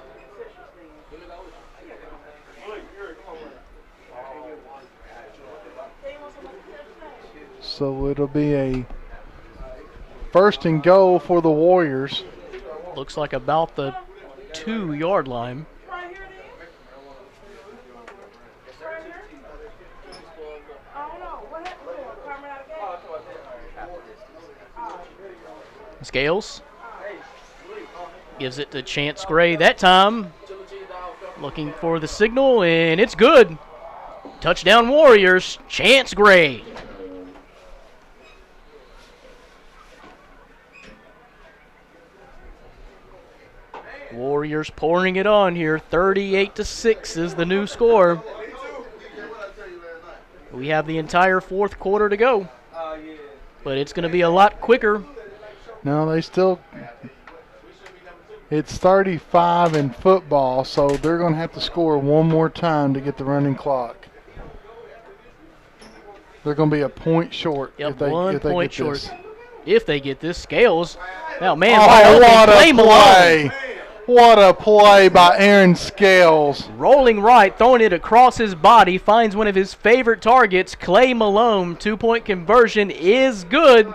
C: So it'll be a 1st and goal for the Warriors.
B: Looks like about the 2-yard line. Scales gives it to Chance Gray that time. Looking for the signal, and it's good. Touchdown Warriors, Chance Gray. Warriors pouring it on here. 38-6 is the new score. We have the entire fourth quarter to go, but it's going to be a lot quicker.
C: No, they still. It's 35 in football, so they're going to have to score one more time to get the running clock. They're going to be a point short.
B: Yep,
C: if they,
B: 1
C: if they
B: point
C: get
B: short.
C: This.
B: If they get this. Scales. Now, man,
C: what a
B: play!
C: Malone. What a play by Aaron Scales.
B: Rolling right, throwing it across his body, finds one of his favorite targets, Clay Malone. 2-point conversion is good.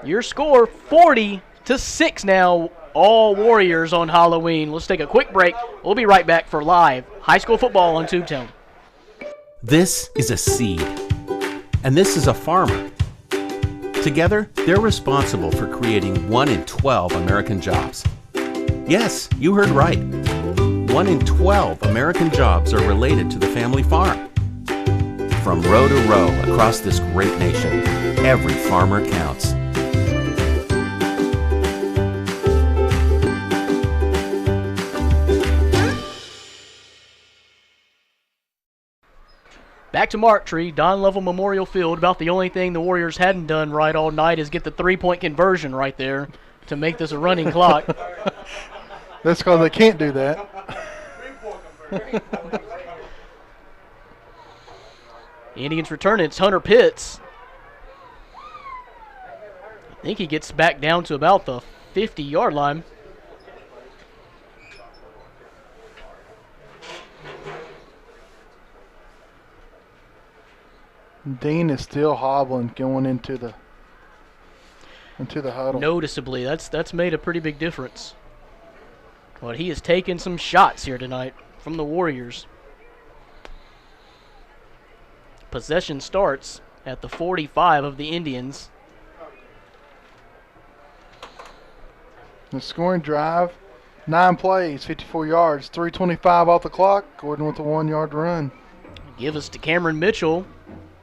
B: Your score, 40-6 now. All Warriors on Halloween. Let's take a quick break. We'll be right back for live high school football on Tubetown.
D: This is a seed, and this is a farmer. Together, they're responsible for creating 1 in 12 American jobs. Yes, you heard right. 1 in 12 American jobs are related to the family farm. From row to row across this great nation, every farmer counts.
B: Back to Marktree, Don Lovell Memorial Field. About the only thing the Warriors hadn't done right all night is get the 3-point conversion right there to make this a running clock.
C: That's because they can't do that.
B: Indians return it. It's Hunter Pitts. I think he gets back down to about the 50-yard line.
C: Dean is still hobbling going into the huddle.
B: Noticeably, that's made a pretty big difference. But he has taken some shots here tonight from the Warriors. Possession starts at the 45 of the Indians.
C: The scoring drive, 9 plays, 54 yards, 3:25 off the clock. Gordon with a 1-yard run.
B: Give us to Cameron Mitchell.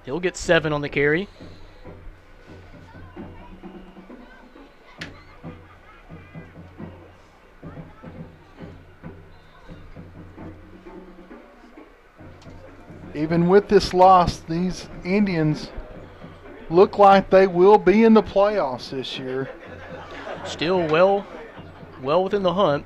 B: He'll get 7 on the carry.
C: Even with this loss, these Indians look like they will be in the playoffs this year.
B: Still well within the hunt.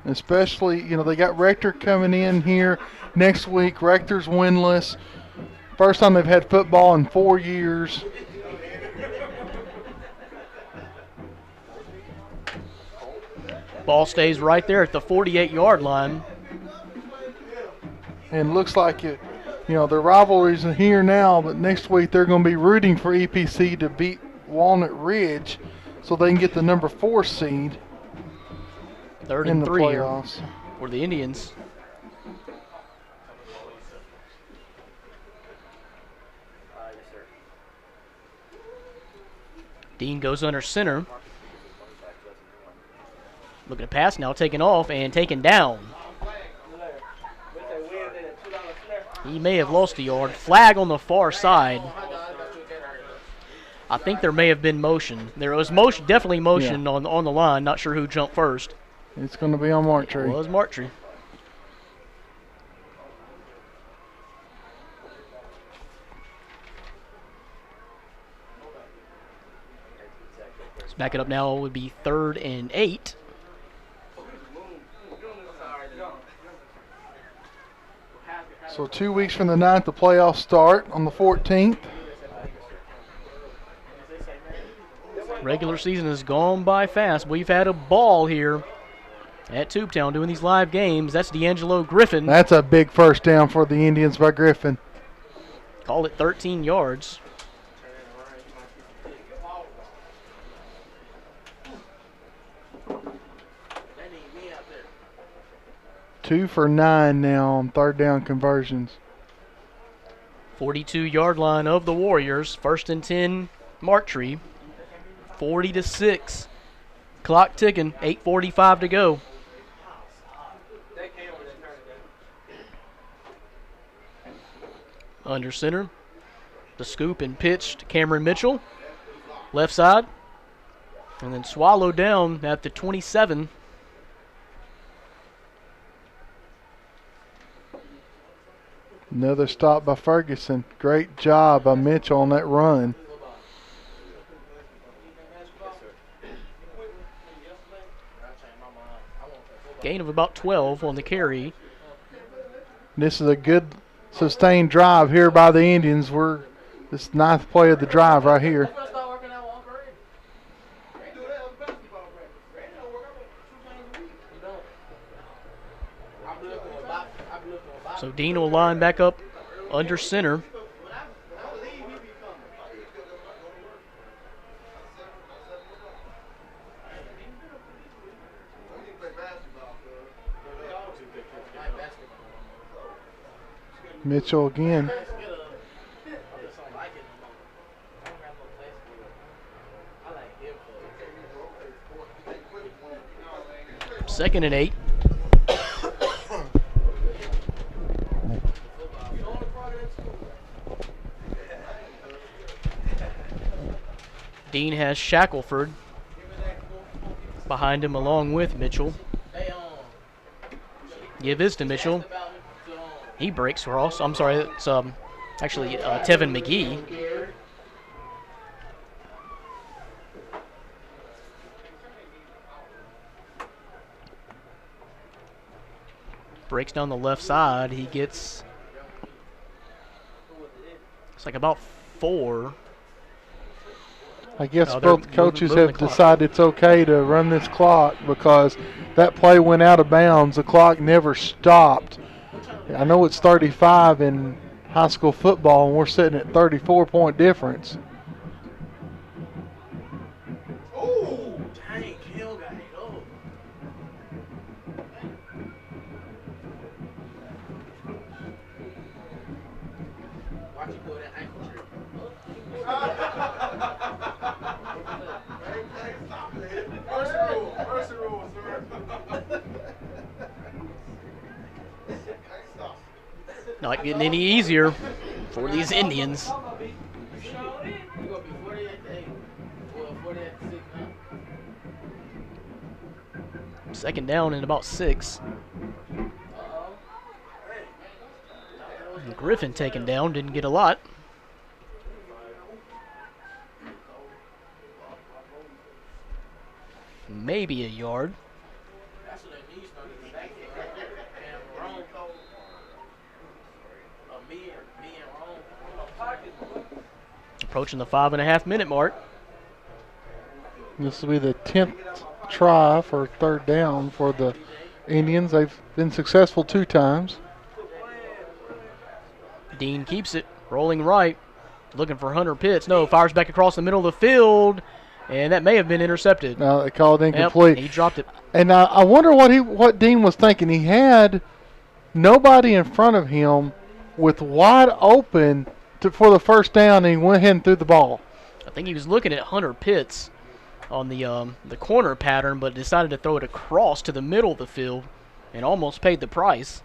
C: Especially, they got Rector coming in here next week. Rector's winless. First time they've had football in 4 years.
B: Ball stays right there at the 48-yard line.
C: And looks like it, their rivalries are here now, but next week they're going to be rooting for EPC to beat Walnut Ridge so they can get the number 4 seed.
B: 3rd and 3 here for the Indians. Dean goes under center. Looking to pass now, taken off and taken down. He may have lost a yard. Flag on the far side. I think there may have been motion. There was definitely motion on the line. Not sure who jumped first.
C: It's going to be on Marktree.
B: It was Marktree. Let's back it up now. It would be 3rd and 8.
C: So 2 weeks from the 9th, the playoffs start on the 14th.
B: Regular season has gone by fast. We've had a ball here at Tubetown doing these live games. That's D'Angelo Griffin.
C: That's a big first down for the Indians by Griffin.
B: Called it 13 yards.
C: Two for 9 now on 3rd down conversions.
B: 42-yard line of the Warriors. 1st and 10, Marktree. 40-6. Clock ticking. 8:45 to go. Under center. The scoop and pitch to Cameron Mitchell. Left side. And then swallowed down at the 27.
C: Another stop by Ferguson. Great job by Mitchell on that run.
B: Gain of about 12 on the carry.
C: This is a good sustained drive here by the Indians. This 9th play of the drive right here.
B: So Dean will line back up under center.
C: Mitchell again.
B: Second and 8. Dean has Shackelford behind him along with Mitchell. Give this to Mitchell. He breaks cross. I'm sorry, it's actually Tevin McGee. Breaks down the left side. He gets It's like about 4.
C: I guess
B: No, they're
C: both coaches
B: moving
C: have
B: the clock.
C: decided it's okay to run this clock because that play went out of bounds. The clock never stopped. I know it's 35 in high school football, and we're sitting at 34-point difference.
F: Oh, dang, Kill got it. Oh. Watch you pull that ankle trip. First rule, sir.
B: Not getting any easier for these Indians. Second down and about 6. Griffin taken down, didn't get a lot. Maybe a yard. Approaching the 5.5-minute mark.
C: This will be the 10th try for third down for the Indians. They've been successful 2 times.
B: Dean keeps it, rolling right, looking for Hunter Pitts. No, fires back across the middle of the field, and that may have been intercepted.
C: No, they called incomplete.
B: Yep, he dropped it.
C: And I wonder what Dean was thinking. He had nobody in front of him with wide open for the first down, and he went ahead and threw the ball.
B: I think he was looking at Hunter Pitts on the corner pattern, but decided to throw it across to the middle of the field and almost paid the price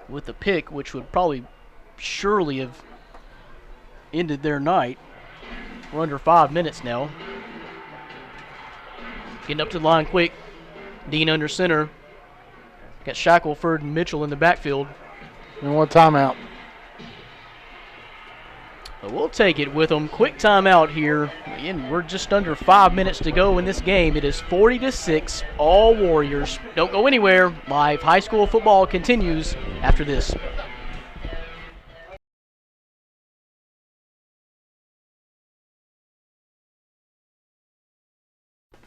B: with the pick, which would probably surely have ended their night. We're under 5 minutes now. Getting up to the line quick. Dean under center. Got Shackelford and Mitchell in the backfield.
C: And one timeout.
B: But we'll take it with them. Quick timeout here. Again, we're just under 5 minutes to go in this game. It is 40-6, all Warriors. Don't go anywhere. Live high school football continues after this.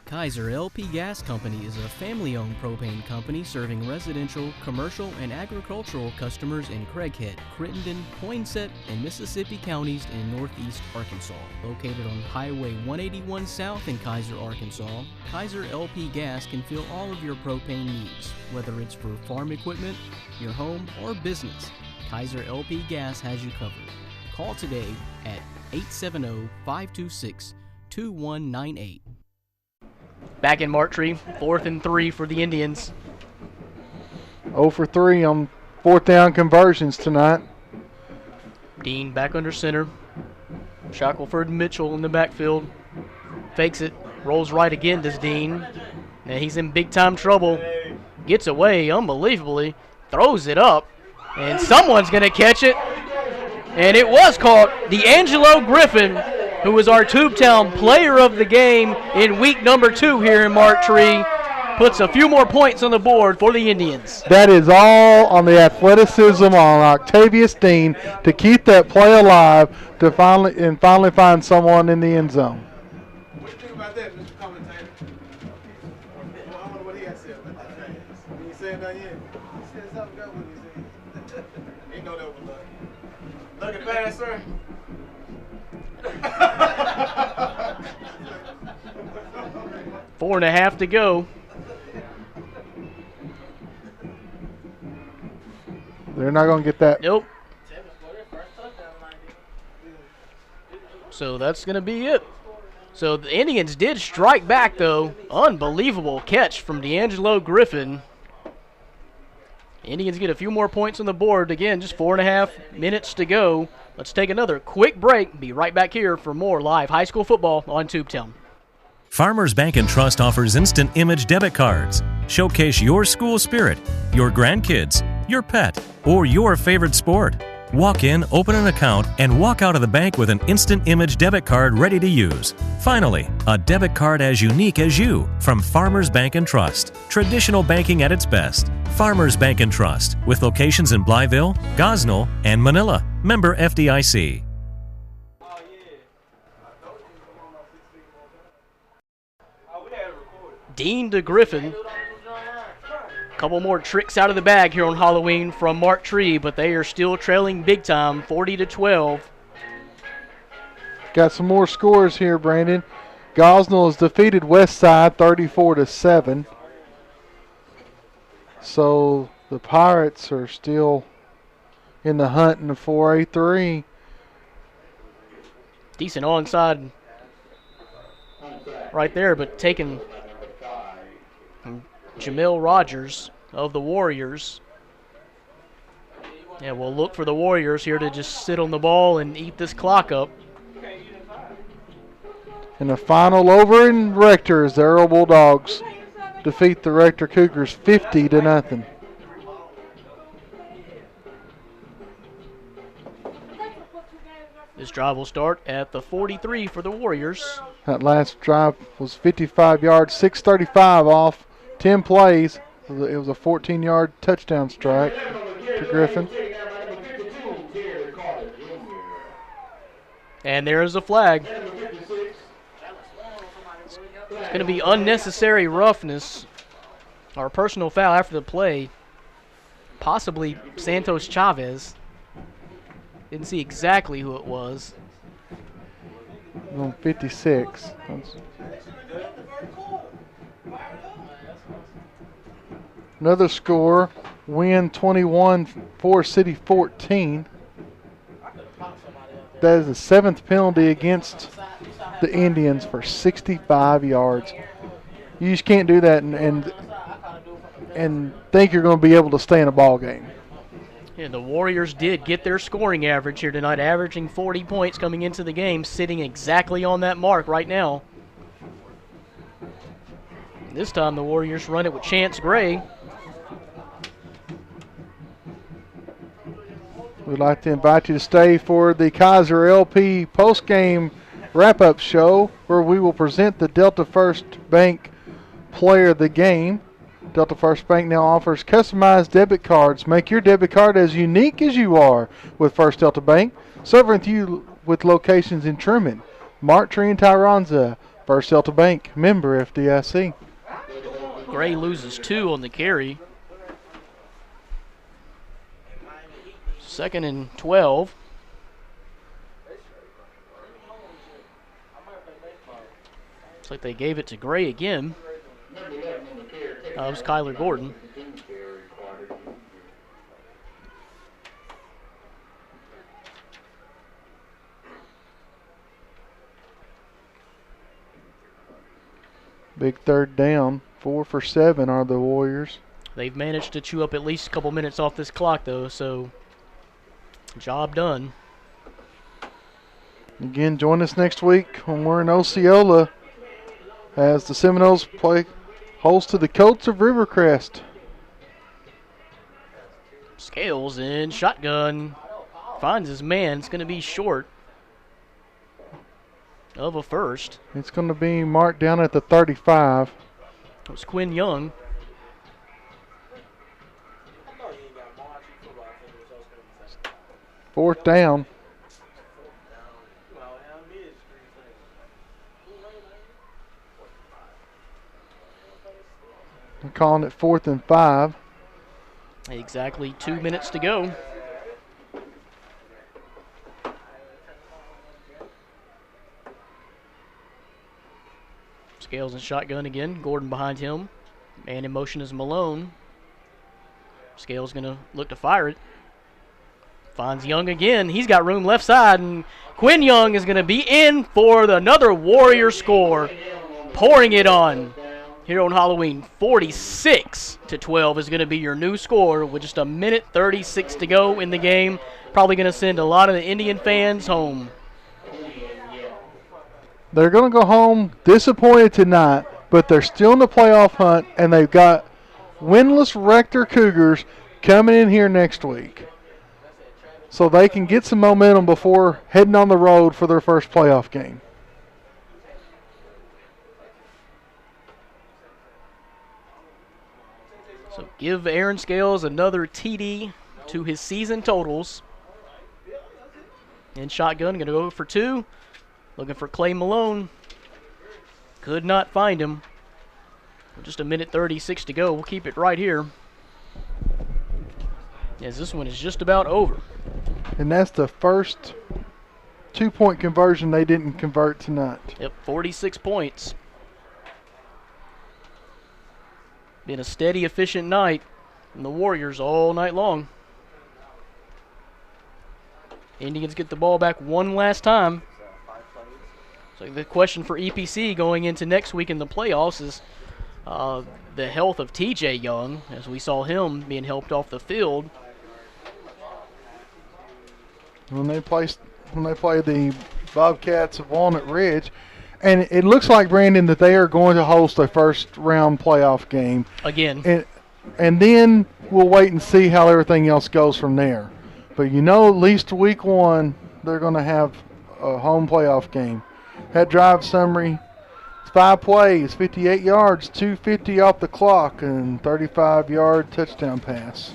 E: Kaiser LP Gas Company is a family-owned propane company serving residential, commercial, and agricultural customers in Craighead, Crittenden, Poinsett, and Mississippi counties in northeast Arkansas. Located on Highway 181 South in Kaiser, Arkansas, Kaiser LP Gas can fill all of your propane needs, whether it's for farm equipment, your home, or business. Kaiser LP Gas has you covered. Call today at 870-526-2198.
B: Back in Martree, 4th and 3 for the Indians.
C: 0 for 3 on 4th down conversions tonight.
B: Dean back under center. Shackelford and Mitchell in the backfield. Fakes it, rolls right again, does Dean. And he's in big time trouble. Gets away unbelievably, throws it up, and someone's going to catch it. And it was caught. D'Angelo Griffin, who was our Tubetown player of the game in week number 2 here in Martree, puts a few more points on the board for the Indians.
C: That is all on the athleticism on Octavius Dean to keep that play alive to finally find someone in the end zone.
F: What do you think about that, Mr. Commentator? I wonder what he has to say about that. He ain't said nothing yet. He said something good when he said. Ain't know that was lucky. Looking fast, sir.
B: 4.5 to go.
C: They're not going to get that.
B: Nope. So that's going to be it. So the Indians did strike back, though. Unbelievable catch from D'Angelo Griffin. Indians get a few more points on the board. Again, just 4.5 minutes to go. Let's take another quick break. Be right back here for more live high school football on Tubetown.
I: Farmers Bank and Trust offers instant image debit cards. Showcase your school spirit, your grandkids, your pet, or your favorite sport. Walk in, open an account, and walk out of the bank with an instant image debit card ready to use. Finally, a debit card as unique as you from Farmers Bank and Trust. Traditional banking at its best. Farmers Bank and Trust, with locations in Blytheville, Gosnell, and Manila. Member FDIC.
B: Dean DeGriffin. Couple more tricks out of the bag here on Halloween from Mark Tree, but they are still trailing big time, 40-12.
C: Got some more scores here, Brandon. Gosnell has defeated Westside 34-7. So the Pirates are still in the hunt in the 4A3.
B: Decent onside right there, but taking Jamil Rogers of the Warriors. Yeah, we'll look for the Warriors here to just sit on the ball and eat this clock up.
C: And the final over in Rector as the Earl Bulldogs defeat the Rector Cougars 50-0.
B: This drive will start at the 43 for the Warriors.
C: That last drive was 55 yards, 6:35 off 10 plays. It was a 14-yard touchdown strike to Griffin.
B: And there's a flag. It's going to be unnecessary roughness or a personal foul after the play. Possibly Santos Chavez. Didn't see exactly who it was.
C: On 56. Another score, win 21 for City 14. That is the 7th penalty against the Indians for 65 yards. You just can't do that and think you're going to be able to stay in a ball game.
B: And the Warriors did get their scoring average here tonight, averaging 40 points coming into the game, sitting exactly on that mark right now. This time the Warriors run it with Chance Gray.
C: We'd like to invite you to stay for the Kaiser LP postgame wrap-up show where we will present the Delta First Bank Player of the Game. Delta First Bank now offers customized debit cards. Make your debit card as unique as you are with First Delta Bank. Serving to you with locations in Truman, Marktree, and Tyronza. First Delta Bank, member FDIC.
B: Gray loses 2 on the carry. 2nd and 12. Looks like they gave it to Gray again. It was Kyler Gordon.
C: Big third down. 4 for 7 are the Warriors.
B: They've managed to chew up at least a couple minutes off this clock, though, so job done.
C: Again, join us next week when we're in Osceola as the Seminoles play host to the Colts of Rivercrest.
B: Scales in shotgun. Finds his man. It's going to be short of a first.
C: It's going to be marked down at the 35.
B: It was Quinn Young.
C: Fourth down. They're calling it 4th and 5.
B: Exactly 2 minutes to go. Scales and shotgun again. Gordon behind him. Man in motion is Malone. Scales going to look to fire it. Finds Young again. He's got room left side, and Quinn Young is going to be in for another Warrior score. Pouring it on here on Halloween. 46-12 is going to be your new score with just 1:36 to go in the game. Probably going to send a lot of the Indian fans home.
C: They're going to go home disappointed tonight, but they're still in the playoff hunt, and they've got winless Rector Cougars coming in here next week. So they can get some momentum before heading on the road for their first playoff game.
B: So give Aaron Scales another TD to his season totals. In shotgun, going to go for 2. Looking for Clay Malone. Could not find him. Just a minute 36 to go. We'll keep it right here, as this one is just about over.
C: And that's the first 2-point conversion they didn't convert tonight.
B: Yep, 46 points. Been a steady, efficient night from the Warriors all night long. Indians get the ball back one last time. So the question for EPC going into next week in the playoffs is the health of TJ Young, as we saw him being helped off the field.
C: When they play the Bobcats of Walnut Ridge, and it looks like, Brandon, that they are going to host a first-round playoff game
B: again.
C: And then we'll wait and see how everything else goes from there. But at least week 1, they're going to have a home playoff game. That drive summary, it's 5 plays, 58 yards, 250 off the clock, and 35-yard touchdown pass.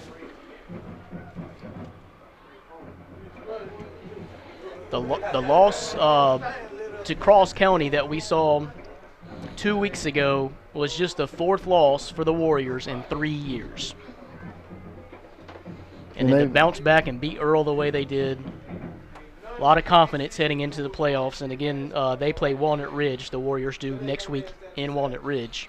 B: The loss to Cross County that we saw 2 weeks ago was just the 4th loss for the Warriors in 3 years. And then to bounce back and beat Earl the way they did, a lot of confidence heading into the playoffs. And again, they play Walnut Ridge, the Warriors do, next week in Walnut Ridge.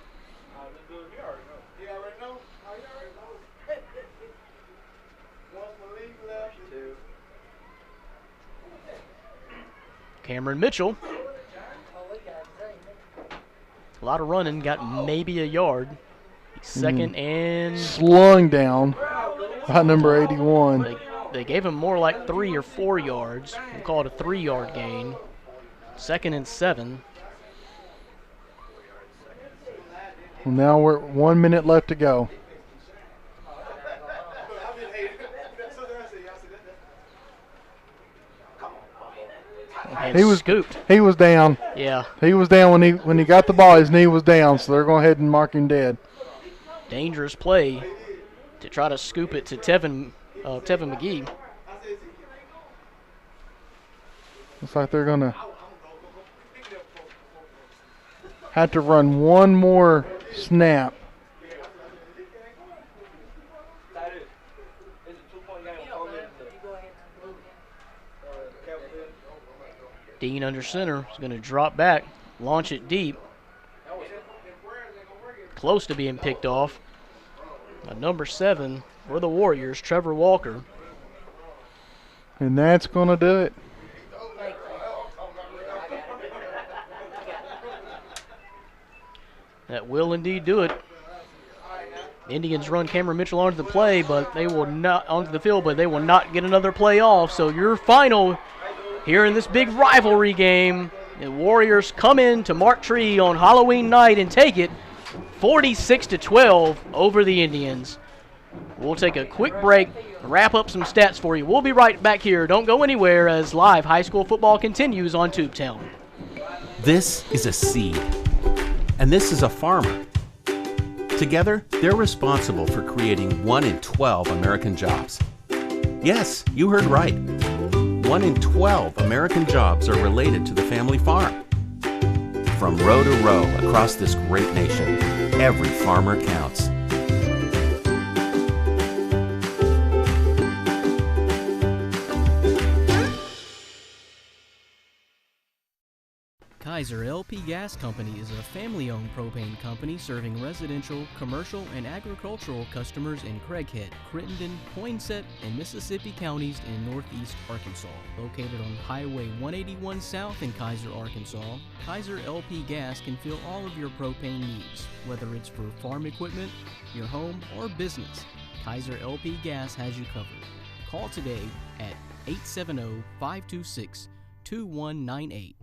B: Cameron Mitchell, a lot of running, got maybe a yard. Second and...
C: slung down by number 81.
B: They gave him more like 3 or 4 yards. We'll call it a 3-yard gain. 2nd and 7.
C: Well, now we're 1 minute left to go.
B: And scooped.
C: He was down.
B: Yeah.
C: He was down when he got the ball. His knee was down, so they're going ahead and mark him dead.
B: Dangerous play to try to scoop it to Tevin McGee.
C: Looks like they're going to have to run one more snap.
B: Dean under center is going to drop back, launch it deep. Close to being picked off. Number 7 for the Warriors, Trevor Walker.
C: And that's going to do it.
B: That will indeed do it. Indians run Cameron Mitchell onto the play, but they will not onto the field, but they will not get another play off. So your final here in this big rivalry game, the Warriors come in to Mark Tree on Halloween night and take it 46-12 over the Indians. We'll take a quick break, wrap up some stats for you. We'll be right back here. Don't go anywhere as live high school football continues on Tubetown.
D: This is a seed, and this is a farmer. Together, they're responsible for creating 1 in 12 American jobs. Yes, you heard right. 1 in 12 American jobs are related to the family farm. From row to row across this great nation, every farmer counts.
E: Kaiser LP Gas Company is a family-owned propane company serving residential, commercial, and agricultural customers in Craighead, Crittenden, Poinsett, and Mississippi counties in northeast Arkansas. Located on Highway 181 South in Kaiser, Arkansas, Kaiser LP Gas can fill all of your propane needs, whether it's for farm equipment, your home, or business. Kaiser LP Gas has you covered. Call today at 870-526-2198.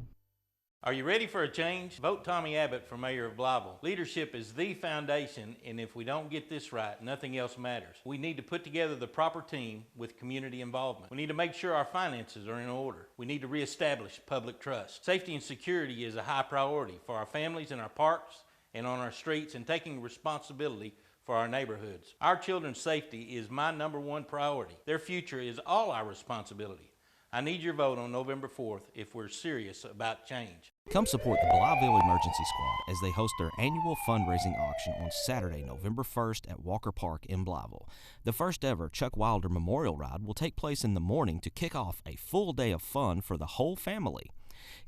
P: Are you ready for a change? Vote Tommy Abbott for mayor of Blytheville. Leadership is the foundation, and if we don't get this right, nothing else matters. We need to put together the proper team with community involvement. We need to make sure our finances are in order. We need to reestablish public trust. Safety and security is a high priority for our families in our parks and on our streets, and taking responsibility for our neighborhoods. Our children's safety is my #1 priority. Their future is all our responsibility. I need your vote on November 4th if we're serious about change.
Q: Come support the Blyville Emergency Squad as they host their annual fundraising auction on Saturday, November 1st at Walker Park in Blyville. The first ever Chuck Wilder Memorial Ride will take place in the morning to kick off a full day of fun for the whole family.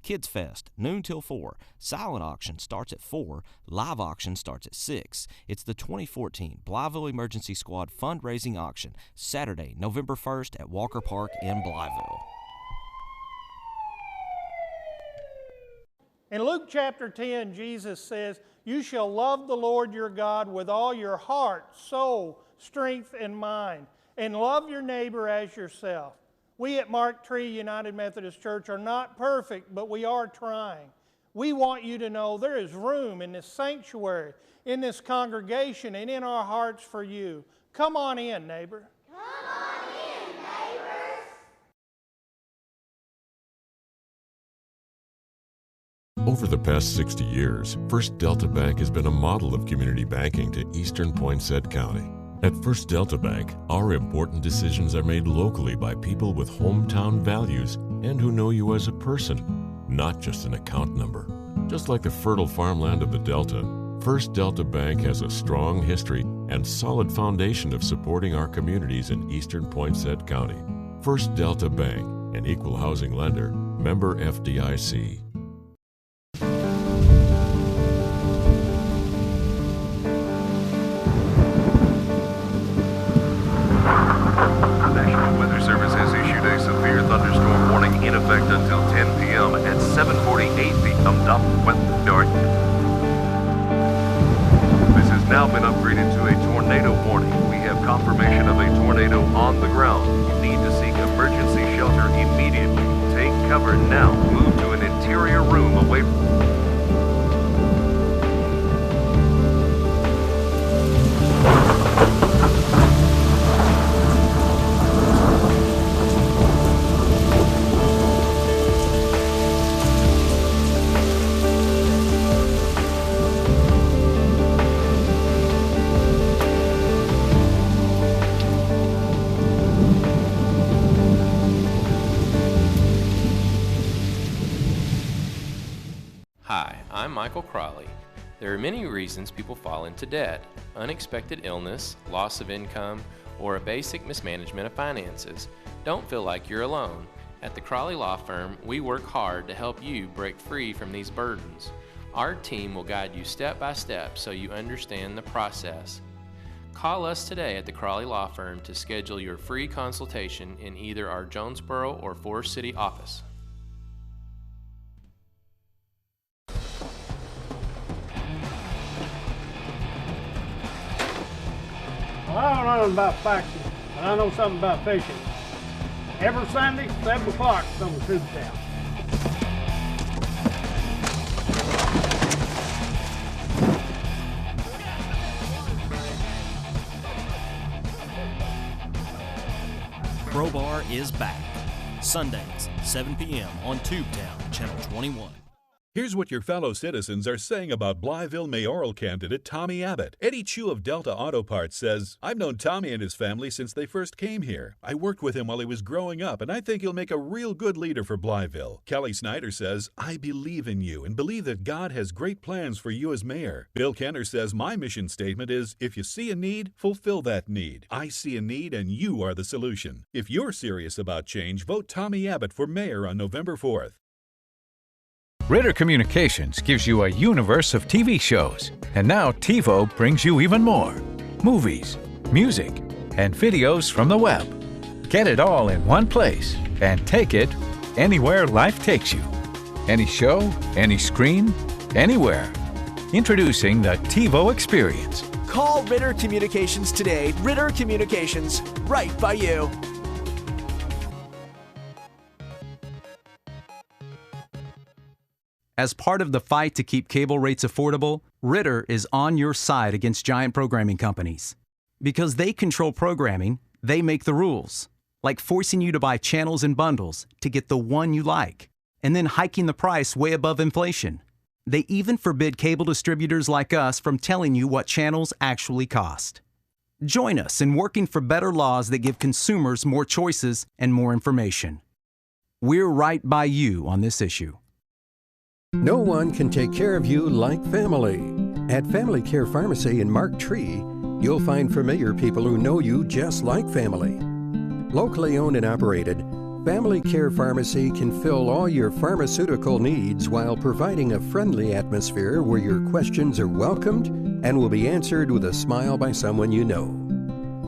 Q: Kids Fest, noon till 4. Silent auction starts at 4. Live auction starts at 6. It's the 2014 Blyville Emergency Squad fundraising auction, Saturday, November 1st at Walker Park in Blyville.
M: In Luke chapter 10, Jesus says, "You shall love the Lord your God with all your heart, soul, strength, and mind, and love your neighbor as yourself." We at Mark Tree United Methodist Church are not perfect, but we are trying. We want you to know there is room in this sanctuary, in this congregation, and in our hearts for you. Come on in, neighbor.
N: Come on in, neighbors.
O: Over the past 60 years, First Delta Bank has been a model of community banking to Eastern Poinsett County. At First Delta Bank, our important decisions are made locally by people with hometown values and who know you as a person, not just an account number. Just like the fertile farmland of the Delta, First Delta Bank has a strong history and solid foundation of supporting our communities in Eastern Poinsett County. First Delta Bank, an equal housing lender, member FDIC.
R: National Weather Service has issued a severe thunderstorm warning in effect until 10 p.m. At 7:48 p.m. This has now been upgraded to a tornado warning. We have confirmation of a tornado on the ground. You need to seek emergency shelter immediately. Take cover now. Move to an interior room away from...
S: Hi, I'm Michael Crawley. There are many reasons people fall into debt: unexpected illness, loss of income, or a basic mismanagement of finances. Don't feel like you're alone. At the Crawley Law Firm, we work hard to help you break free from these burdens. Our team will guide you step by step so you understand the process. Call us today at the Crawley Law Firm to schedule your free consultation in either our Jonesboro or Forest City office.
T: Well, I don't know nothing about faxing, but I know something about fishing. Every Sunday, 7 o'clock, it's on Tubetown.
E: Crowbar is back. Sundays, 7 p.m. on Tubetown, Channel 21.
U: Here's what your fellow citizens are saying about Blyville mayoral candidate Tommy Abbott. Eddie Chu of Delta Auto Parts says, "I've known Tommy and his family since they first came here. I worked with him while he was growing up, and I think he'll make a real good leader for Blyville." Kelly Snyder says, "I believe in you and believe that God has great plans for you as mayor." Bill Kenner says, "My mission statement is, if you see a need, fulfill that need. I see a need and you are the solution." If you're serious about change, vote Tommy Abbott for mayor on November 4th.
V: Ritter Communications gives you a universe of TV shows. And now TiVo brings you even more. Movies, music, and videos from the web. Get it all in one place and take it anywhere life takes you. Any show, any screen, anywhere. Introducing the TiVo Experience.
W: Call Ritter Communications today. Ritter Communications, right by you.
X: As part of the fight to keep cable rates affordable, Ritter is on your side against giant programming companies. Because they control programming, they make the rules, like forcing you to buy channels in bundles to get the one you like, and then hiking the price way above inflation. They even forbid cable distributors like us from telling you what channels actually cost. Join us in working for better laws that give consumers more choices and more information. We're right by you on this issue.
J: No one can take care of you like family. At Family Care Pharmacy in Mark Tree, you'll find familiar people who know you just like family. Locally owned and operated, Family Care Pharmacy can fill all your pharmaceutical needs while providing a friendly atmosphere where your questions are welcomed and will be answered with a smile by someone you know.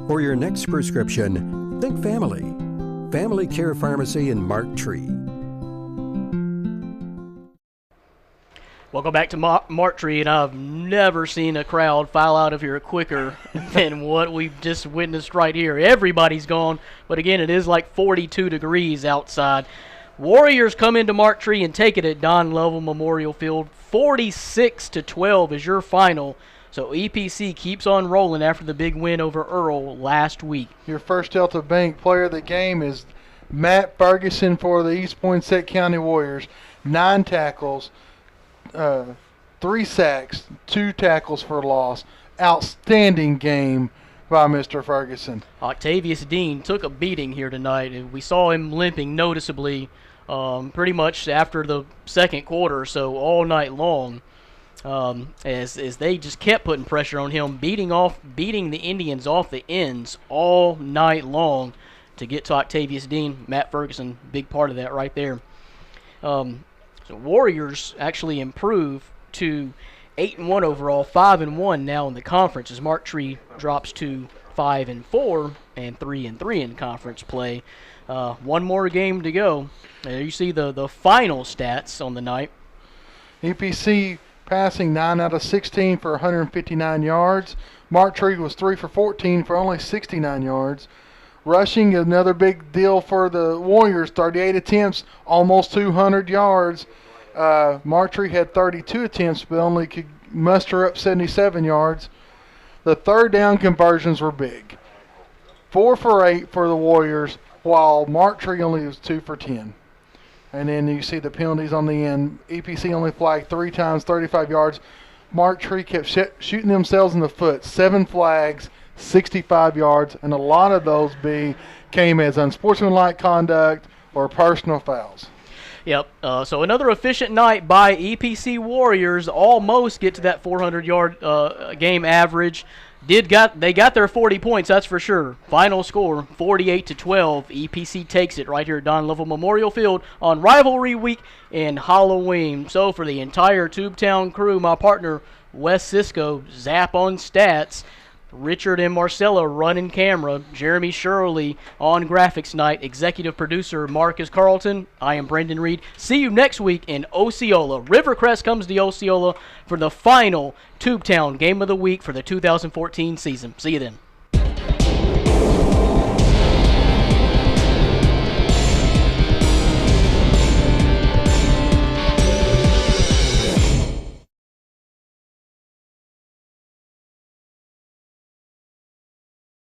J: For your next prescription, think family. Family Care Pharmacy in Mark Tree.
B: Welcome back to Marktree, and I've never seen a crowd file out of here quicker than what we've just witnessed right here. Everybody's gone, but again, it is like 42 degrees outside. Warriors come into Marktree and take it at Don Lovell Memorial Field. 46-12 is your final. So EPC keeps on rolling after the big win over Earl last week.
C: Your First Delta Bank player of the game is Matt Ferguson for the East Poinsett County Warriors. 9 tackles. 3 sacks, 2 tackles for loss. Outstanding game by Mr. Ferguson.
B: Octavius Dean took a beating here tonight, and we saw him limping noticeably pretty much after the second quarter, so all night long, as they just kept putting pressure on him, beating the Indians off the ends all night long to get to Octavius Dean. Matt Ferguson, big part of that right there. So Warriors actually improve to 8-1 overall, 5-1 now in the conference as Marktree drops to 5-4 and 3-3 in conference play. One more game to go. There you see the final stats on the night.
C: EPC passing 9 out of 16 for 159 yards. Marktree was 3 for 14 for only 69 yards. Rushing, another big deal for the Warriors, 38 attempts, almost 200 yards. Marktree had 32 attempts, but only could muster up 77 yards. The third down conversions were big. 4 for 8 for the Warriors, while Marktree only was 2 for 10. And then you see the penalties on the end. EPC only flagged 3 times, 35 yards. Marktree kept shooting themselves in the foot. 7 flags, 65 yards, and a lot of those came as unsportsmanlike conduct or personal fouls.
B: Yep, so another efficient night by EPC Warriors, almost get to that 400-yard game average. They got their 40 points, that's for sure. Final score, 48-12. EPC takes it right here at Don Lovell Memorial Field on Rivalry Week and Halloween. So for the entire Tubetown crew, my partner Wes Cisco, Zap on Stats, Richard and Marcella running camera, Jeremy Shirley on graphics night, executive producer Marcus Carlton. I am Brendan Reed. See you next week in Osceola. Rivercrest comes to Osceola for the final Tubetown Game of the Week for the 2014 season. See you then.